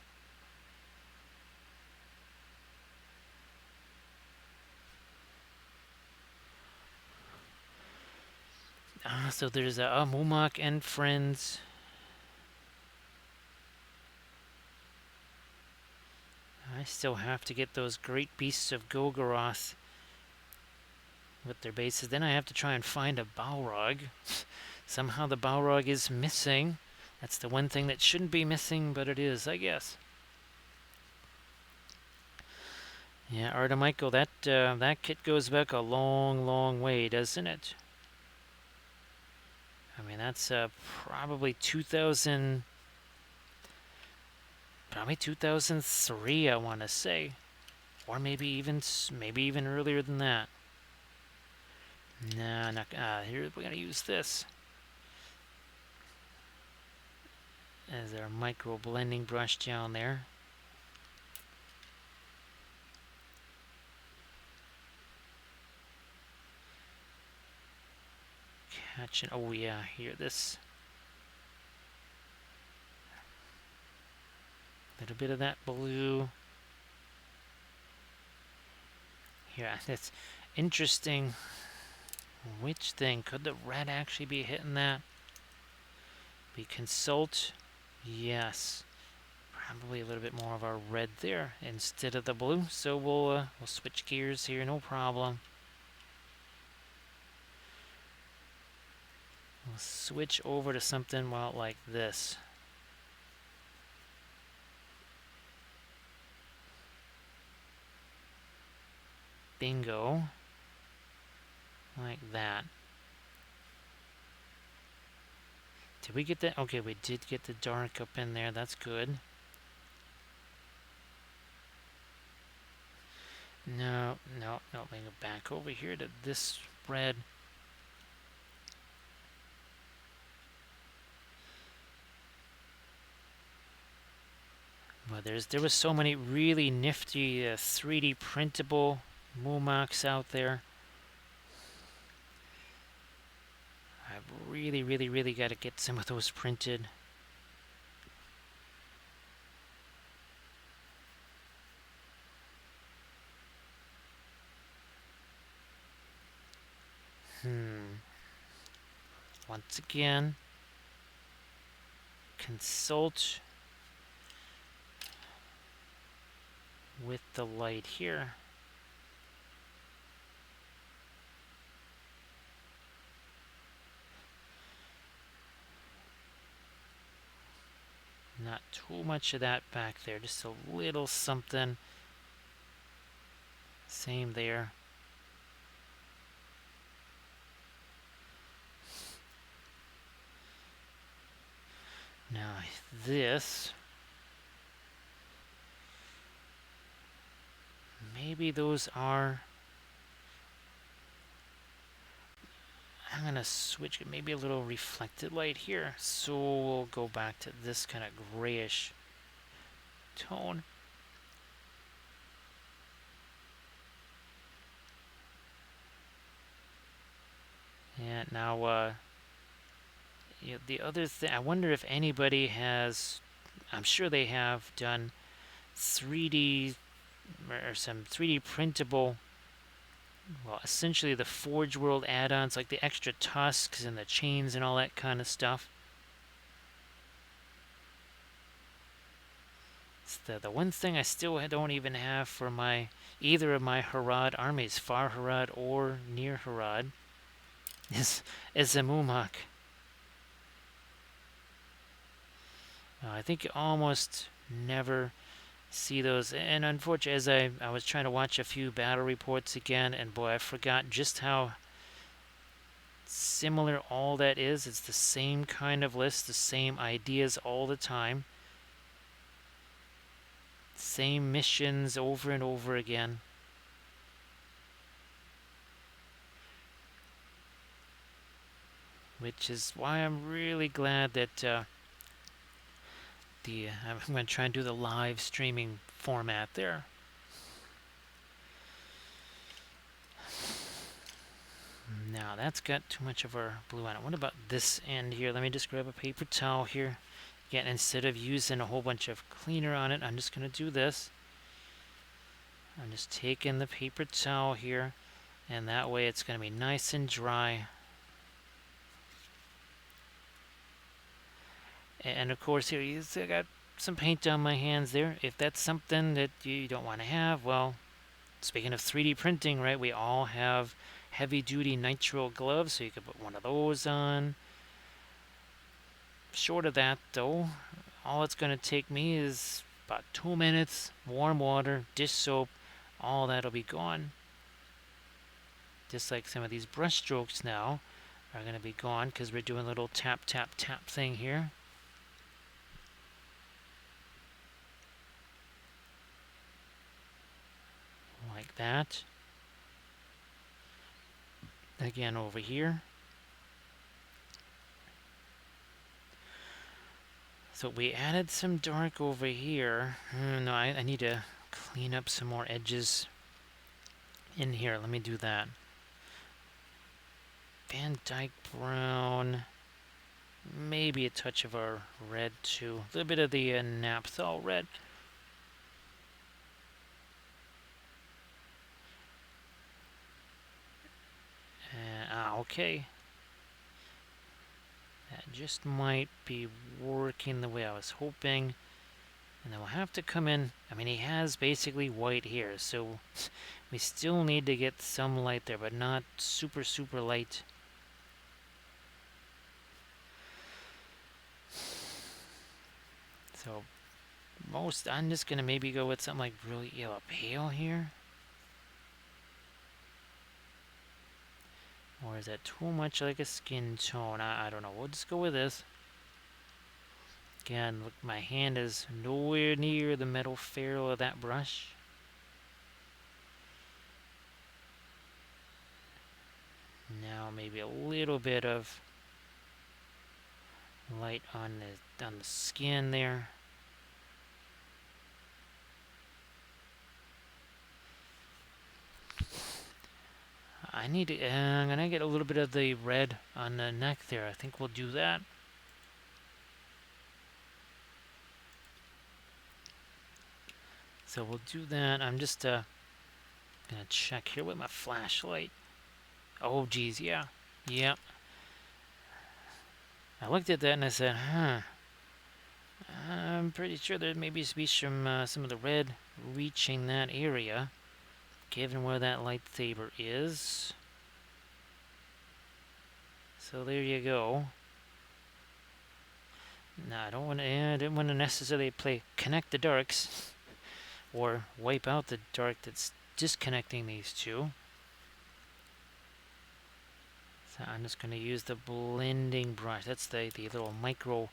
So there's a Mumak and friends. I still have to get those great beasts of Golgoroth with their bases. Then I have to try and find a Balrog. Somehow the Balrog is missing. That's the one thing that shouldn't be missing, but it is, I guess. Yeah, Arda Michael, that kit goes back a long, long way, doesn't it? I mean, that's probably 2003, I want to say, or maybe even earlier than that. Nah, not here. We're gonna use this as our micro blending brush down there. Catching, oh yeah, here, this. Little bit of that blue. Here, that's interesting. Which thing? Could the red actually be hitting that? We consult. Yes. Probably a little bit more of our red there instead of the blue. So we'll switch gears here, no problem. We'll switch over to something like this. Bingo. Like that. Did we get that? Okay, we did get the dark up in there. That's good. No. Let me go back over here to this red. Well, there was so many really nifty 3D printable Mumaks out there. I've really got to get some of those printed. Once again, consult with the light here. Not too much of that back there, just a little something. Same there. Now this, maybe those are, I'm going to switch, maybe a little reflected light here. So we'll go back to this kind of grayish tone. And now, the other thing, I wonder if anybody has, I'm sure they have done 3D or some 3D printable, well, essentially the Forge World add-ons, like the extra tusks and the chains and all that kind of stuff. It's the one thing I still don't even have for either of my Harad armies, Far Harad or Near Harad, is a Mumak. I think you almost never see those. And unfortunately, as I was trying to watch a few battle reports again, and boy, I forgot just how similar all that is. It's the same kind of list, the same ideas all the time, same missions over and over again. Which is why I'm really glad that I'm going to try and do the live streaming format there. Now that's got too much of our blue on it. What about this end here? Let me just grab a paper towel here. Again, instead of using a whole bunch of cleaner on it, I'm just going to do this. I'm just taking the paper towel here, and that way it's going to be nice and dry. And of course here, I got some paint on my hands there. If that's something that you don't want to have, well, speaking of 3D printing, right, we all have heavy-duty nitrile gloves, so you could put one of those on. Short of that, though, all it's going to take me is about 2 minutes, warm water, dish soap, all that'll be gone. Just like some of these brush strokes now are going to be gone because we're doing a little tap, tap, tap thing here. Like that. Again over here. So we added some dark over here. No, I need to clean up some more edges in here. Let me do that. Van Dyke brown. Maybe a touch of our red too. A little bit of the Naphthol red. Okay. That just might be working the way I was hoping. And then we'll have to come in. I mean, he has basically white here, so we still need to get some light there, but not super, super light. So I'm just going to maybe go with something like really yellow pale here. Or is that too much like a skin tone? I don't know. We'll just go with this. Again, look, my hand is nowhere near the metal ferrule of that brush. Now maybe a little bit of light on the skin there. I'm gonna get a little bit of the red on the neck there. I think we'll do that. So we'll do that. I'm just gonna check here with my flashlight. Oh geez, yeah. Yep. I looked at that and I said, I'm pretty sure there maybe be some of the red reaching that area, given where that lightsaber is. So there you go. Now I didn't want to necessarily connect the darks, or wipe out the dark that's disconnecting these two. So I'm just going to use the blending brush. That's the little micro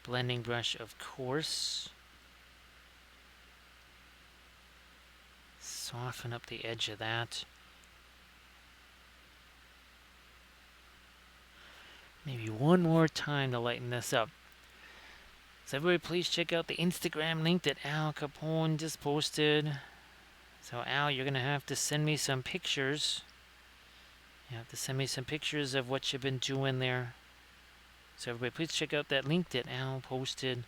blending brush, of course. Soften up the edge of that. Maybe one more time to lighten this up. So everybody please check out the Instagram link that Al Capone just posted. So Al, you're going to have to send me some pictures You have to send me some pictures of what you've been doing there. So everybody, please check out that link that Al posted.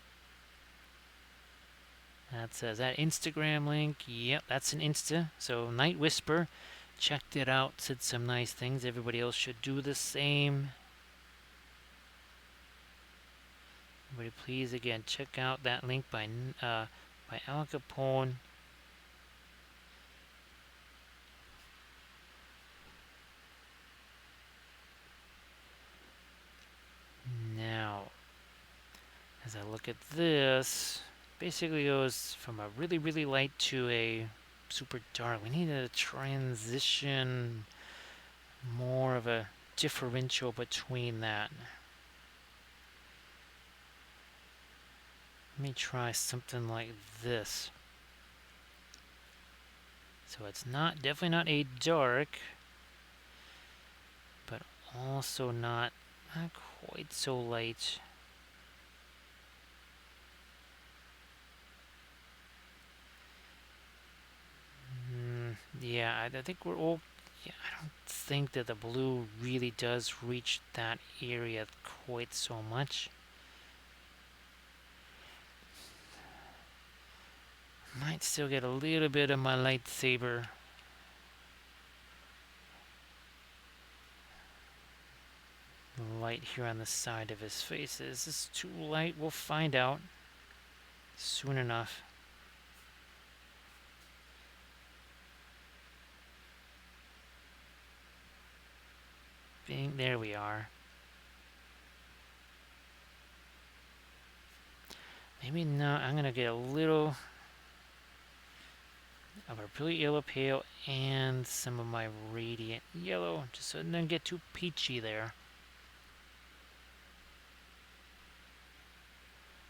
That's that Instagram link. Yep, that's an Insta. So Night Whisper checked it out, said some nice things. Everybody else should do the same. Everybody, please again check out that link by Al Capone. Now, as I look at this, basically goes from a really, really light to a super dark. We need a transition, more of a differential between that. Let me try something like this. So it's not, definitely not a dark, but also not quite so light. Yeah, I think we're all. Yeah, I don't think that the blue really does reach that area quite so much. Might still get a little bit of my lightsaber. Light here on the side of his face. Is this too light? We'll find out soon enough. There we are. Maybe not. I'm gonna get a little of our brilliant yellow pale and some of my radiant yellow, just so it doesn't get too peachy there.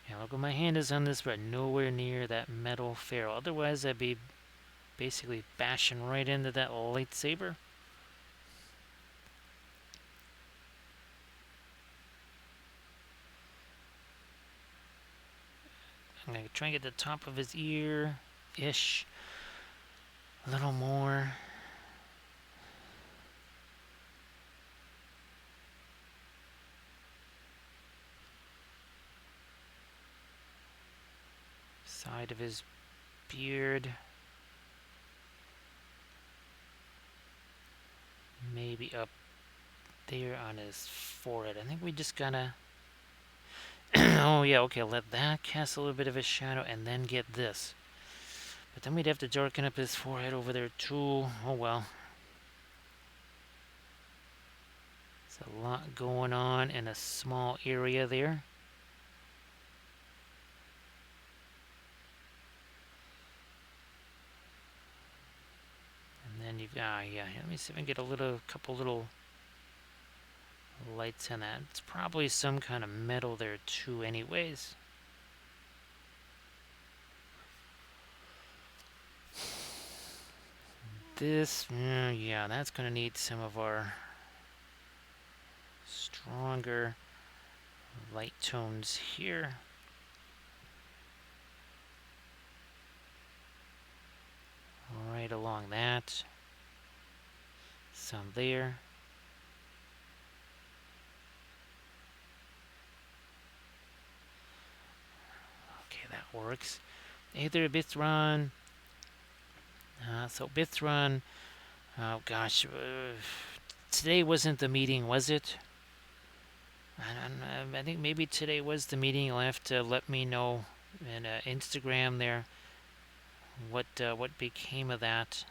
Yeah, look, my hand is on this, but nowhere near that metal ferrule. Otherwise, I'd be basically bashing right into that lightsaber. I'm going to try and get the top of his ear-ish. A little more. Side of his beard. Maybe up there on his forehead. I think we just gotta... oh yeah, okay, let that cast a little bit of a shadow and then get this. But then we'd have to darken up his forehead over there too. Oh well. There's a lot going on in a small area there. And then you've got, yeah, let me see if I can get a couple little lights on that. It's probably some kind of metal there too anyways. This, yeah, that's going to need some of our stronger light tones here. Right along that. Some there. Okay, that works. Either Bithron. So Bithron. Oh gosh, today wasn't the meeting, was it? I think maybe today was the meeting. You'll have to let me know in Instagram there what became of that.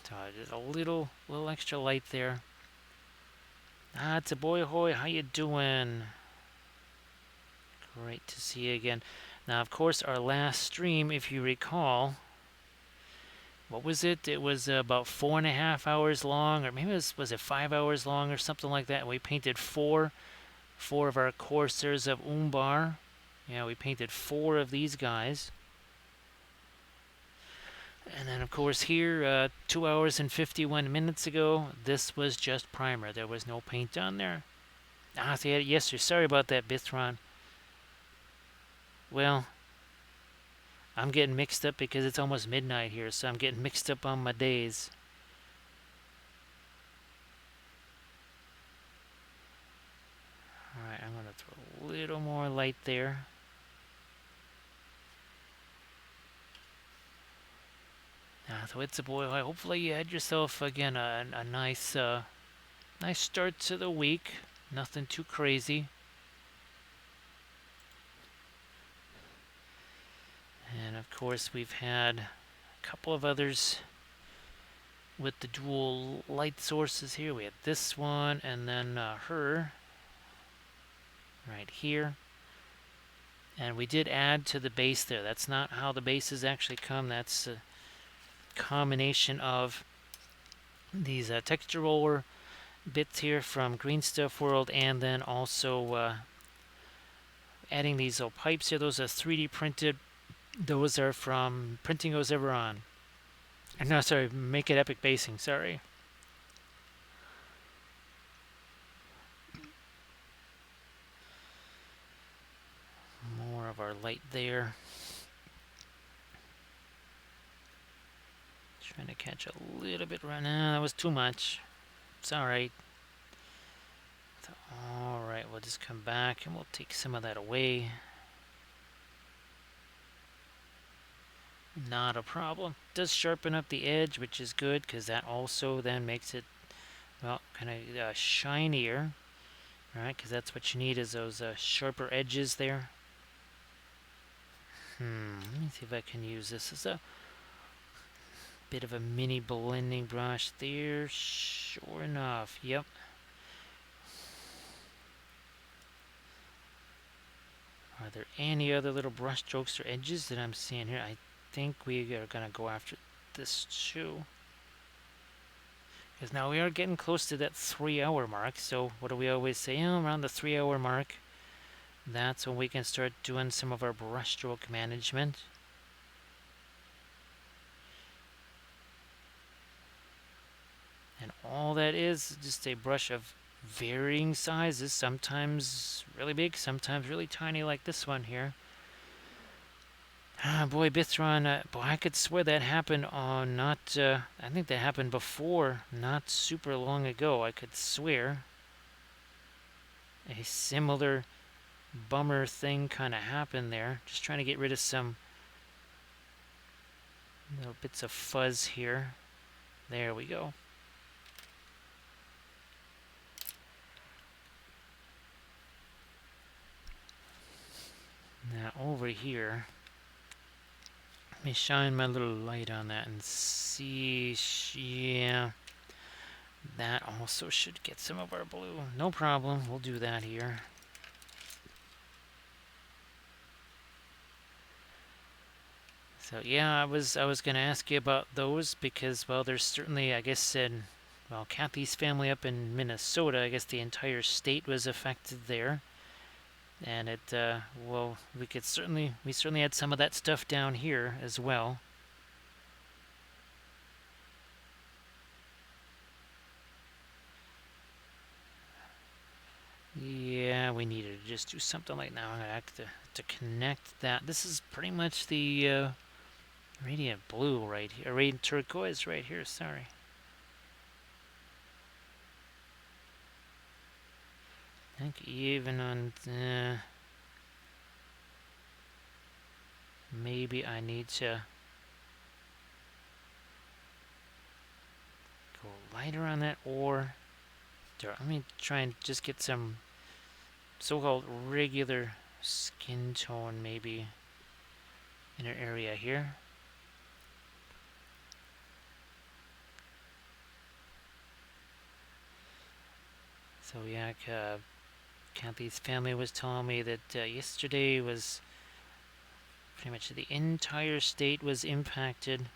So just a little extra light there. It's a boy hoy. How you doing? Great to see you again. Now, of course, our last stream, if you recall, what was it? It was about 4.5 hours long, or maybe was it 5 hours long or something like that. And we painted four of our coursers of Umbar. Yeah, we painted 4 of these guys. And then, of course, here, 2 hours and 51 minutes ago, this was just primer. There was no paint on there. Yes, sir. Sorry about that, Bithron. Well, I'm getting mixed up because it's almost midnight here, so I'm getting mixed up on my days. Alright, I'm going to throw a little more light there. So it's a boy. Hopefully you had yourself, again, a nice, nice start to the week. Nothing too crazy. And of course we've had a couple of others with the dual light sources here. We had this one and then her right here. And we did add to the base there. That's not how the bases actually come. That's a combination of these texture roller bits here from Green Stuff World, and then also adding these little pipes here. Those are 3D printed. Those are from Printing Goes Ever On. No, sorry, Make It Epic Basing, sorry. More of our light there. Trying to catch a little bit right now. That was too much. It's alright. Alright, we'll just come back and we'll take some of that away. Not a problem. Does sharpen up the edge, which is good because that also then makes it, well, kind of shinier. Right, because that's what you need, is those sharper edges there. Let me see if I can use this as a bit of a mini blending brush there. Sure enough, yep. Are there any other little brush strokes or edges that I'm seeing here? I think we are going to go after this too. Because now we are getting close to that 3-hour mark. So what do we always say? Oh, around the 3-hour mark, that's when we can start doing some of our brush stroke management. And all that is just a brush of varying sizes, sometimes really big, sometimes really tiny, like this one here. Boy, Bithron, boy, I could swear that happened on not, I think that happened before, not super long ago. I could swear a similar bummer thing kind of happened there. Just trying to get rid of some little bits of fuzz here. There we go. Now over here, let me shine my little light on that and see. Yeah, that also should get some of our blue. No problem, we'll do that here. So yeah, I was going to ask you about those because, well, there's certainly, I guess, well, Kathy's family up in Minnesota, I guess the entire state was affected there. And it, well, we certainly had some of that stuff down here as well. Yeah, we needed to just do something like now. I'm gonna have to connect that. This is pretty much the radiant blue right here, radiant turquoise right here. Sorry. I think even on maybe I need to go lighter on that, or let me try and just get some so-called regular skin tone maybe in an area here. So yeah, Kathy's family was telling me that yesterday was pretty much the entire state was impacted.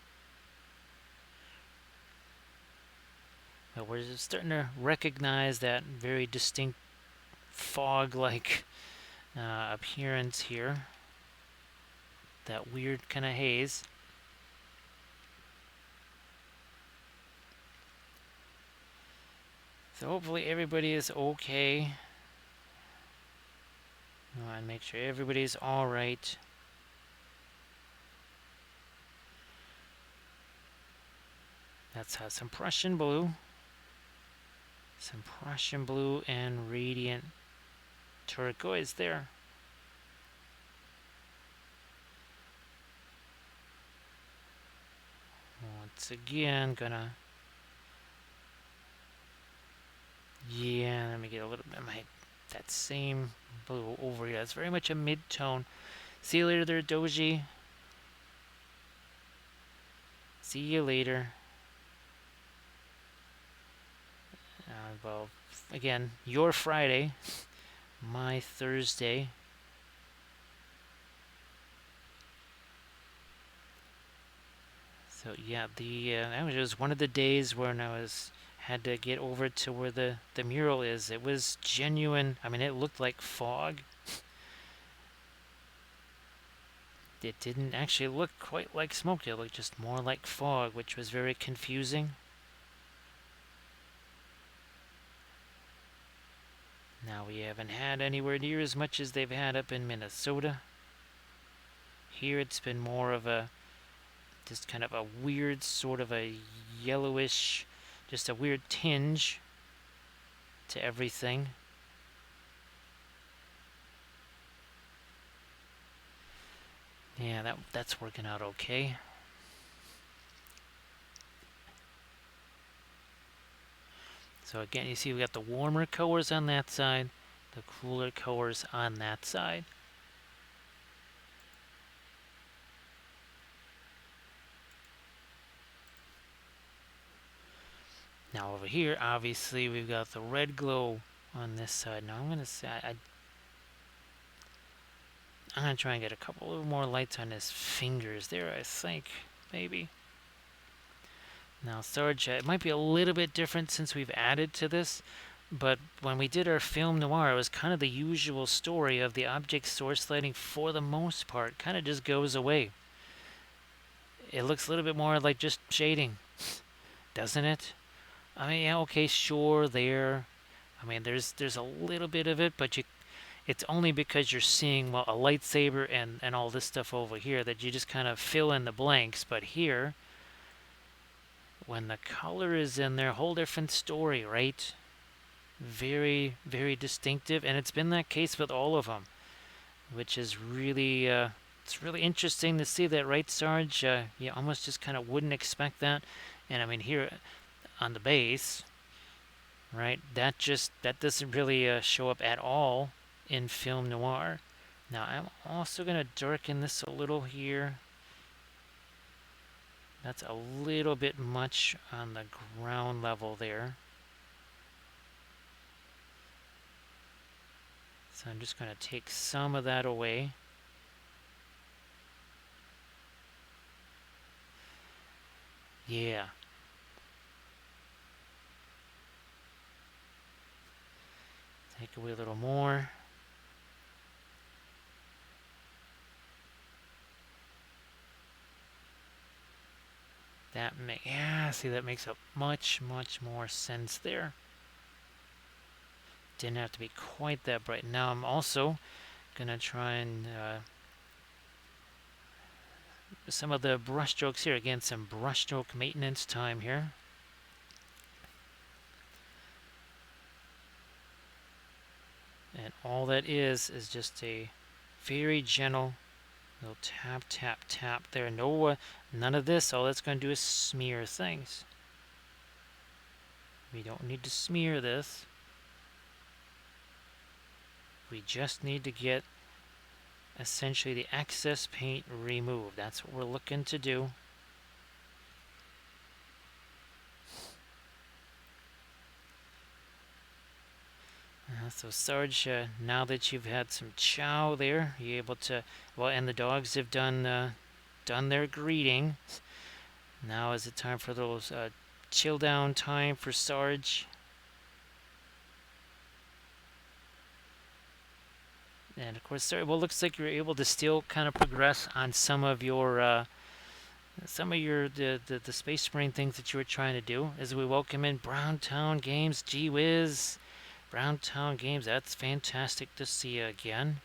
But we're starting to recognize that very distinct fog-like appearance here. That weird kind of haze. So hopefully everybody is okay. I want to make sure everybody's alright. That's some Prussian blue. Some Prussian blue and radiant turquoise there. Once again, gonna... Yeah, let me get a little bit of that same blue over here. It's very much a mid-tone. See you later there, Doji. See you later. Well, again, your Friday, my Thursday. So yeah, that was one of the days when I had to get over to where the mural is. It was genuine. I mean, it looked like fog. It didn't actually look quite like smoke. It looked just more like fog, which was very confusing. Now we haven't had anywhere near as much as they've had up in Minnesota. Here it's been more of just kind of a weird sort of a yellowish, just a weird tinge to everything. Yeah, that's working out okay. So again, you see we got the warmer colors on that side, the cooler colors on that side. Now over here, obviously, we've got the red glow on this side. Now I'm going to say, I'm going to try and get a couple of more lights on his fingers there, I think, maybe. Now Sarge, it might be a little bit different since we've added to this, but when we did our film noir, it was kind of the usual story of the object source lighting, for the most part, kind of just goes away. It looks a little bit more like just shading, doesn't it? I mean, yeah, okay, sure, there. I mean, there's a little bit of it, but it's only because you're seeing, well, a lightsaber and all this stuff over here that you just kind of fill in the blanks. But here, when the color is in there, whole different story, right? Very, very distinctive, and it's been that case with all of them, which is really, it's really interesting to see that, right, Sarge? You almost just kind of wouldn't expect that. And I mean, here on the base, right, that doesn't really show up at all in film noir. Now I'm also going to darken this a little here. That's a little bit much on the ground level there. So I'm just going to take some of that away. Yeah. Take away a little more. Yeah, see, that makes a much, much more sense there. Didn't have to be quite that bright. Now I'm also gonna try and some of the brush strokes here. Again, some brush stroke maintenance time here. And all that is just a very gentle little tap, tap, tap there. No, none of this. All that's going to do is smear things. We don't need to smear this. We just need to get essentially the excess paint removed. That's what we're looking to do. So Sarge, now that you've had some chow there, you're able to, well, and the dogs have done their greeting. Now is it time for those chill down time for Sarge. And of course, Sarge, well, looks like you're able to still kind of progress on some of your the Space Marine things that you were trying to do. As we welcome in Browntown Games, gee whiz. Browntown Games, that's fantastic to see you again.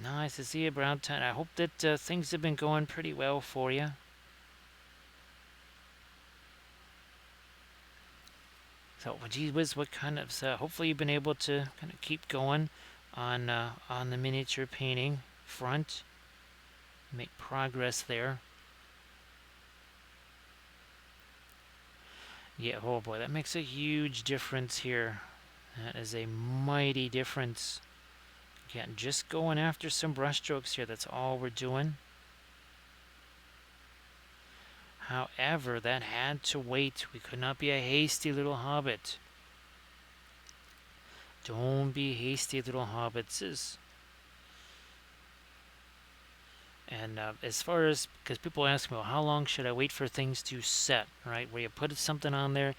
Nice to see you, Browntown. I hope that things have been going pretty well for you. So, gee whiz, what kind of... hopefully you've been able to kind of keep going on the miniature painting front. Make progress there. Yeah, oh boy, that makes a huge difference here. That is a mighty difference. Again, just going after some brush strokes here. That's all we're doing. However, that had to wait. We could not be a hasty little hobbit. Don't be hasty little hobbitses. And as far as, because people ask me, well, how long should I wait for things to set, right? Where you put something on there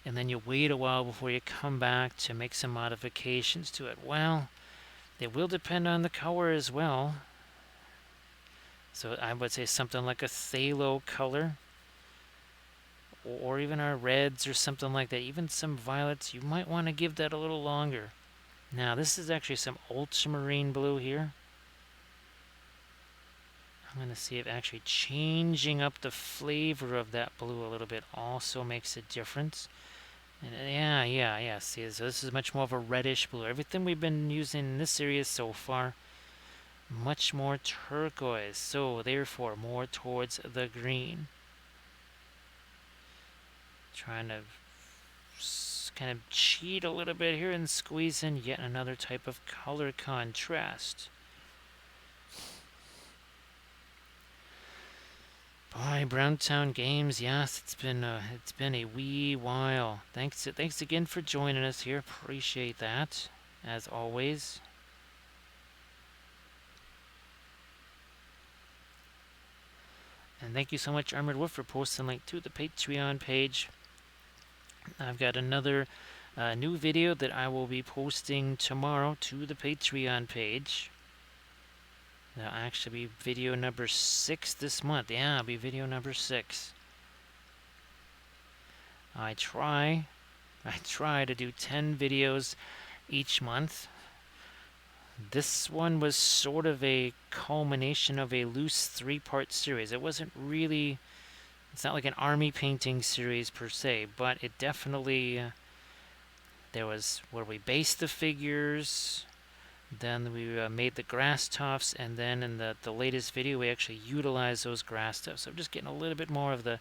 and then you wait a while before you come back to make some modifications to it. Well, it will depend on the color as well. So I would say something like a phthalo color, or even our reds or something like that. Even some violets, you might want to give that a little longer. Now, this is actually some ultramarine blue here. I'm going to see if actually changing up the flavor of that blue a little bit also makes a difference. And yeah. See, so this is much more of a reddish blue. Everything we've been using in this series so far, much more turquoise. So therefore, more towards the green. Trying to kind of cheat a little bit here and squeeze in yet another type of color contrast. Boy, Browntown Games, yes, it's been a wee while. Thanks again for joining us here. Appreciate that, as always. And thank you so much, Armored Wolf, for posting a link to the Patreon page. I've got another new video that I will be posting tomorrow to the Patreon page. That'll actually be video number 6 this month. Yeah, it'll be video number 6. I try to do 10 videos each month. This one was sort of a culmination of a loose 3-part series. It wasn't really... It's not like an army painting series per se, but it definitely... there was where we based the figures... Then we made the grass tufts, and then in the latest video we actually utilized those grass tufts. So I'm just getting a little bit more of the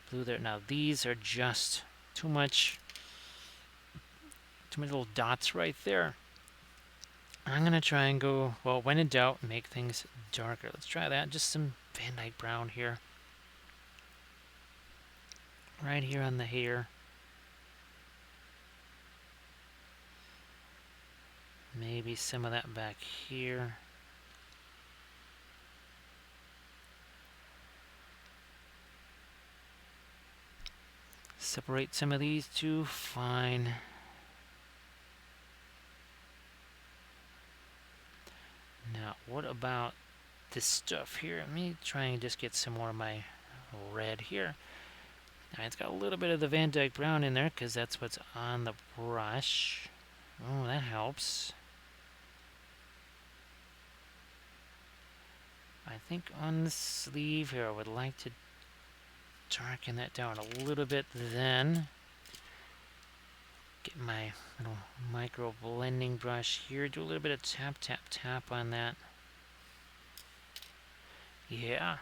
blue there. Now these are just too much little dots right there. I'm going to try and go, well, when in doubt, make things darker. Let's try that. Just some Van Dyke brown here. Right here on the hair. Maybe some of that back here. Separate some of these two. Fine. Now, what about this stuff here? Let me try and just get some more of my red here. Now, it's got a little bit of the Van Dyke brown in there because that's what's on the brush. Oh, that helps. I think on the sleeve here, I would like to darken that down a little bit, then get my little micro blending brush here, do a little bit of tap, tap, tap on that. Yeah.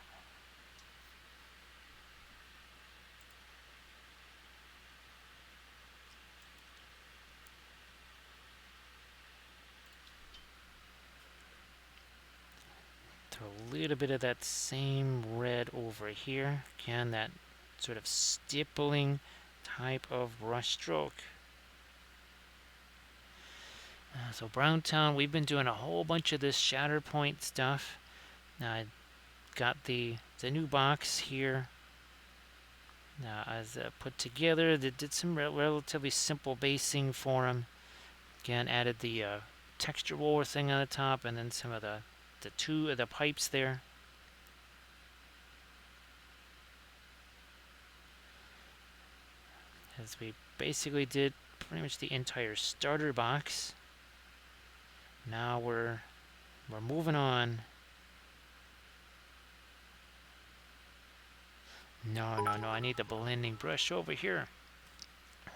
Throw a little bit of that same red over here. Again, that sort of stippling type of brush stroke. So Browntown, we've been doing a whole bunch of this Shatterpoint stuff. Now I got the new box here. Now as put together, they did some relatively simple basing for them. Again, added the texture roller thing on the top, and then some of the two of the pipes there. As we basically did pretty much the entire starter box. Now we're moving on. No, I need the blending brush over here.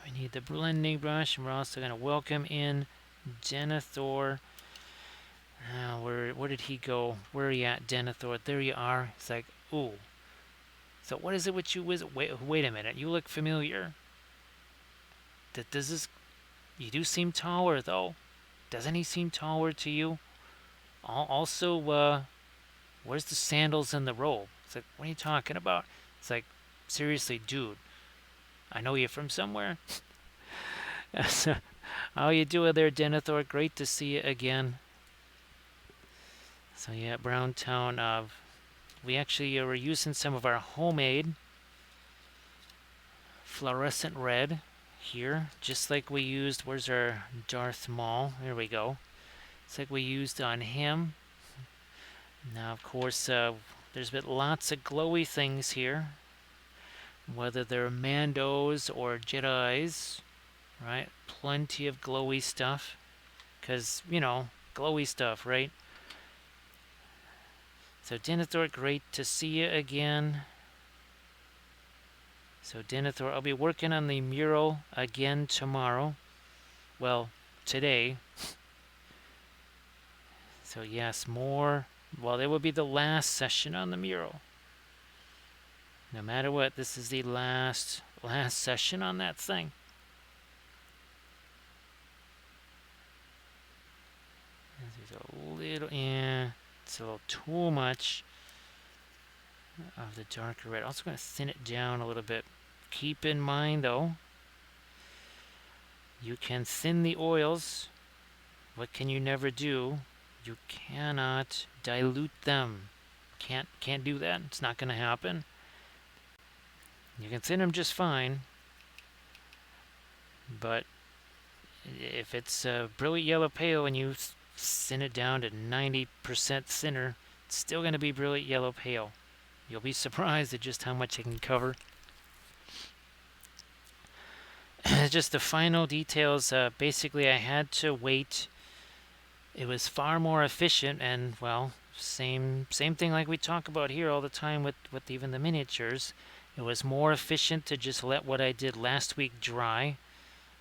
We need the blending brush, and we're also going to welcome in Denethor. Where did he go? Where are you at, Denethor? There you are. It's like, ooh. So what is it with you? Wait a minute. You look familiar. Does this... You do seem taller, though. Doesn't he seem taller to you? Also, where's the sandals and the robe? It's like, what are you talking about? It's like, seriously, dude. I know you from somewhere. So, how you doing there, Denethor? Great to see you again. So yeah, Browntown. We actually were using some of our homemade fluorescent red here, just like we used. Where's our Darth Maul? There we go. It's like we used on him. Now, of course, there's been lots of glowy things here, whether they're Mandos or Jedis, right? Plenty of glowy stuff, because, you know, glowy stuff, right? So Denethor, great to see you again. So Denethor, I'll be working on the mural again tomorrow. Well, today. So yes, more. Well, it will be the last session on the mural. No matter what, this is the last session on that thing. There's a little, it's a little too much of the darker red. Also going to thin it down a little bit. Keep in mind, though, you can thin the oils. What can you never do? You cannot dilute them. Can't do that. It's not going to happen. You can thin them just fine, but if it's a brilliant yellow pale and you thin it down to 90% thinner, it's still going to be brilliant yellow pale. You'll be surprised at just how much it can cover. Just the final details. Basically, I had to wait. It was far more efficient, and well, same thing like we talk about here all the time with even the miniatures. It was more efficient to just let what I did last week dry,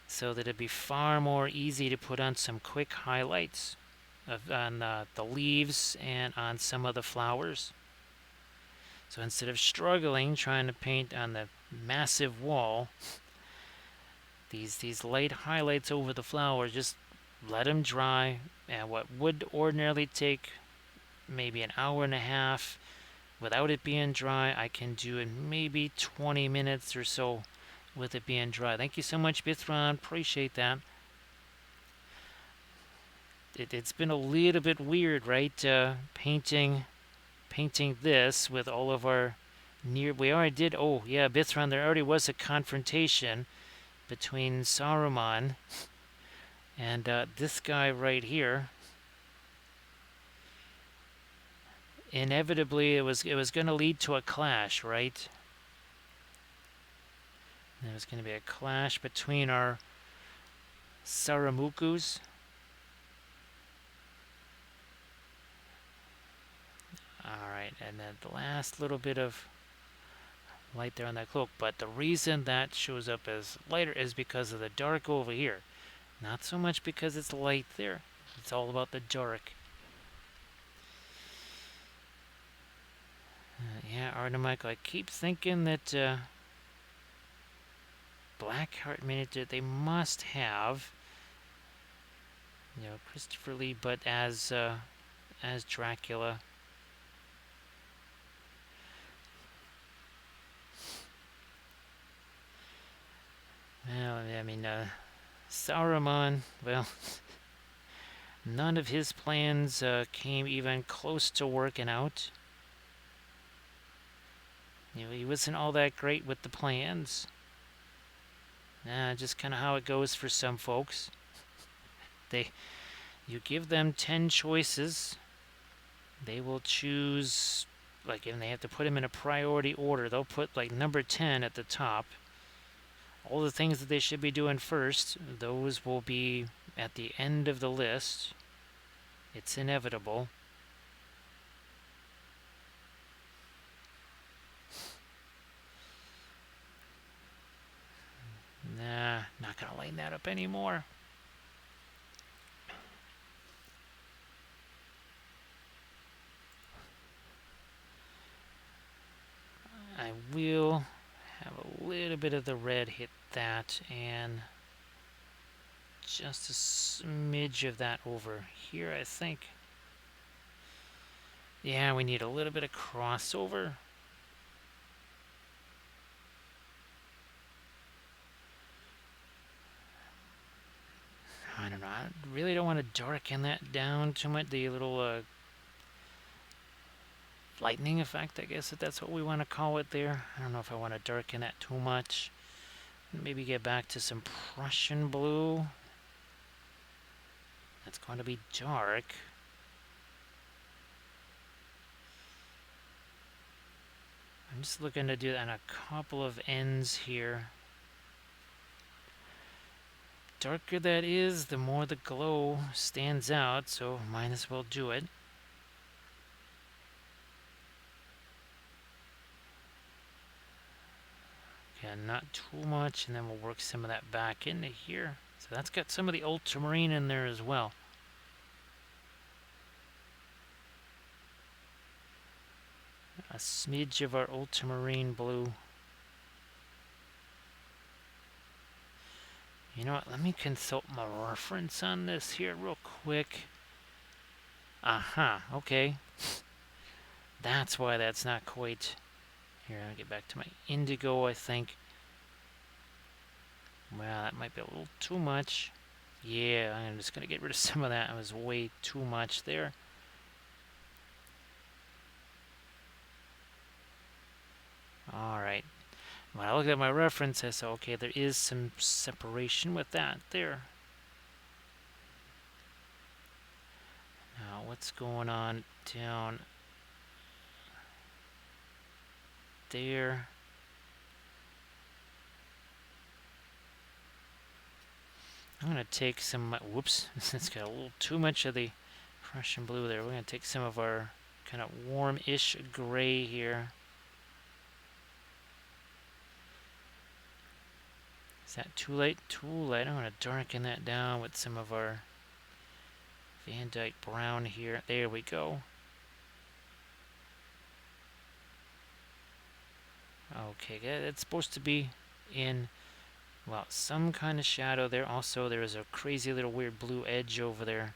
so that it'd be far more easy to put on some quick highlights on the leaves and on some of the flowers. So instead of struggling trying to paint on the massive wall, these light highlights over the flowers, just let them dry, and what would ordinarily take maybe an hour and a half without it being dry, I can do in maybe 20 minutes or so with it being dry. Thank you so much, Bithron. Appreciate that. It's been a little bit weird, right? Painting this with all of our we already did. Oh yeah, Bithron. There already was a confrontation between Saruman and this guy right here. Inevitably, it was going to lead to a clash, right? There was going to be a clash between our Saramukus. Alright, and then the last little bit of light there on that cloak. But the reason that shows up as lighter is because of the dark over here. Not so much because it's light there. It's all about the dark. Yeah, Artemis, I keep thinking that Blackheart miniature, they must have, you know, Christopher Lee, but as Dracula. Well, I mean, Saruman, well, none of his plans came even close to working out. You know, he wasn't all that great with the plans. Just kind of how it goes for some folks. You give them 10 choices, they will choose, like, and they have to put them in a priority order. They'll put, like, number 10 at the top. All the things that they should be doing first, those will be at the end of the list. It's inevitable. lighten that up anymore. I will have a little bit of the red hit that, and just a smidge of that over here, I think. Yeah, we need a little bit of crossover. I don't know. I really don't want to darken that down too much. The little lightning effect, I guess, if that's what we want to call it there. I don't know if I want to darken that too much. Maybe get back to some Prussian blue. That's going to be dark. I'm just looking to do that on a couple of ends here. Darker that is, the more the glow stands out, so might as well do it. Yeah, not too much, and then we'll work some of that back into here. So that's got some of the ultramarine in there as well. A smidge of our ultramarine blue. You know what, let me consult my reference on this here real quick. Aha, okay. That's why that's not quite... Here, I'll get back to my indigo, I think. Well, that might be a little too much. Yeah, I'm just going to get rid of some of that. It was way too much there. Alright. When I looked at my reference, I said, okay, there is some separation with that there. Now, what's going on down there? I'm going to take some... Whoops, it's got a little too much of the Prussian blue there. We're going to take some of our kind of warm-ish gray here. Is that too light? Too light. I'm going to darken that down with some of our Van Dyke brown here. There we go. Okay, it's supposed to be in, well, some kind of shadow there. Also, there is a crazy little weird blue edge over there.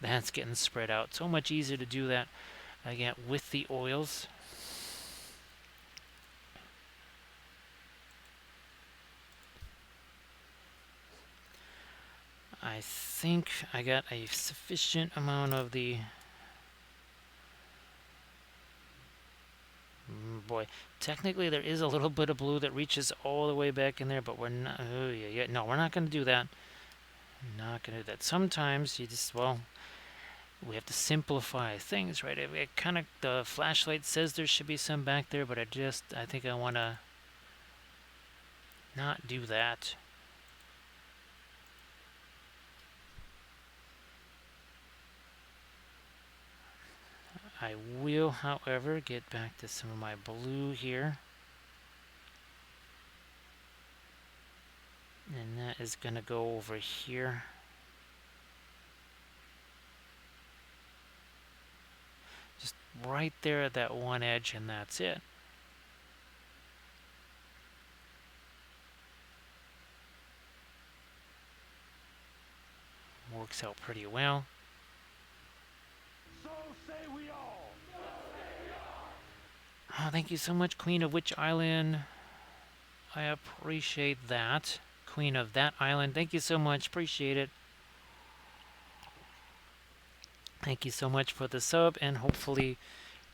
That's getting spread out. So much easier to do that, again, with the oils. I think I got a sufficient amount of the... Boy, technically there is a little bit of blue that reaches all the way back in there, but we're not... Oh, yeah, no, we're not going to do that. Not going to do that. Sometimes you just, well, we have to simplify things, right? It kind of, the flashlight says there should be some back there, but I think I want to not do that. I will, however, get back to some of my blue here. And that is going to go over here. Just right there at that one edge, and that's it. Works out pretty well. So say we all. Oh, thank you so much, Queen of which island? I appreciate that. Queen of that island, thank you so much. Appreciate it. Thank you so much for the sub, and hopefully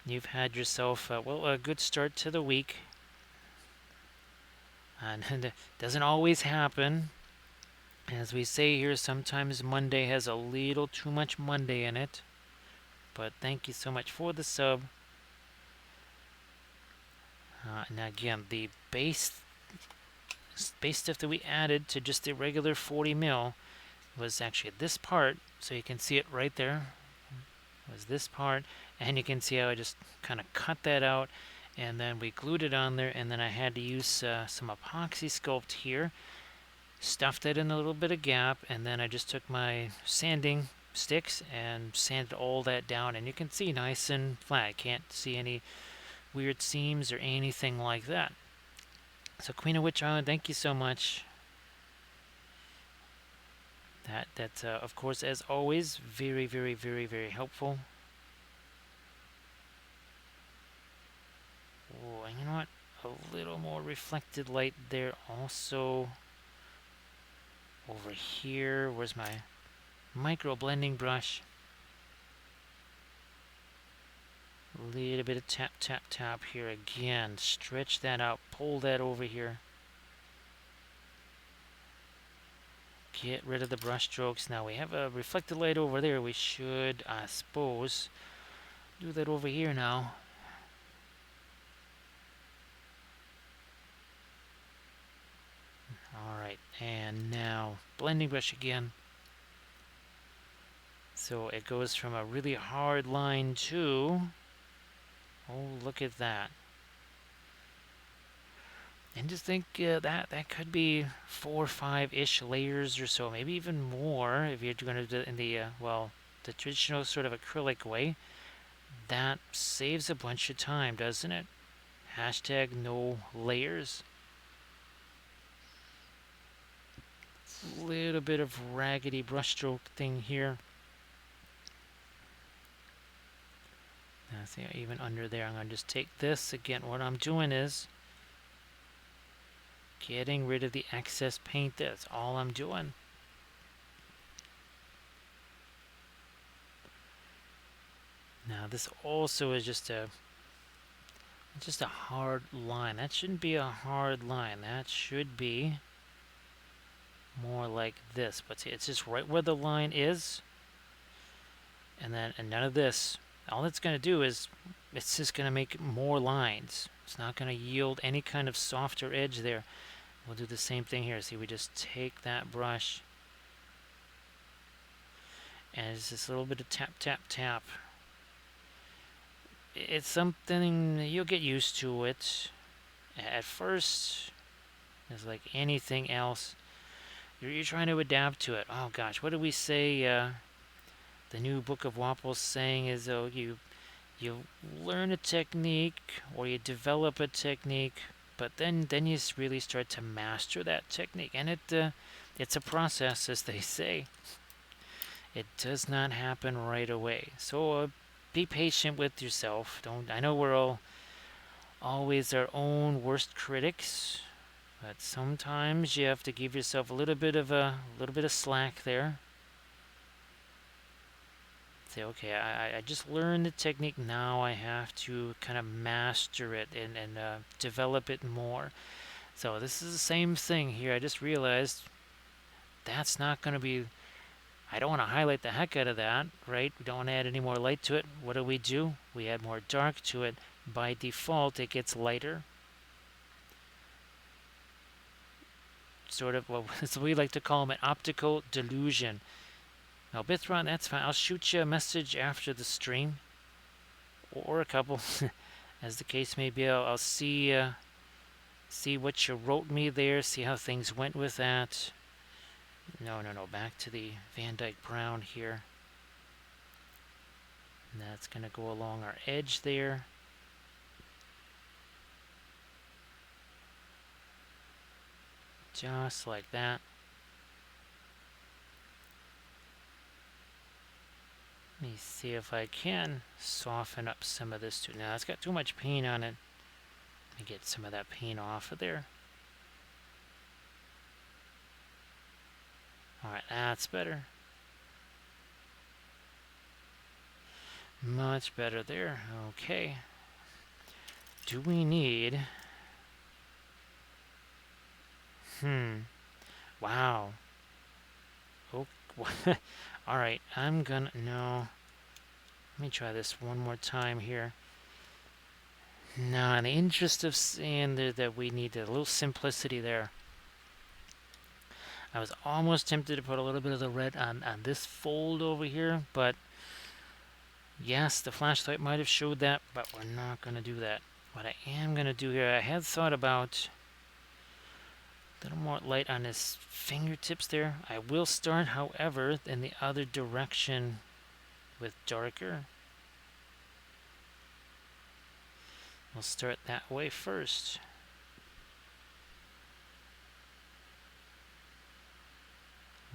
you've had yourself, well, a good start to the week. And it doesn't always happen. As we say here, sometimes Monday has a little too much Monday in it. But thank you so much for the sub. Now again, the base stuff that we added to just the regular 40 mil was actually this part. So you can see it right there. It was this part. And you can see how I just kind of cut that out and then we glued it on there, and then I had to use some epoxy sculpt here, stuffed it in a little bit of gap, and then I just took my sanding sticks and sanded all that down, and you can see nice and flat. I can't see any weird seams or anything like that. So Queen of Witch Island, thank you so much. That's of course, as always, very, very, very, very helpful. Oh, and you know what? A little more reflected light there also. Over here, where's my micro blending brush? A little bit of tap, tap, tap here again. Stretch that out, pull that over here. Get rid of the brush strokes. Now we have a reflected light over there. We should, I suppose, do that over here now. Alright, and now blending brush again. So it goes from a really hard line to, oh, look at that. And just think that could be 4 or 5-ish layers or so, maybe even more if you're going to do it in the, well, the traditional sort of acrylic way. That saves a bunch of time, doesn't it? Hashtag no layers. Little bit of raggedy brushstroke thing here. Now, see, even under there, I'm going to just take this. Again, what I'm doing is getting rid of the excess paint. That's all I'm doing. Now, this also is just a hard line. That shouldn't be a hard line. That should be more like this. But see, it's just right where the line is. And none of this. All it's going to do is it's just going to make more lines. It's not going to yield any kind of softer edge there. We'll do the same thing here. See, we just take that brush and it's just a little bit of tap, tap, tap. It's something you'll get used to it. At first, it's like anything else. You're trying to adapt to it. Oh gosh, what do we say? The new Book of Wapples saying is, oh, you learn a technique or you develop a technique, but then you really start to master that technique, and it's a process, as they say. It does not happen right away. So be patient with yourself. I know we're all always our own worst critics, but sometimes you have to give yourself a little bit of slack there. Say, okay, I just learned the technique. Now I have to kind of master it and develop it more. So this is the same thing here. I just realized that's not going to be. I don't want to highlight the heck out of that, right? We don't want to add any more light to it. What do? We add more dark to it. By default, it gets lighter. Sort of, well, that's what we like to call them, an optical delusion. Now, Bithron, that's fine. I'll shoot you a message after the stream, or a couple, as the case may be. I'll see what you wrote me there. See how things went with that. No. Back to the Van Dyke Brown here. And that's going to go along our edge there. Just like that. Let me see if I can soften up some of this too. Now, it's got too much paint on it. Let me get some of that paint off of there. Alright, that's better. Much better there. Okay. Do we need... Wow. Oh, alright, I'm gonna... No. Let me try this one more time here. Now, in the interest of saying that we need a little simplicity there, I was almost tempted to put a little bit of the red on this fold over here, but yes, the flashlight might have showed that, but we're not going to do that. what I am going to do here, I had thought about a little more light on his fingertips there. I will start, however, in the other direction with darker. We'll start that way first.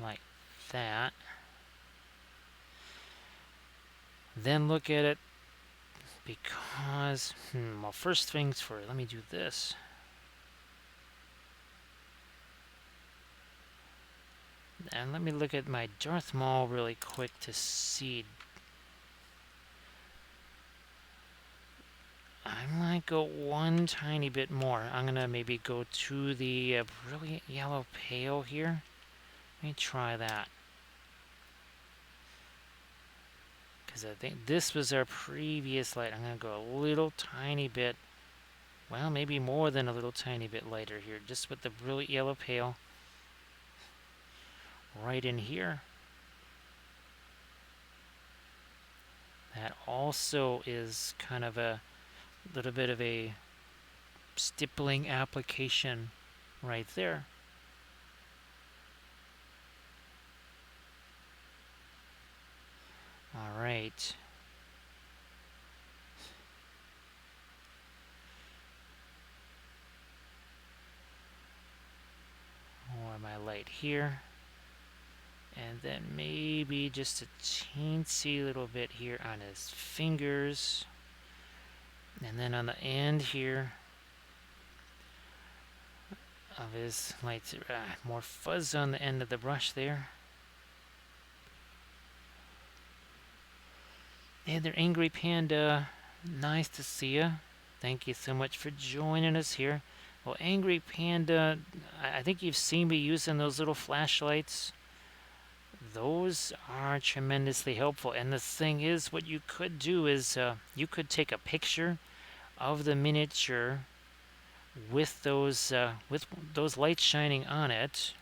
Like that. Then look at it because, well, first things first, let me do this. And let me look at my Darth Maul really quick to see. I might go one tiny bit more. I'm going to maybe go to the brilliant yellow pale here. Let me try that. Because I think this was our previous light. I'm going to go a little tiny bit, well, maybe more than a little tiny bit lighter here, just with the brilliant yellow pale right in here. That also is kind of a little bit of a stippling application right there. All right. More my light here. And then maybe just a teensy little bit here on his fingers. And then on the end here of his lights, more fuzz on the end of the brush there. Hey there, Angry Panda. Nice to see you. Thank you so much for joining us here. Well, Angry Panda, I think you've seen me using those little flashlights. Those are tremendously helpful. And the thing is, what you could do is you could take a picture of the miniature with those lights shining on it.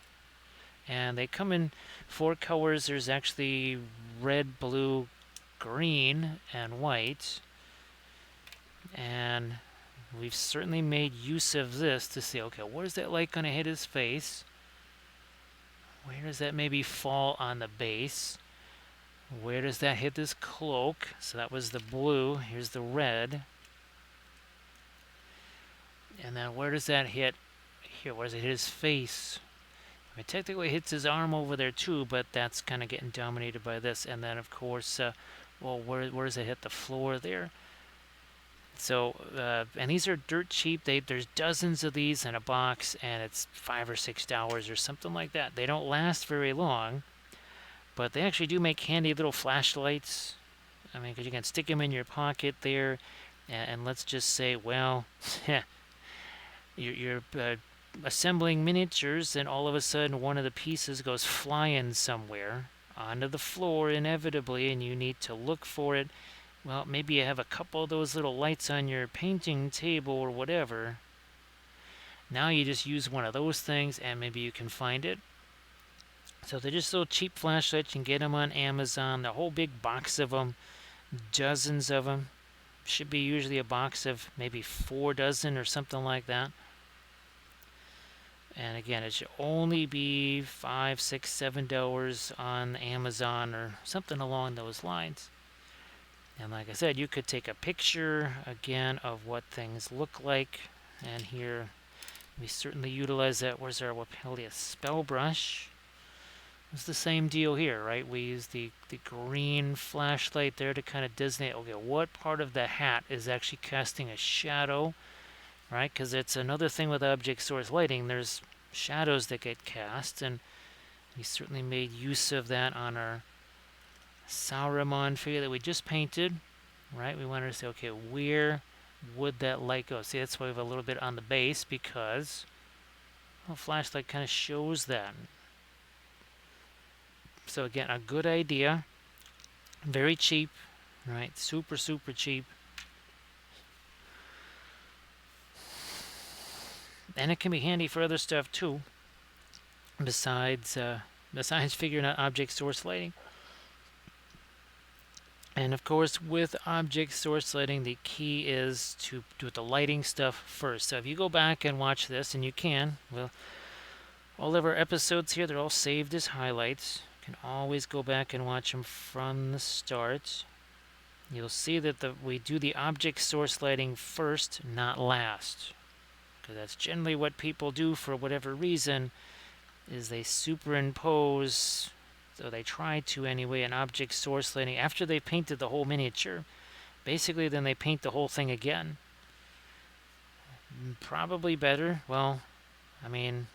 And they come in 4 colors. There's actually red, blue, green, and white. And we've certainly made use of this to see, okay, where's that light going to hit his face? Where does that maybe fall on the base? Where does that hit this cloak? So that was the blue. Here's the red. And then where does that hit? Here, where does it hit his face? I mean, technically it hits his arm over there too, but that's kind of getting dominated by this. And then, of course, well, where does it hit the floor there? So, and these are dirt cheap. There's dozens of these in a box, and it's $5 or $6 or something like that. They don't last very long, but they actually do make handy little flashlights. I mean, because you can stick them in your pocket there, and let's just say, well, you're assembling miniatures, and all of a sudden one of the pieces goes flying somewhere onto the floor inevitably, and you need to look for it. Well, maybe you have a couple of those little lights on your painting table or whatever. Now you just use one of those things and maybe you can find it. So they're just little cheap flashlights. You can get them on Amazon. The whole big box of them, dozens of them. Should be usually a box of maybe 4 dozen or something like that. And again, it should only be $5, $6, $7 on Amazon or something along those lines. And like I said, you could take a picture, again, of what things look like. And here, we certainly utilize that. Where's our Wapelia spell brush? It's the same deal here, right? We use the green flashlight there to kind of designate, okay, what part of the hat is actually casting a shadow, right? Because it's another thing with object source lighting. There's shadows that get cast, and we certainly made use of that on our Sauron figure that we just painted, right? We wanted to say, okay, where would that light go? See, that's why we have a little bit on the base, because the flashlight kind of shows that. So again, a good idea, very cheap, right? Super, super cheap. And it can be handy for other stuff too, besides figuring out object source lighting. And of course, with object source lighting, the key is to do the lighting stuff first. So if you go back and watch this, and you can, well, all of our episodes here, they're all saved as highlights. You can always go back and watch them from the start. You'll see that we do the object source lighting first, not last. Because that's generally what people do for whatever reason, is they superimpose, so they try to anyway, an object source lighting after they painted the whole miniature. Basically, then they paint the whole thing again. Probably better. Well, I mean,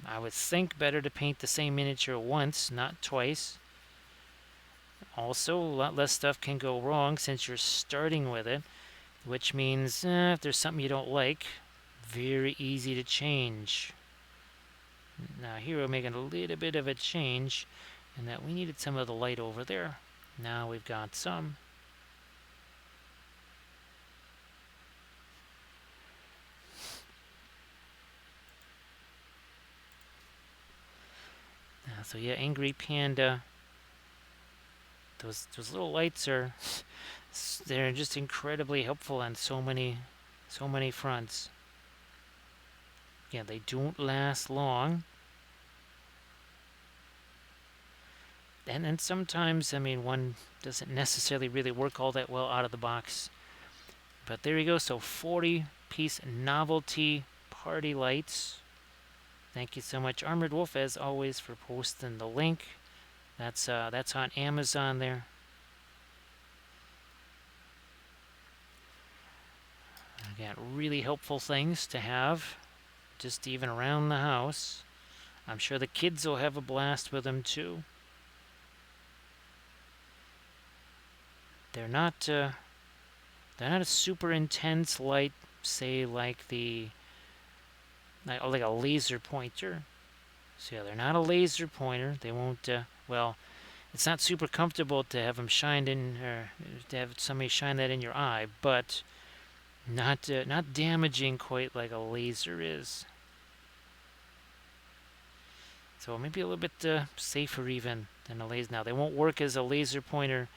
I would think better to paint the same miniature once, not twice. Also, a lot less stuff can go wrong since you're starting with it, which means if there's something you don't like, very easy to change. Now here we're making a little bit of a change in that we needed some of the light over there. Now we've got some. So yeah, Angry Panda. Those little lights are they're just incredibly helpful on so many fronts. Yeah, they don't last long. And then sometimes, I mean, one doesn't necessarily really work all that well out of the box. But there you go. So 40-piece novelty party lights. Thank you so much, Armored Wolf, as always, for posting the link. That's on Amazon there. Again, really helpful things to have, just even around the house. I'm sure the kids will have a blast with them too. They're not a super intense light, say like like a laser pointer. So yeah, they're not a laser pointer. They won't. Well, it's not super comfortable to have them shined in, or to have somebody shine that in your eye, but not damaging quite like a laser is. So maybe a little bit safer even than a laser. Now they won't work as a laser pointer.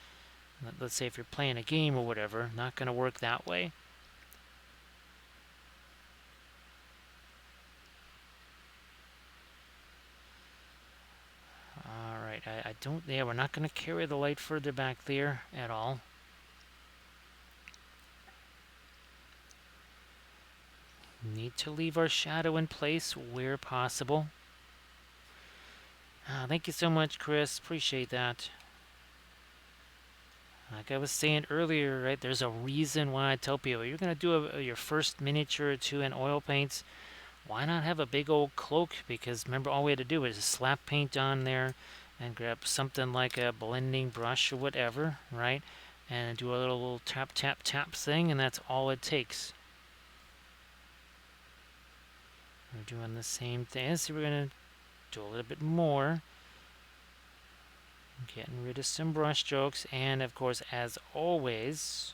Let's say if you're playing a game or whatever, not going to work that way. Alright, I don't, yeah, we're not going to carry the light further back there at all. Need to leave our shadow in place where possible. Thank you so much, Chris. Appreciate that. Like I was saying earlier, right, there's a reason why I tell people, you're going to do your first miniature or two in oil paints, why not have a big old cloak? Because remember, all we had to do was slap paint on there and grab something like a blending brush or whatever, right? And do a little tap, tap, tap thing, and that's all it takes. We're doing the same thing. So we're going to do a little bit more. Getting rid of some brush strokes, and of course, as always,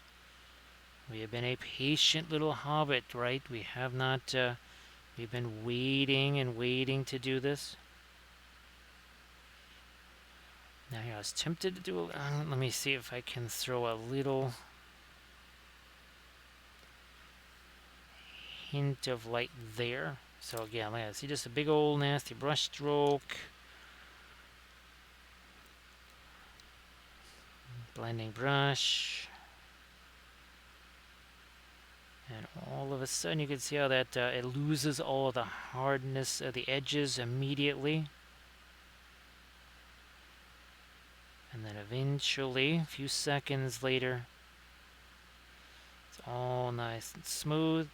we have been a patient little hobbit, right? We have not, we've been waiting and waiting to do this. Now here, I was tempted to do, let me see if I can throw a little hint of light there. So again, let's see, just a big old nasty brush stroke. Blending brush, and all of a sudden you can see how that it loses all of the hardness of the edges immediately, and then eventually, a few seconds later, it's all nice and smooth.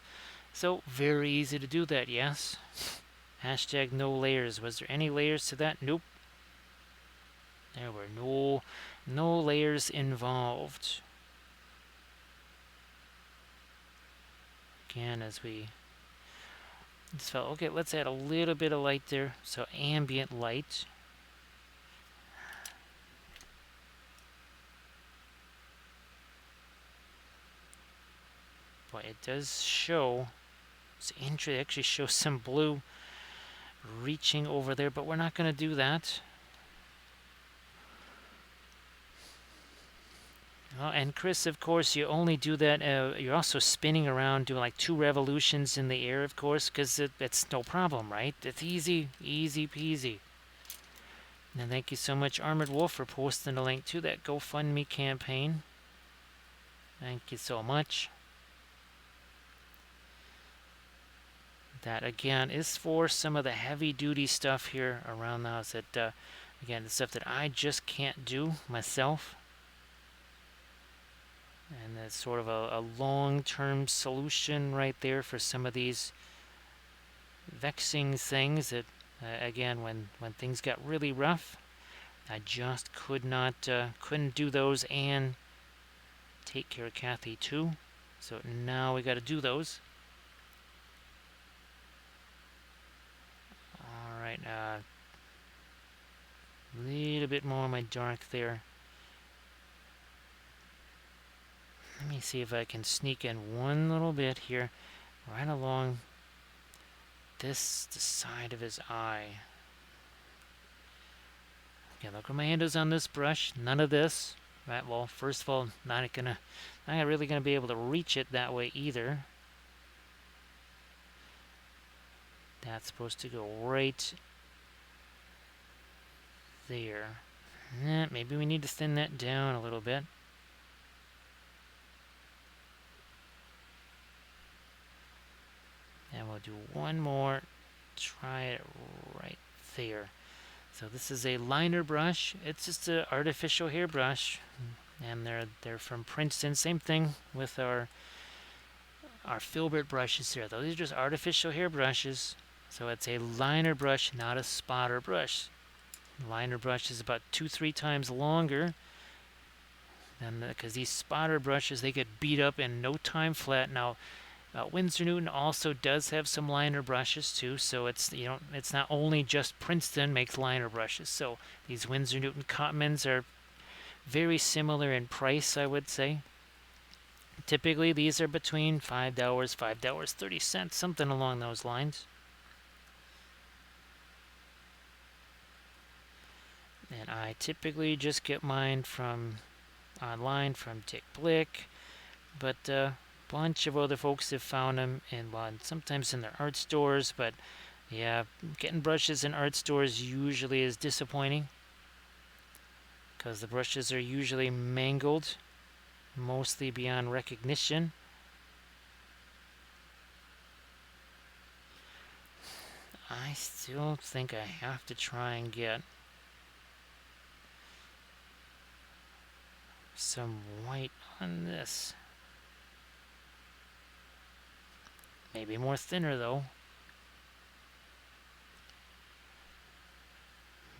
So very easy to do that, yes. Hashtag no layers. Was there any layers to that? Nope. There were no layers involved. Again, as we just felt, okay, let's add a little bit of light there. So ambient light. Boy, it does show, it's interesting, it actually shows some blue reaching over there, but we're not going to do that. Well, and Chris, of course, you only do that. You're also spinning around, doing like 2 revolutions in the air, of course, because it's no problem, right? It's easy, easy peasy. And thank you so much, Armored Wolf, for posting a link to that GoFundMe campaign. Thank you so much. That, again, is for some of the heavy-duty stuff here around the house. That, again, the stuff that I just can't do myself. And that's sort of a long-term solution right there for some of these vexing things that, again, when things got really rough, I just couldn't do those and take care of Kathy too. So now we got to do those. All right, a little bit more of my dark there. Let me see if I can sneak in one little bit here, right along the side of his eye. Okay, look where my hand is on this brush. None of this. Right, well, first of all, not really gonna be able to reach it that way either. That's supposed to go right there. Maybe we need to thin that down a little bit. And we'll do one more. Try it right there. So this is a liner brush. It's just an artificial hairbrush, and they're from Princeton. Same thing with our filbert brushes here. Those are just artificial hairbrushes. So it's a liner brush, not a spotter brush. The liner brush is about 2-3 times longer than because these spotter brushes, they get beat up in no time flat. Now, Winsor Newton also does have some liner brushes too, so it's not only just Princeton makes liner brushes. So these Winsor Newton Cottmans are very similar in price, I would say. Typically, these are between $5, $5.30, something along those lines. And I typically just get mine from online from Dick Blick, but a bunch of other folks have found them sometimes in their art stores. But yeah, getting brushes in art stores usually is disappointing because the brushes are usually mangled, mostly beyond recognition. I still think I have to try and get some white on this. Maybe more thinner though.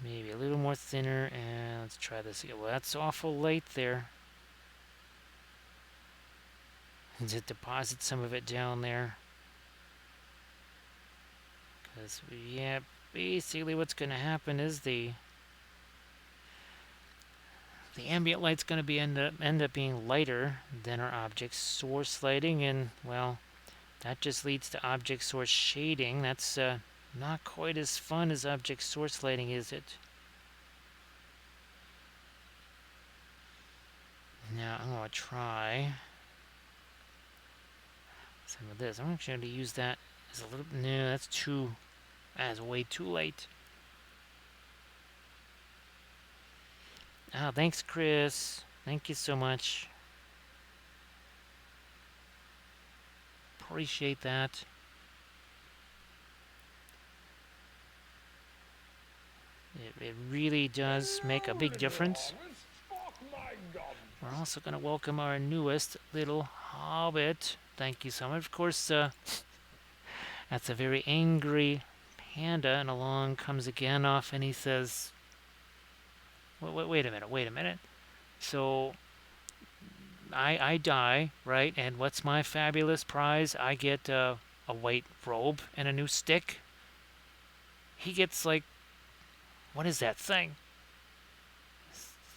Maybe a little more thinner, and let's try this again. Well, that's awful light there. Just deposit some of it down there. Because, yeah, basically what's going to happen is the ambient light's going to end up being lighter than our object source lighting, and, well, that just leads to object source shading. That's not quite as fun as object source lighting, is it? Now I'm going to try some of this. I'm actually going to use that as a little. No, that's way too late. Oh, thanks, Chris. Thank you so much. Appreciate that. It really does make a big difference. We're also going to welcome our newest little hobbit. Thank you so much. Of course, that's a very angry panda, and along comes Gandalf, and he says, wait a minute. So, I die, right? And what's my fabulous prize? I get a white robe and a new stick. He gets, like, what is that thing?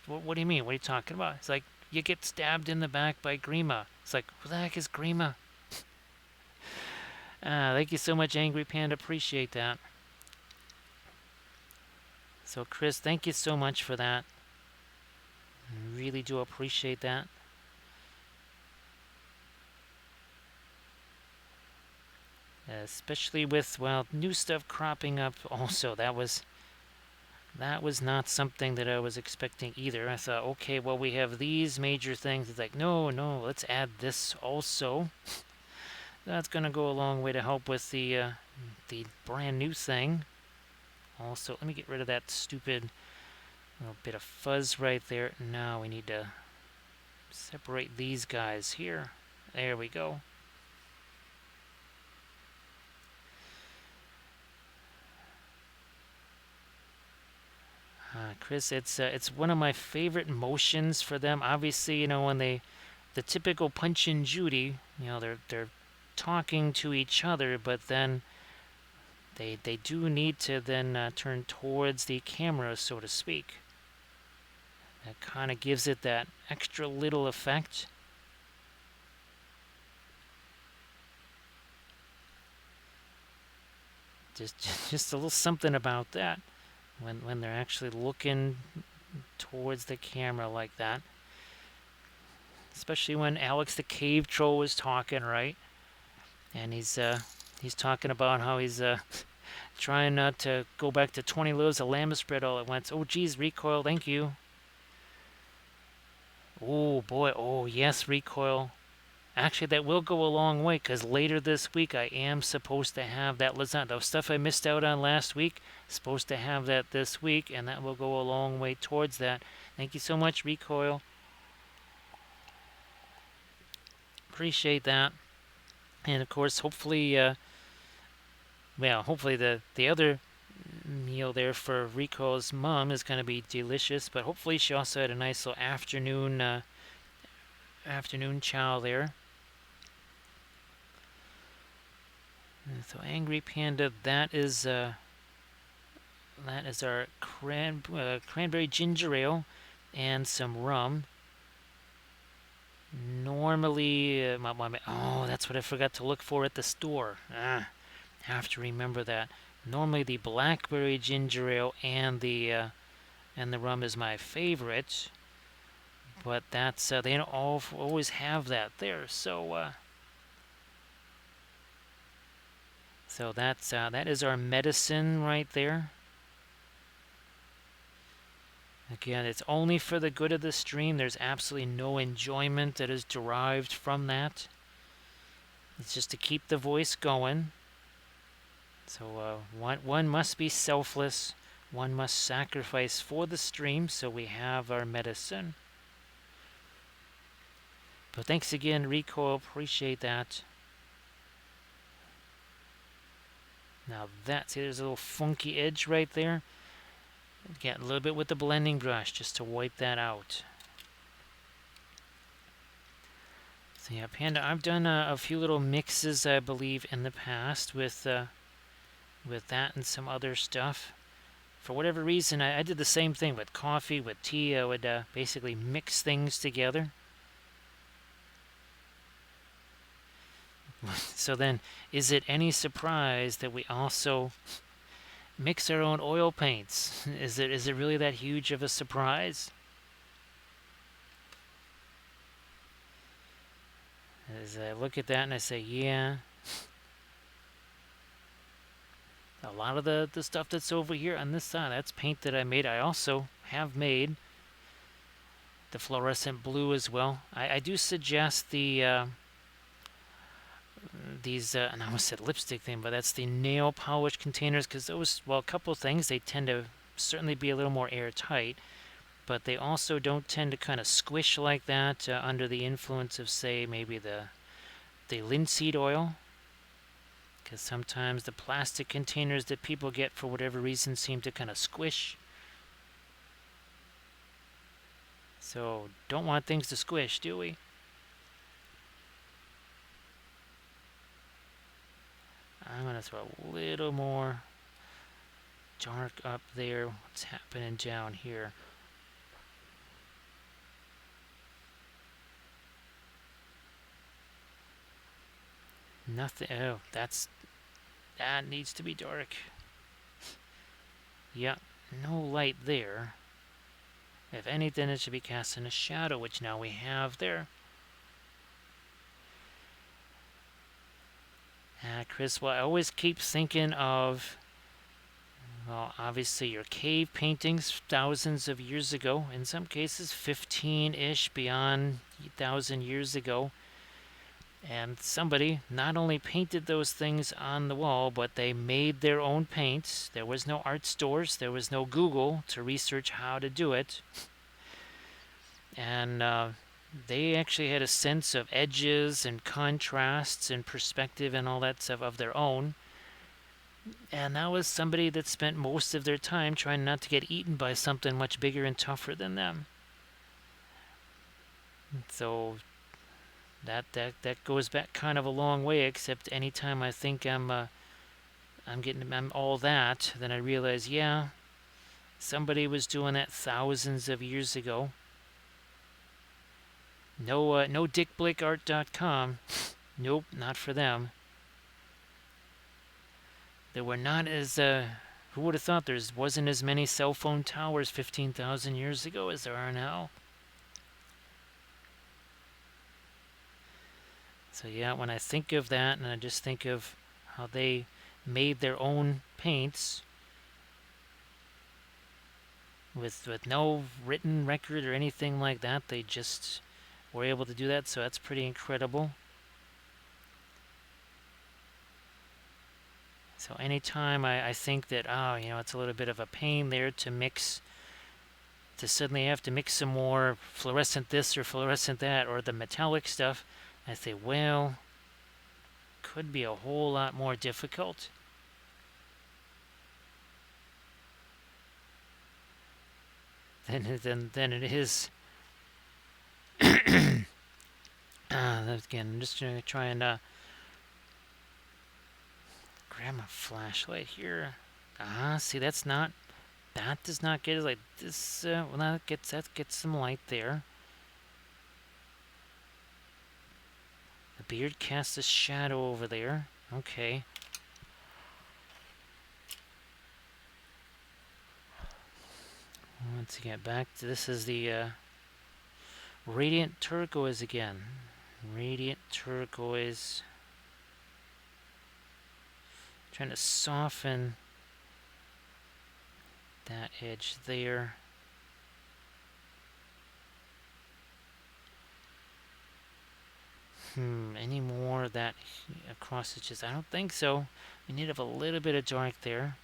What do you mean? What are you talking about? It's like, you get stabbed in the back by Grima. It's like, what the heck is Grima? Thank you so much, Angry Panda. Appreciate that. So, Chris, thank you so much for that. I really do appreciate that. Especially with, well, new stuff cropping up also. That was not something that I was expecting either. I thought, okay, well, we have these major things. It's like, no, let's add this also. That's going to go a long way to help with the brand new thing. Also, let me get rid of that stupid little bit of fuzz right there. Now we need to separate these guys here. There we go. Chris, it's one of my favorite motions for them. Obviously, when the typical Punch and Judy, they're talking to each other, but then they do need to then turn towards the camera, so to speak. That kind of gives it that extra little effect. Just a little something about that when they're actually looking towards the camera like that. Especially when Alex the Cave Troll was talking, right? And he's talking about how he's trying not to go back to 20 loaves of lamb spread all at once. Oh, geez, Recoil, thank you. Oh, boy. Oh, yes, Recoil. Actually, that will go a long way, because later this week I am supposed to have that lasagna. The stuff I missed out on last week, supposed to have that this week, and that will go a long way towards that. Thank you so much, Recoil. Appreciate that. And, of course, hopefully, hopefully the other meal there for Recoil's mom is going to be delicious, but hopefully she also had a nice little afternoon chow there. So Angry Panda, that is our cranberry ginger ale and some rum. Normally, oh, that's what I forgot to look for at the store. Have to remember that. Normally, the blackberry ginger ale and the rum is my favorite, but that's they don't always have that there. So that is our medicine right there. Again, it's only for the good of the stream. There's absolutely no enjoyment that is derived from that. It's just to keep the voice going. So one must be selfless. One must sacrifice for the stream, so we have our medicine. But thanks again, Rico. Appreciate that. Now see, there's a little funky edge right there. Get a little bit with the blending brush just to wipe that out. So yeah, Panda, I've done a few little mixes, I believe, in the past with that and some other stuff. For whatever reason, I did the same thing with coffee, with tea. I would basically mix things together. So then, is it any surprise that we also mix our own oil paints? Is it really that huge of a surprise? As I look at that and I say, yeah. A lot of the stuff that's over here on this side, that's paint that I made. I also have made the fluorescent blue as well. I do suggest the these, and I almost said lipstick thing, but that's the nail polish containers, because those, well, a couple things, they tend to certainly be a little more airtight, but they also don't tend to kind of squish like that under the influence of, say, maybe the linseed oil, because sometimes the plastic containers that people get for whatever reason seem to kind of squish. So don't want things to squish, do we? I'm going to throw a little more dark up there. What's happening down here? Nothing. Oh, that needs to be dark. Yeah, no light there. If anything, it should be casting a shadow, which now we have there. Chris, well, I always keep thinking of, well, obviously your cave paintings thousands of years ago, in some cases 15-ish beyond 1,000 years ago. And somebody not only painted those things on the wall, but they made their own paints. There was no art stores, there was no Google to research how to do it. And they actually had a sense of edges and contrasts and perspective and all that stuff of their own. And that was somebody that spent most of their time trying not to get eaten by something much bigger and tougher than them. So that goes back kind of a long way. Except anytime I think I'm all that, then I realize, yeah, somebody was doing that thousands of years ago. No dickblickart.com. Nope, not for them. There were not as who would have thought there wasn't as many cell phone towers 15,000 years ago as there are now. So yeah, when I think of that, and I just think of how they made their own paints with no written record or anything like that, they just were able to do that. So that's pretty incredible. So anytime I think that, it's a little bit of a pain there to suddenly have to mix some more fluorescent this or fluorescent that or the metallic stuff, I say, well, could be a whole lot more difficult. Than it is. Again, I'm just going to try and grab my flashlight here. See, that does not get it like this. Well, that gets some light there. The beard casts a shadow over there. Okay. Once again, back to this is the Radiant Turquoise again. Radiant Turquoise. Trying to soften that edge there. Any more of that across the chest? I don't think so. We need to have a little bit of dark there.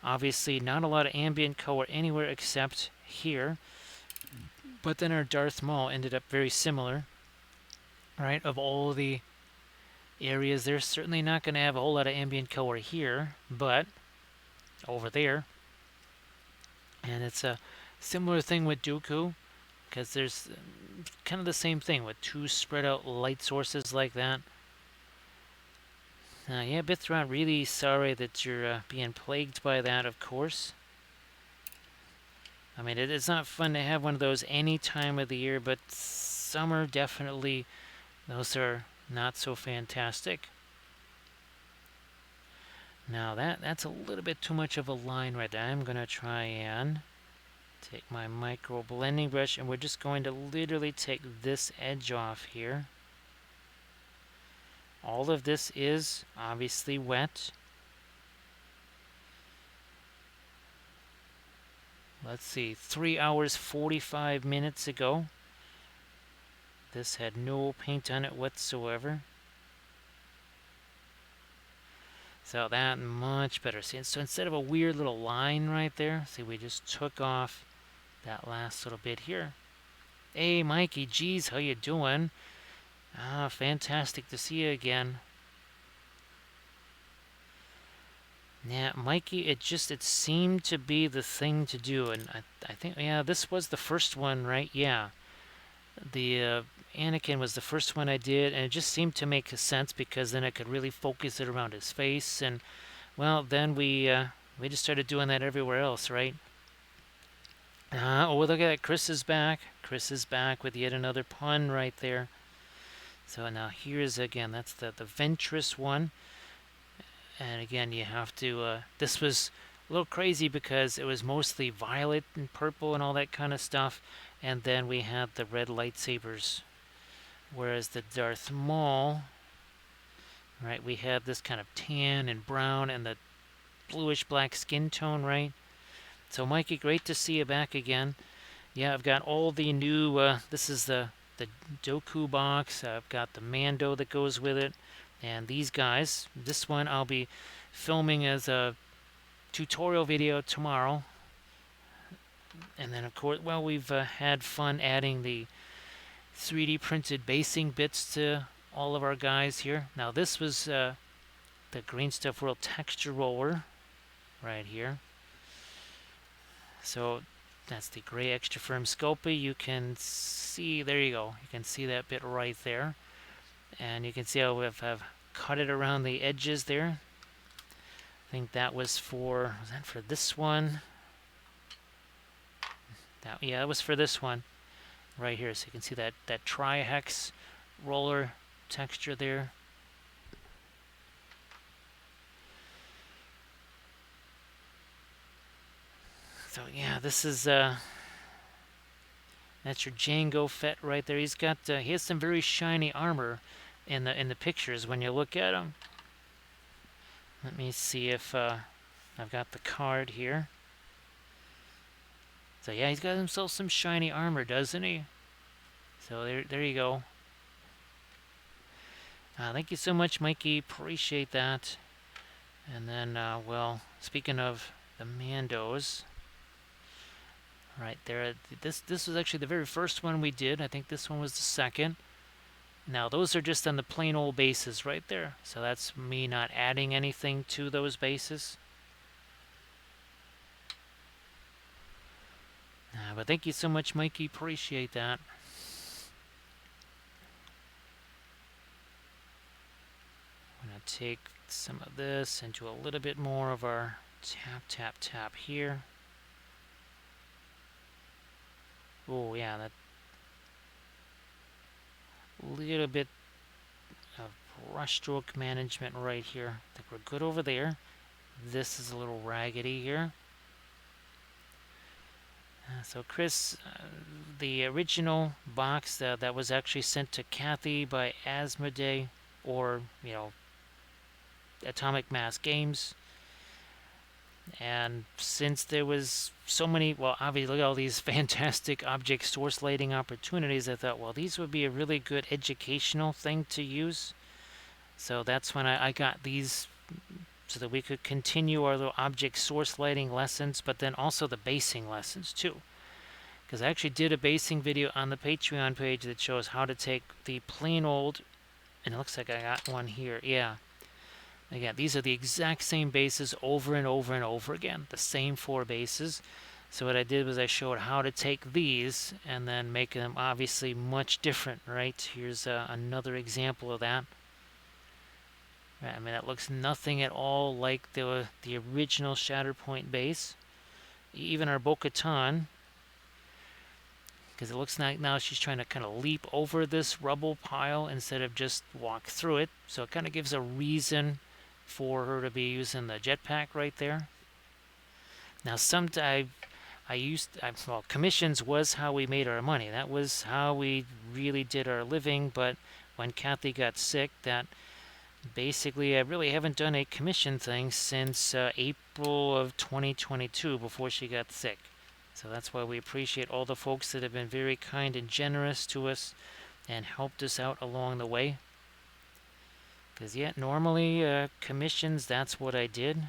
Obviously, not a lot of ambient color anywhere except here. But then our Darth Maul ended up very similar. Right? Of all the areas, they're certainly not going to have a whole lot of ambient color here. But over there. And it's a similar thing with Dooku. Because there's kind of the same thing with two spread out light sources like that. Yeah, Bithra, really sorry that you're being plagued by that, of course. I mean, it's not fun to have one of those any time of the year, but summer definitely, those are not so fantastic. Now that's a little bit too much of a line right there. I'm going to try and take my micro blending brush, and we're just going to literally take this edge off here. All of this is obviously wet. Let's see, 3 hours 45 minutes ago. This had no paint on it whatsoever. So that much better. See, so instead of a weird little line right there, see, we just took off that last little bit here. Hey, Mikey, geez, how you doing? Fantastic to see you again. Yeah, Mikey, it seemed to be the thing to do, and I think, yeah, this was the first one, right? Yeah. The Anakin was the first one I did, and it just seemed to make sense because then I could really focus it around his face, and, well, then we just started doing that everywhere else, right? Oh, look at that. Chris is back. Chris is back with yet another pun right there. So now here's, again, that's the Ventress one. And again, you have to, this was a little crazy because it was mostly violet and purple and all that kind of stuff. And then we had the red lightsabers. Whereas the Darth Maul, right? We have this kind of tan and brown and the bluish black skin tone, right? So Mikey, great to see you back again. Yeah, I've got all the new, this is the Dooku box. I've got the Mando that goes with it. And these guys, this one I'll be filming as a tutorial video tomorrow. And then, of course, well, we've had fun adding the 3D printed basing bits to all of our guys here. Now, this was the Green Stuff World texture roller right here. So that's the gray extra firm Sculpey. You can see, there you go. You can see that bit right there. And you can see how I've cut it around the edges there. I think that was that for this one? Yeah, that was for this one right here. So you can see that tri-hex roller texture there. So yeah, this is that's your Jango Fett right there. He's got he has some very shiny armor in the pictures when you look at him. Let me see if I've got the card here. So yeah, he's got himself some shiny armor, doesn't he? So there you go. Thank you so much, Mikey. Appreciate that. And then, well, speaking of the Mandos, right there, this was actually the very first one we did. I think this one was the second. Now, those are just on the plain old bases right there. So that's me not adding anything to those bases. But thank you so much, Mikey. Appreciate that. I'm going to take some of this and do a little bit more of our tap, tap, tap here. Oh, yeah, that little bit of brush stroke management right here. I think we're good over there. This is a little raggedy here. So Chris, the original box that was actually sent to Kathy by Asmodee, or, you know, Atomic Mass Games. And since there was so many, well, obviously look at all these fantastic object source lighting opportunities, I thought, well, these would be a really good educational thing to use. So that's when I got these, so that we could continue our little object source lighting lessons, but then also the basing lessons too. Because I actually did a basing video on the Patreon page that shows how to take the plain old, and it looks like I got one here, yeah. Again, these are the exact same bases over and over and over again, the same 4 bases. So what I did was I showed how to take these and then make them obviously much different, right? Here's another example of that. I mean, that looks nothing at all like the original Shatterpoint base. Even our Bo-Katan, because it looks like now she's trying to kind of leap over this rubble pile instead of just walk through it. So it kind of gives a reason for her to be using the jetpack right there. Now, well, commissions was how we made our money. That was how we really did our living. But when Kathy got sick, that basically I really haven't done a commission thing since April of 2022 before she got sick. So that's why we appreciate all the folks that have been very kind and generous to us and helped us out along the way. Because, yeah, normally commissions, that's what I did.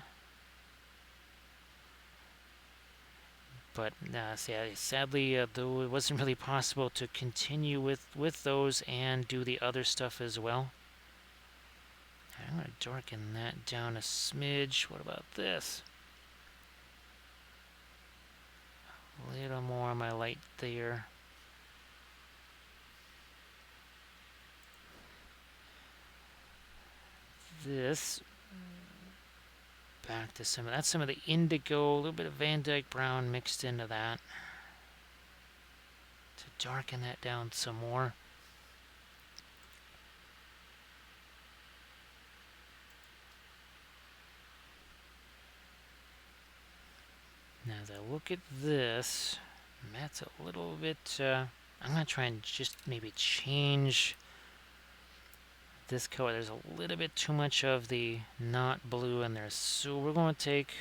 But sadly, though it wasn't really possible to continue with those and do the other stuff as well. I'm going to darken that down a smidge. What about this? A little more on my light there. This, back to some of the indigo, a little bit of Van Dyke brown mixed into that to darken that down some more. Now as I look at this, that's a little bit, I'm going to try and just maybe change this color. There's a little bit too much of the not blue in there. So we're going to take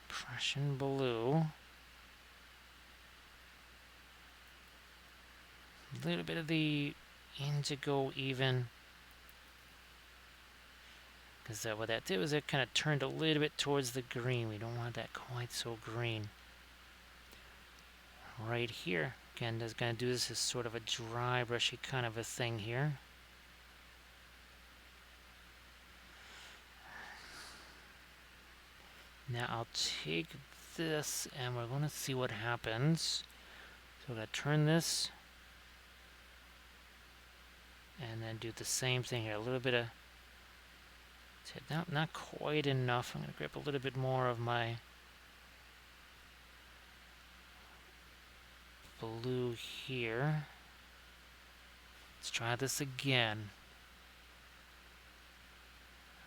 Prussian blue. A little bit of the indigo even. Because what that did was it kind of turned a little bit towards the green. We don't want that quite so green. Right here. Again, that's going to do this as sort of a dry brushy kind of a thing here. Now I'll take this and we're going to see what happens. So we're going to turn this and then do the same thing here. A little bit of, not quite enough. I'm going to grab a little bit more of my blue here. Let's try this again.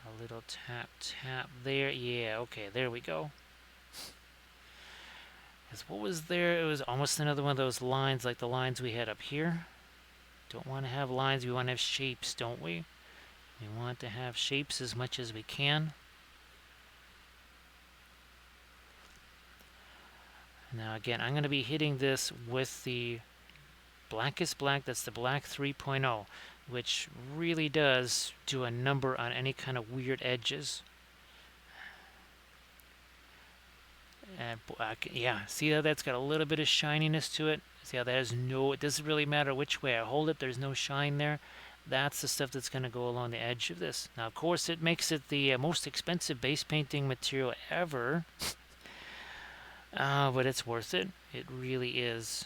A little tap, tap there. Yeah, okay, there we go. Because what was there? It was almost another one of those lines like the lines we had up here. Don't want to have lines, we want to have shapes, don't we? We want to have shapes as much as we can. Now again, I'm going to be hitting this with the blackest black, that's the black 3.0, which really does do a number on any kind of weird edges. And yeah, see how that's got a little bit of shininess to it? See how that has no, it doesn't really matter which way I hold it, there's no shine there. That's the stuff that's going to go along the edge of this. Now, of course, it makes it the most expensive base painting material ever. But it's worth it. It really is.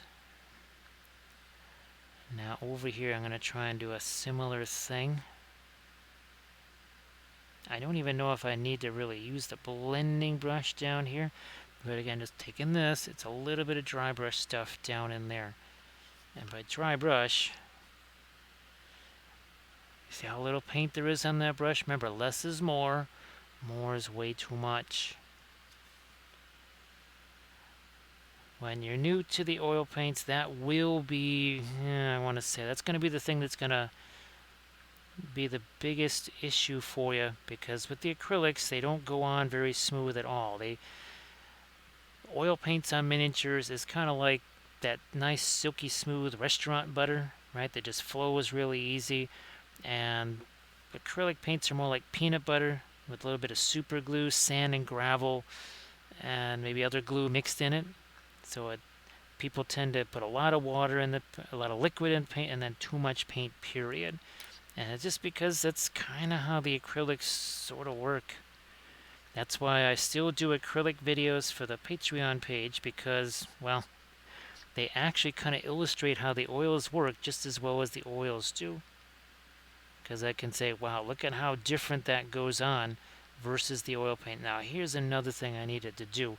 Now, over here, I'm going to try and do a similar thing. I don't even know if I need to really use the blending brush down here. But again, just taking this, it's a little bit of dry brush stuff down in there. And by dry brush, see how little paint there is on that brush? Remember, less is more. More is way too much. When you're new to the oil paints, that will be, I want to say, that's going to be the thing that's going to be the biggest issue for you. Because with the acrylics, they don't go on very smooth at all. Oil paints on miniatures is kind of like that nice silky smooth restaurant butter, right? That just flows really easy. And acrylic paints are more like peanut butter with a little bit of super glue, sand and gravel, and maybe other glue mixed in it. So people tend to put a lot of water in a lot of liquid in paint, and then too much paint, period. And it's just because that's kind of how the acrylics sort of work. That's why I still do acrylic videos for the Patreon page, because, well, they actually kind of illustrate how the oils work just as well as the oils do. Because I can say, wow, look at how different that goes on versus the oil paint. Now, here's another thing I needed to do.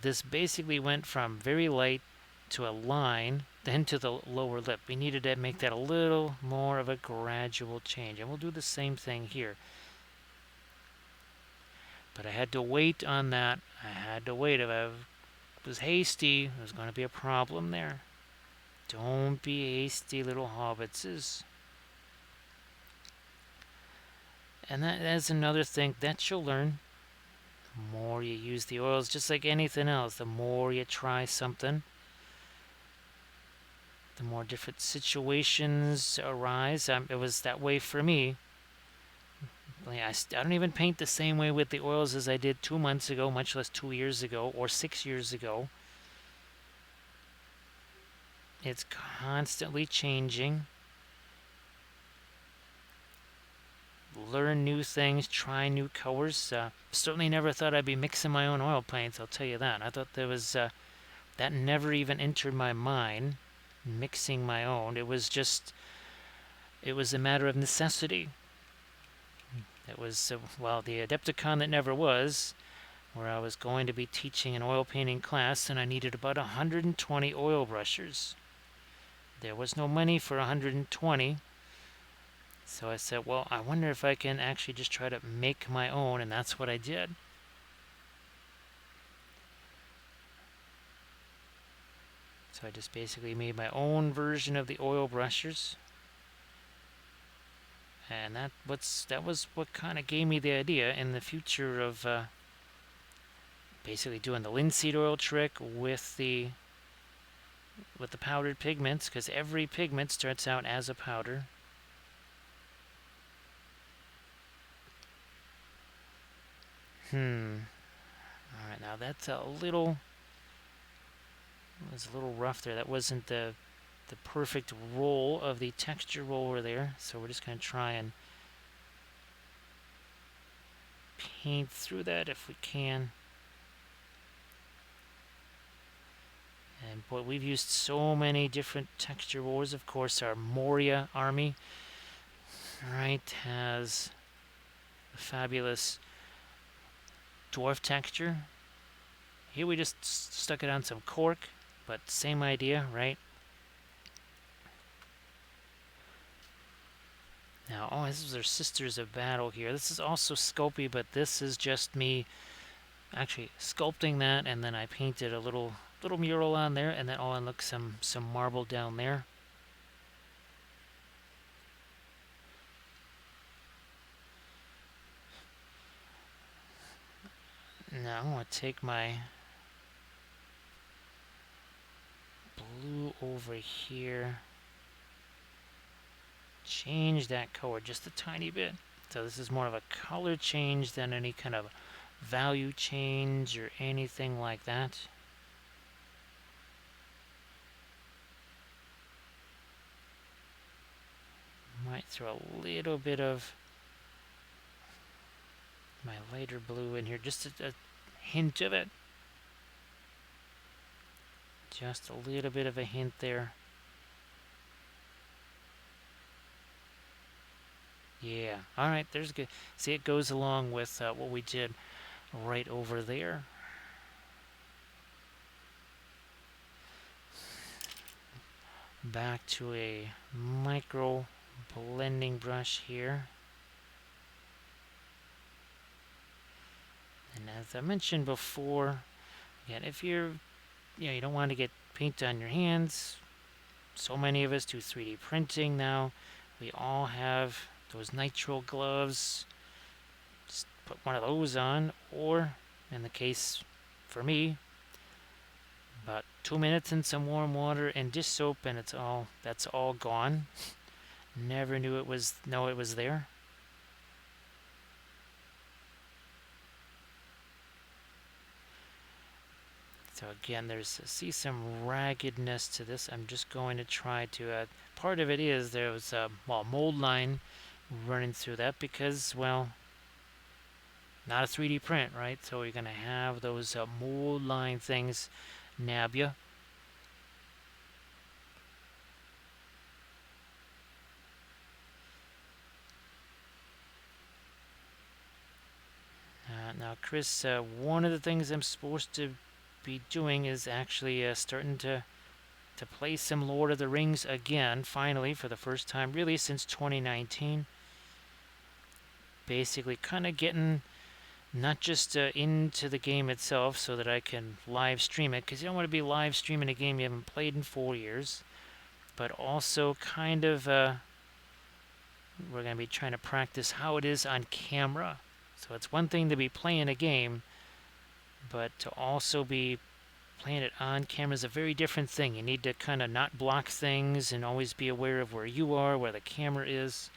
This basically went from very light to a line, then to the lower lip. We needed to make that a little more of a gradual change. And we'll do the same thing here. But I had to wait on that. I had to wait. If I was hasty, there's going to be a problem there. Don't be hasty, little hobbitses. And that's another thing that you'll learn. The more you use the oils, just like anything else, the more you try something, the more different situations arise. It was that way for me. I don't even paint the same way with the oils as I did 2 months ago, much less 2 years ago or 6 years ago. It's constantly changing. Learn new things, try new colors. Certainly never thought I'd be mixing my own oil paints, I'll tell you that. I thought there was, that never even entered my mind, mixing my own. It was a matter of necessity. It was, well, the Adepticon that never was, where I was going to be teaching an oil painting class, and I needed about 120 oil brushers. There was no money for 120. So I said, well, I wonder if I can actually just try to make my own, and that's what I did. So I just basically made my own version of the oil brushers. And that was what kind of gave me the idea in the future of basically doing the linseed oil trick with the powdered pigments, because every pigment starts out as a powder. Alright, now that's a little... It was a little rough there. That wasn't the perfect roll of the texture roller there. So we're just going to try and paint through that if we can. And boy, we've used so many different texture rollers. Of course, our Moria army, right, has a fabulous dwarf texture. Here we just stuck it on some cork, but same idea, right? Now, oh, this is our Sisters of Battle here. This is also Sculpey, but this is just me actually sculpting that, and then I painted a little mural on there, and then oh, and look, some marble down there. Now I'm going to take my blue over here, change that color just a tiny bit. So this is more of a color change than any kind of value change or anything like that. Might throw a little bit of my lighter blue in here, just a hint of it. Just a little bit of a hint there. Yeah, alright, there's good. See, it goes along with what we did right over there. Back to a micro blending brush here. And as I mentioned before, again, if you don't want to get paint on your hands, so many of us do 3D printing now. We all have those nitrile gloves. Just put one of those on, or in the case for me, about 2 minutes in some warm water and dish soap, and that's all gone. Never knew it was there. So again, see some raggedness to this. I'm just going to try to, part of it is there was a mold line running through that because, well, not a 3D print, right? So you're going to have those mold line things nab you. Now, Chris, one of the things I'm supposed to be doing is actually starting to play some Lord of the Rings again, finally, for the first time, really, since 2019. Basically, kind of getting not just into the game itself so that I can live stream it, because you don't want to be live streaming a game you haven't played in 4 years, but also kind of, we're going to be trying to practice how it is on camera. So it's one thing to be playing a game, but to also be playing it on camera is a very different thing. You need to kind of not block things and always be aware of where you are, where the camera is.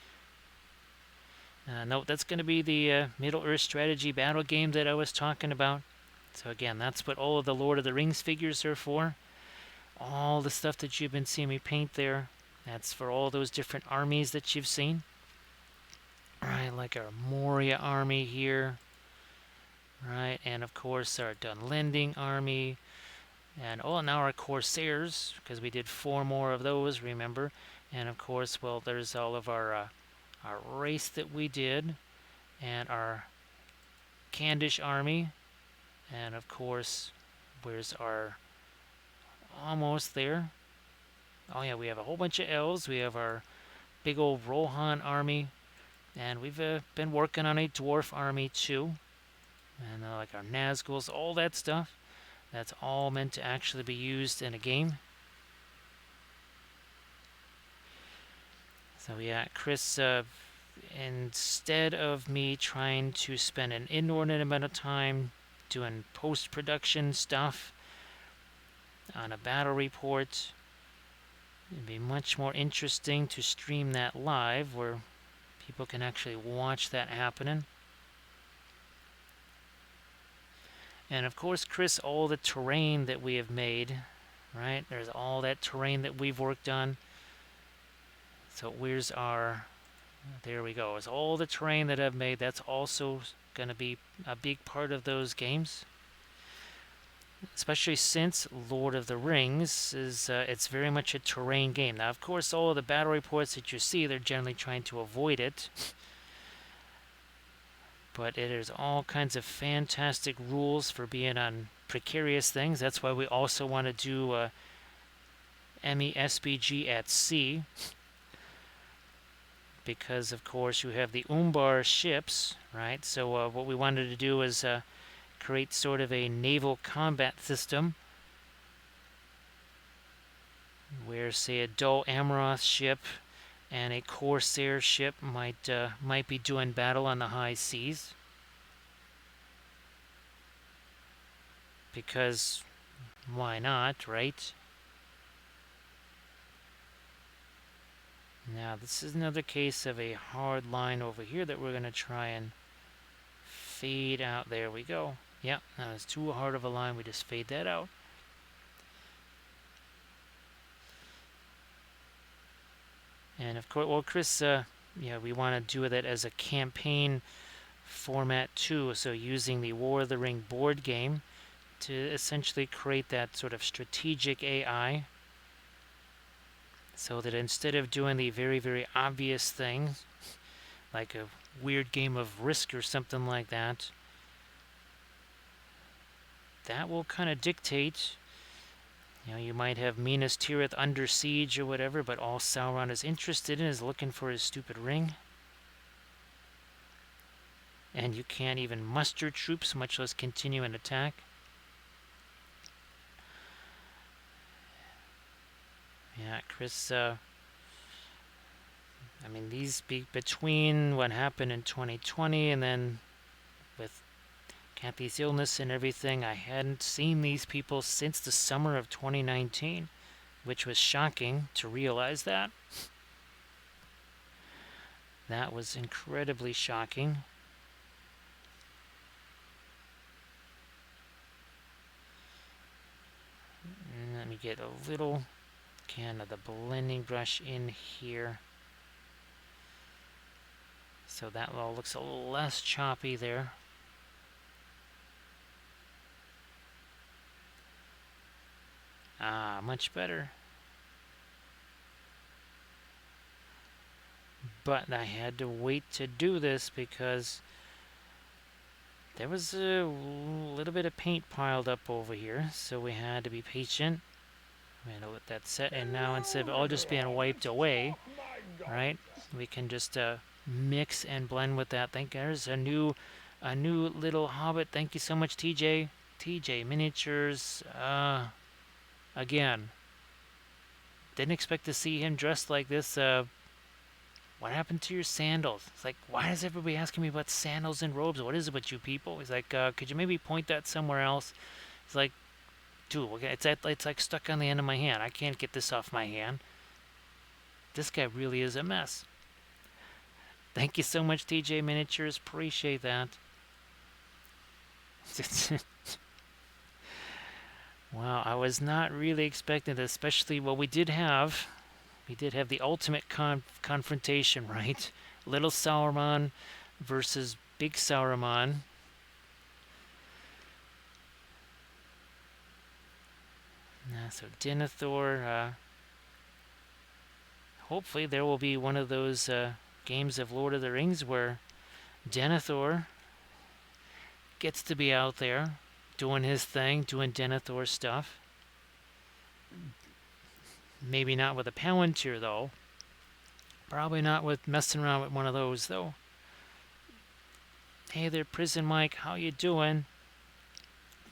Note, that's going to be the Middle-earth strategy battle game that I was talking about. So again, that's what all of the Lord of the Rings figures are for. All the stuff that you've been seeing me paint there, that's for all those different armies that you've seen. Right, like our Moria army here. Right, and of course our Dunlending army. And now our Corsairs, because we did 4 more of those, remember. And of course, well, there's all of our race that we did, and our Candish army, and of course, where's our, almost there. Oh yeah, we have a whole bunch of elves. We have our big old Rohan army, and we've been working on a dwarf army too, and like our Nazguls, all that stuff. That's all meant to actually be used in a game. So yeah, Chris, instead of me trying to spend an inordinate amount of time doing post-production stuff on a battle report, it'd be much more interesting to stream that live where people can actually watch that happening. And of course, Chris, all the terrain that we have made, right? There's all that terrain that we've worked on. So where's our... There we go. It's all the terrain that I've made. That's also going to be a big part of those games. Especially since Lord of the Rings is it's very much a terrain game. Now, of course, all of the battle reports that you see, they're generally trying to avoid it. But there's all kinds of fantastic rules for being on precarious things. That's why we also want to do MESBG at sea. Because, of course, you have the Umbar ships, right? So what we wanted to do is create sort of a naval combat system where, say, a Dol Amroth ship and a Corsair ship might be doing battle on the high seas. Because why not, right? Now, this is another case of a hard line over here that we're going to try and fade out. There we go. Yeah, that was too hard of a line. We just fade that out. And of course, well, Chris, yeah, we want to do that as a campaign format too. So using the War of the Ring board game to essentially create that sort of strategic AI. So that instead of doing the very, very obvious things, like a weird game of Risk or something like that, that will kind of dictate. You know, you might have Minas Tirith under siege or whatever, but all Sauron is interested in is looking for his stupid ring. And you can't even muster troops, much less continue an attack. Yeah, Chris, I mean, these between what happened in 2020 and then with Kathy's illness and everything, I hadn't seen these people since the summer of 2019, which was shocking to realize that. That was incredibly shocking. And let me get a little can of the blending brush in here. So that all looks a little less choppy there. Ah, much better. But I had to wait to do this because there was a little bit of paint piled up over here, so we had to be patient. I'm going to let that set, and now instead of all just being wiped away, right, we can just mix and blend with that. Thank you. There's a new little hobbit. Thank you so much, TJ. TJ Miniatures. Again, didn't expect to see him dressed like this. What happened to your sandals? It's like, why is everybody asking me about sandals and robes? What is it with you people? He's like, could you maybe point that somewhere else? It's like, dude, it's like stuck on the end of my hand. I can't get this off my hand. This guy really is a mess. Thank you so much, TJ Miniatures. Appreciate that. Wow, I was not really expecting this, especially, well, we did have the ultimate confrontation, right? Little Sauron versus Big Sauron. So Denethor, hopefully there will be one of those games of Lord of the Rings where Denethor gets to be out there doing his thing, doing Denethor stuff. Maybe not with a Palantir, though. Probably not with messing around with one of those, though. Hey there, Prison Mike. How you doing?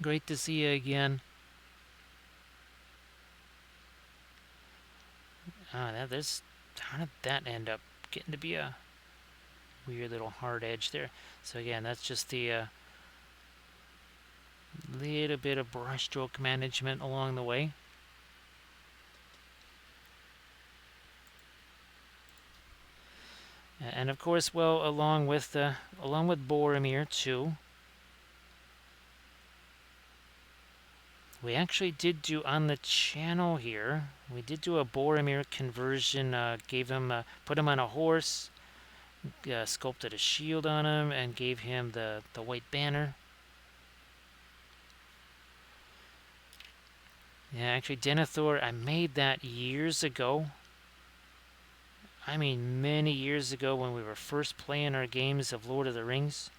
Great to see you again. How did that end up getting to be a weird little hard edge there. So again, that's just the little bit of brushstroke management along the way. And of course, well, along with Boromir too, we actually did do on the channel here. We did do a Boromir conversion. Put him on a horse, sculpted a shield on him, and gave him the white banner. Yeah, actually, Denethor, I made that years ago. I mean, many years ago when we were first playing our games of Lord of the Rings.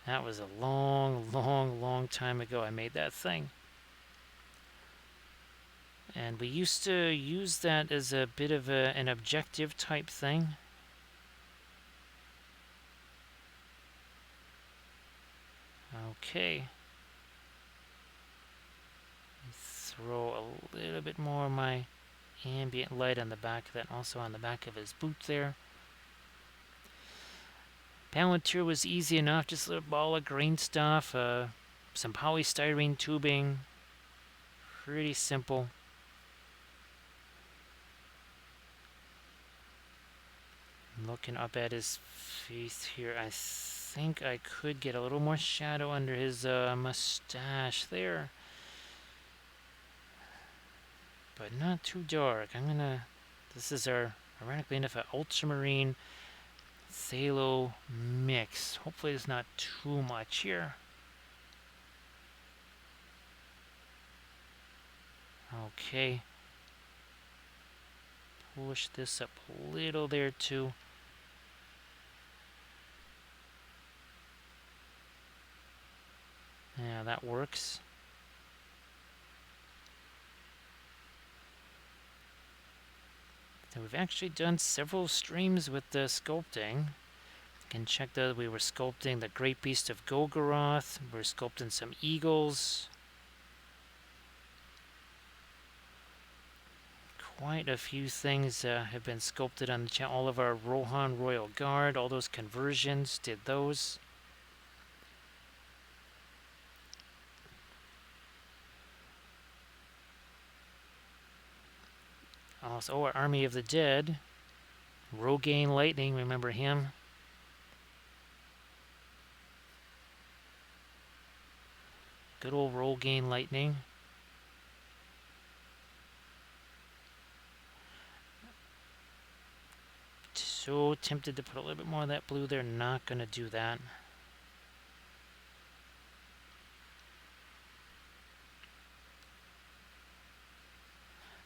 That was a long, long, long time ago I made that thing. And we used to use that as a bit of an objective type thing. Okay. Throw a little bit more of my ambient light on the back of that, also on the back of his boot there. Palantir was easy enough, just a little ball of green stuff, some polystyrene tubing, pretty simple. Looking up at his face here, I think I could get a little more shadow under his mustache there. But not too dark. This is our, ironically enough, an ultramarine Thalo mix. Hopefully there's not too much here. Okay. Push this up a little there too. Yeah, that works. So we've actually done several streams with the sculpting. You can check that we were sculpting the Great Beast of Golgoroth. We're sculpting some eagles. Quite a few things have been sculpted on the channel. All of our Rohan Royal Guard, all those conversions, did those. Also, our Army of the Dead. Rogaine Lightning, remember him? Good old Rogaine Lightning. So tempted to put a little bit more of that blue there. Not going to do that.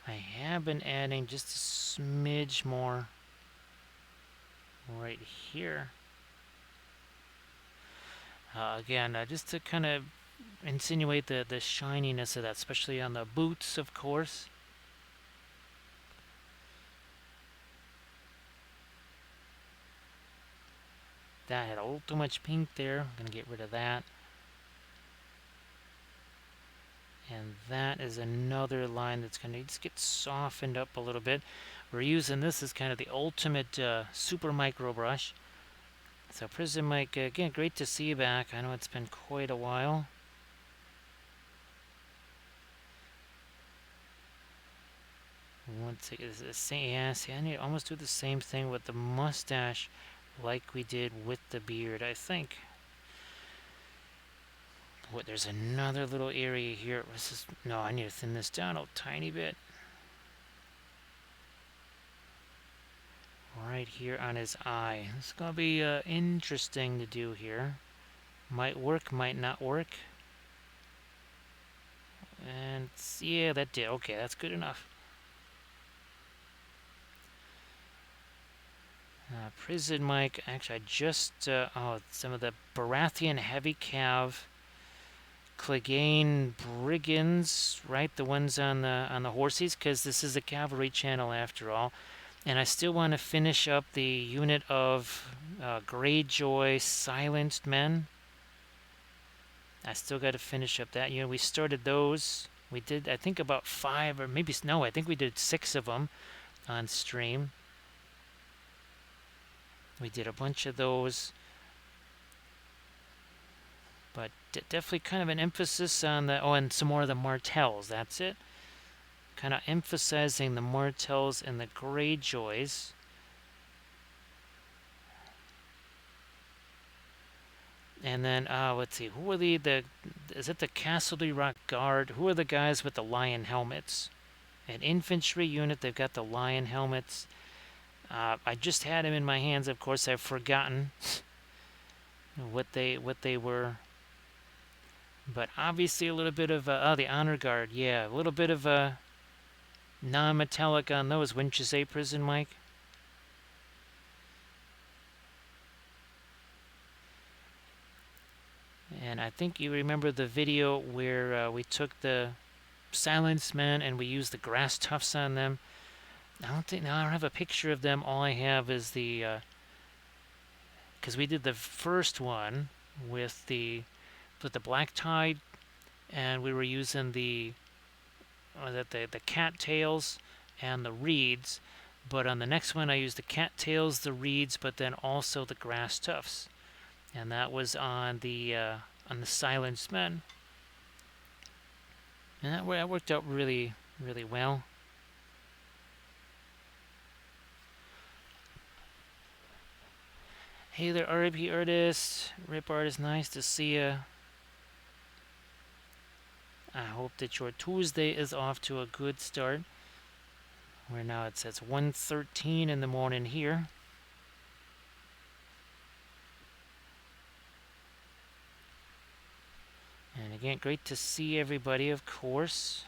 I have been adding just a smidge more right here. Again, just to kind of insinuate the shininess of that, especially on the boots, of course. That had a little too much pink there. I'm going to get rid of that. And that is another line that's going to just get softened up a little bit. We're using this as kind of the ultimate super micro brush. So Prism Mike, again, great to see you back. I know it's been quite a while. Once it is the same, yeah, see, I need to almost do the same thing with the mustache like we did with the beard, I think. What, there's another little area here. No, I need to thin this down a tiny bit. Right here on his eye. It's going to be interesting to do here. Might work, might not work. And yeah, that did. Okay, that's good enough. Prison Mike. Actually, I just some of the Baratheon heavy cav Clegane brigands, right? The ones on the horses, because this is a cavalry channel after all. And I still want to finish up the unit of Greyjoy silenced men. I still got to finish up that unit. We started those. We did, I think, about 5 or maybe no. I think we did 6 of them on stream. We did a bunch of those. But definitely kind of an emphasis on the... Oh, and some more of the Martells. That's it. Kind of emphasizing the Martells and the Greyjoys. And then, let's see. Who are is it the Castle Rock Guard? Who are the guys with the lion helmets? An infantry unit. They've got the lion helmets. I just had them in my hands. Of course, I've forgotten what they were. But obviously a little bit of... the Honor Guard. Yeah, a little bit of non-metallic on those. Wouldn't you say, Prison Mike? And I think you remember the video where we took the Silence Men and we used the grass tufts on them. I don't have a picture of them. All I have is the... Because we did the first one with the Black Tide, and we were using the cattails and the reeds. But on the next one, I used the cattails, the reeds, but then also the grass tufts. And that was on the Silence Men. And that worked out really, really well. Hey there, RIP Artist. Rip Artist, nice to see ya. I hope that your Tuesday is off to a good start. Where now it says 1:13 in the morning here. And again, great to see everybody, of course.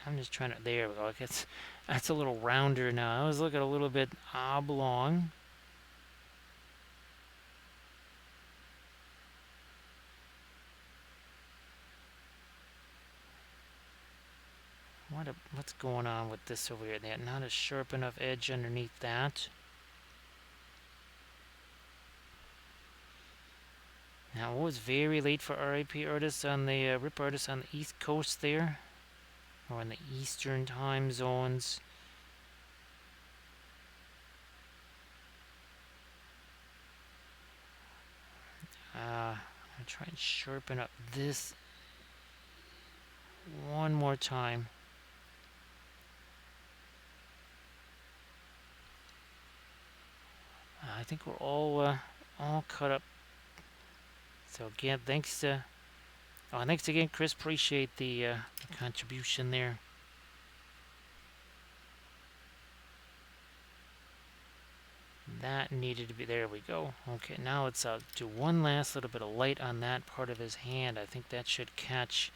I'm just trying to... There we go. That's a little rounder now. I was looking a little bit oblong. What's going on with this over here? Not a sharp enough edge underneath that. Now, it was very late for RIP artists on the RIP artists on the East Coast there, or in the Eastern time zones. I'm gonna try and sharpen up this one more time. I think we're all cut up. So again, thanks again, Chris. Appreciate the contribution there. That needed to be... There we go. Okay, now let's do one last little bit of light on that part of his hand. I think that should catch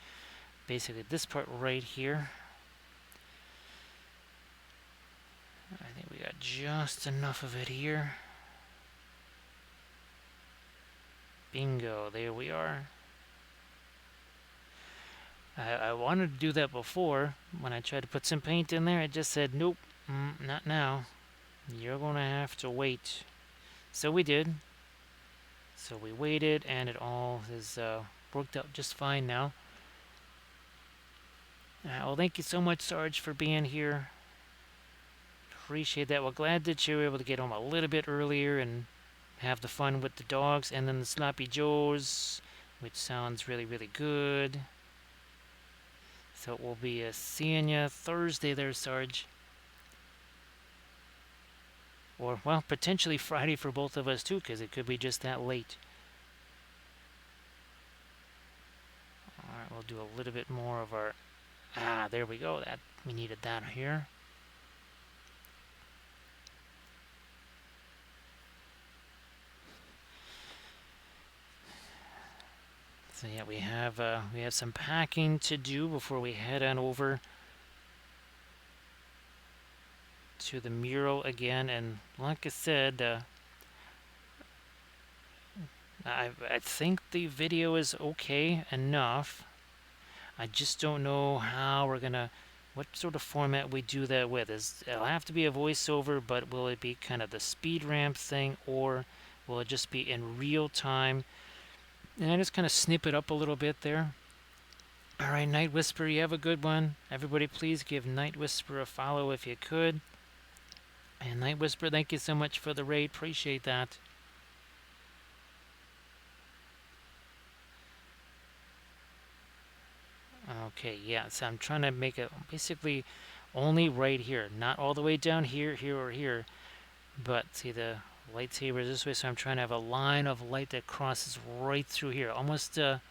basically this part right here. I think we got just enough of it here. Bingo, there we are. I wanted to do that before. When I tried to put some paint in there, it just said, nope, not now. You're going to have to wait. So we did. So we waited, and it all has worked out just fine now. Well, thank you so much, Sarge, for being here. Appreciate that. Well, glad that you were able to get home a little bit earlier and have the fun with the dogs, and then the Sloppy Joes, which sounds really, really good. So we'll be seeing you Thursday there, Sarge. Or, well, potentially Friday for both of us, too, because it could be just that late. Alright, we'll do a little bit more of our... there we go. We needed that here. So yeah, we have some packing to do before we head on over to the mural again. And like I said, I think the video is okay enough. I just don't know how we're gonna, what sort of format we do that with. It'll have to be a voiceover, but will it be kind of the speed ramp thing, or will it just be in real time? And I just kind of snip it up a little bit there. All right, Night Whisper, you have a good one. Everybody, please give Night Whisper a follow if you could. And Night Whisper, thank you so much for the raid. Appreciate that. Okay, yeah, so I'm trying to make it basically only right here, not all the way down here, here, or here. But see, the lightsaber is this way, so I'm trying to have a line of light that crosses right through here. Almost, look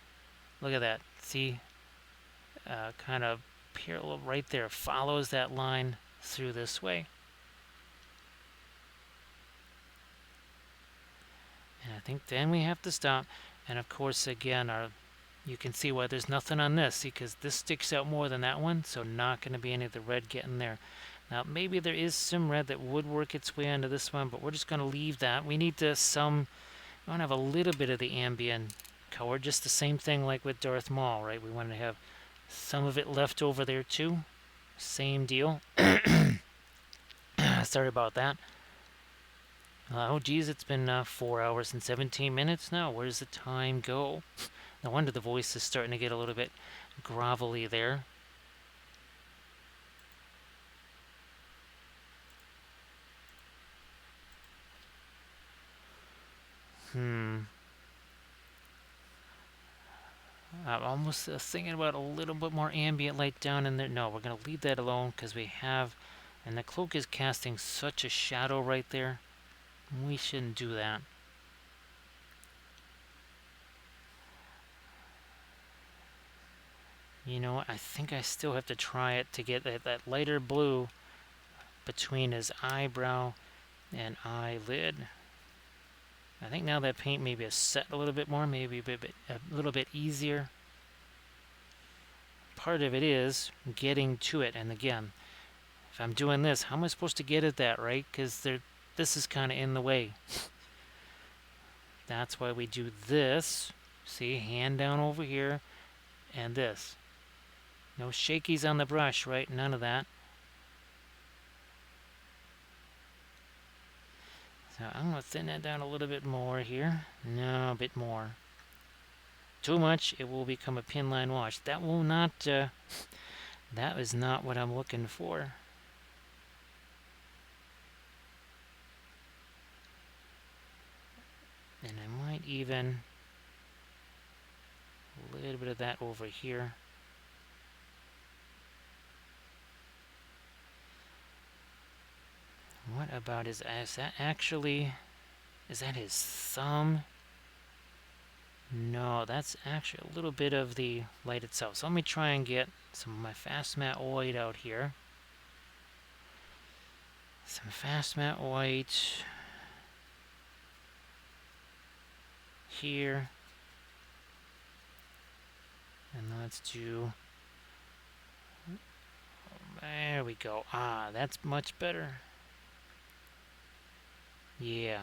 at that. See, kind of parallel right there. Follows that line through this way. And I think then we have to stop. And of course, again, you can see why there's nothing on this. See, because this sticks out more than that one, so not going to be any of the red getting there. Now, maybe there is some red that would work its way onto this one, but we're just going to leave that. We need to we want to have a little bit of the ambient color, just the same thing like with Darth Maul, right? We want to have some of it left over there too. Same deal. Sorry about that. Oh geez, it's been 4 hours and 17 minutes now. Where does the time go? No wonder the voice is starting to get a little bit grovelly there. I'm almost thinking about a little bit more ambient light down in there. No, we're going to leave that alone because we have... And the cloak is casting such a shadow right there. We shouldn't do that. You know what? I think I still have to try it to get that lighter blue between his eyebrow and eyelid. I think now that paint maybe has set a little bit more, maybe a little bit easier. Part of it is getting to it, and again, if I'm doing this, how am I supposed to get at that, right? Because this is kind of in the way. That's why we do this. See, hand down over here, and this. No shakies on the brush, right? None of that. So I'm going to thin that down a little bit more here. No, a bit more. Too much, it will become a pin line wash. That will not, that is not what I'm looking for. And I might even, a little bit of that over here. What about is that actually, is that his thumb? No, that's actually a little bit of the light itself. So let me try and get some of my fast matte white out here. Some fast matte white here. And let's do, there we go. Ah, that's much better. Yeah.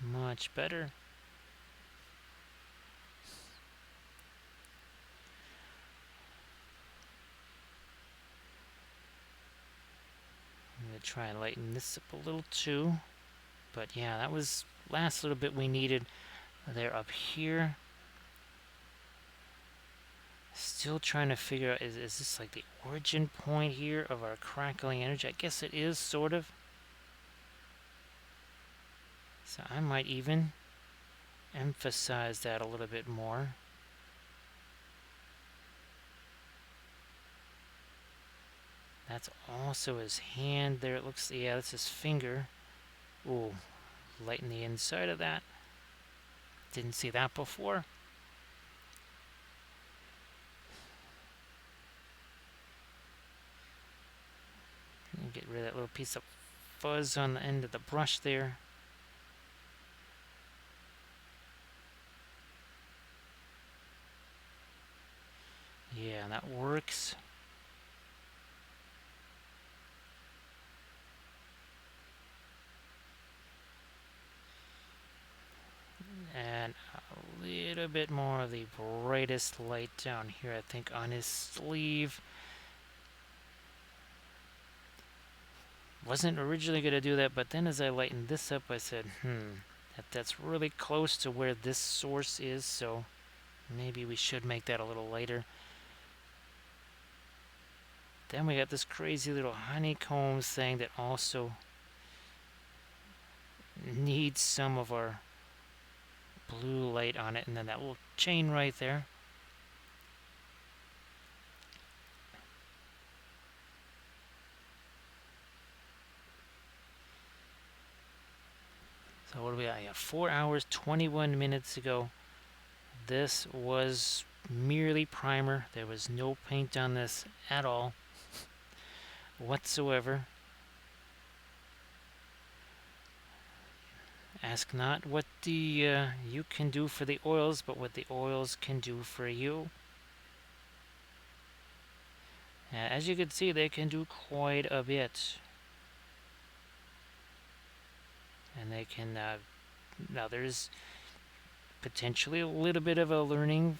Much better. I'm going to try and lighten this up a little too. But yeah, that was last little bit we needed there up here. Still trying to figure out, is this like the origin point here of our crackling energy? I guess it is, sort of. So I might even emphasize that a little bit more. That's also his hand there. It looks, yeah, that's his finger. Ooh, lighten the inside of that. Didn't see that before. Get rid of that little piece of fuzz on the end of the brush there. Yeah, that works. And a little bit more of the brightest light down here, I think, on his sleeve. Wasn't originally going to do that, but then as I lightened this up, I said, that's really close to where this source is, so maybe we should make that a little lighter. Then we got this crazy little honeycomb thing that also needs some of our blue light on it, and then that little chain right there. So what do we got? Yeah, 4 hours, 21 minutes ago. This was merely primer. There was no paint on this at all whatsoever. Ask not what the you can do for the oils, but what the oils can do for you. As you can see, they can do quite a bit. And they can, now there's potentially a little bit of a learning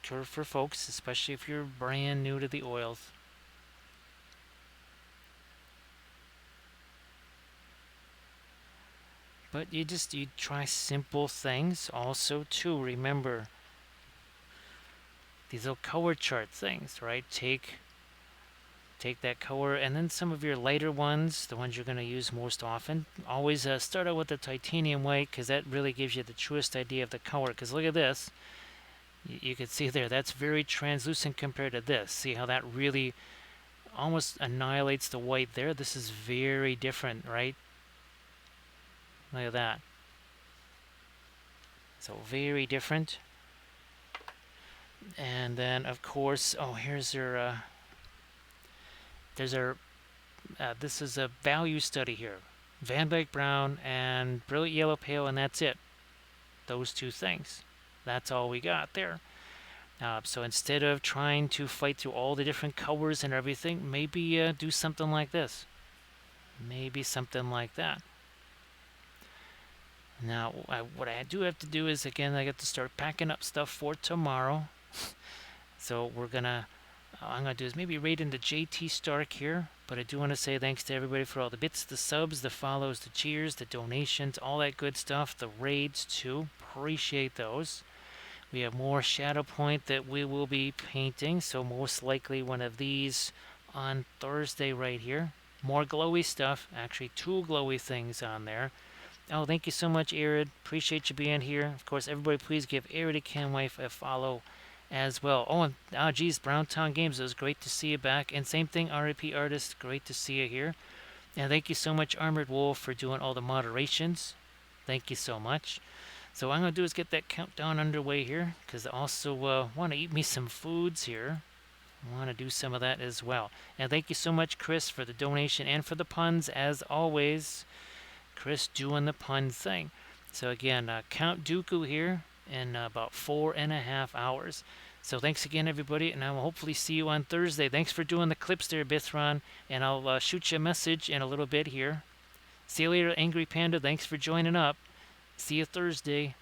curve for folks, especially if you're brand new to the oils. But you try simple things. Also, too, remember these little color chart things, right? Take that color, and then some of your lighter ones, the ones you're going to use most often. Always start out with the titanium white, because that really gives you the truest idea of the color. Because look at this. You can see there, that's very translucent compared to this. See how that really almost annihilates the white there? This is very different, right? Look at that. So very different. And then, of course, oh, here's our, this is a value study here. Van Dyke Brown and Brilliant Yellow Pale, and that's it. Those two things. That's all we got there. So instead of trying to fight through all the different colors and everything, maybe do something like this. Maybe something like that. Now, what I do have to do is, again, I got to start packing up stuff for tomorrow. So I'm going to do is maybe raid into JT Stark here. But I do want to say thanks to everybody for all the bits, the subs, the follows, the cheers, the donations, all that good stuff. The raids, too. Appreciate those. We have more Shatterpoint that we will be painting. So most likely one of these on Thursday right here. More glowy stuff. Actually, 2 glowy things on there. Oh, thank you so much, Arid. Appreciate you being here. Of course, everybody please give Arid a Canwife a follow as well. Oh, and geez, Browntown Games, it was great to see you back. And same thing, RIP Artist, great to see you here. And thank you so much, Armored Wolf, for doing all the moderations. Thank you so much. So what I'm going to do is get that countdown underway here, because I also want to eat me some foods here. I want to do some of that as well. And thank you so much, Chris, for the donation and for the puns, as always. Chris doing the pun thing. So again, Count Dooku here in about 4.5 hours. So thanks again, everybody, and I will hopefully see you on Thursday. Thanks for doing the clips there, Bithron, and I'll shoot you a message in a little bit here. See you later, Angry Panda. Thanks for joining up. See you Thursday.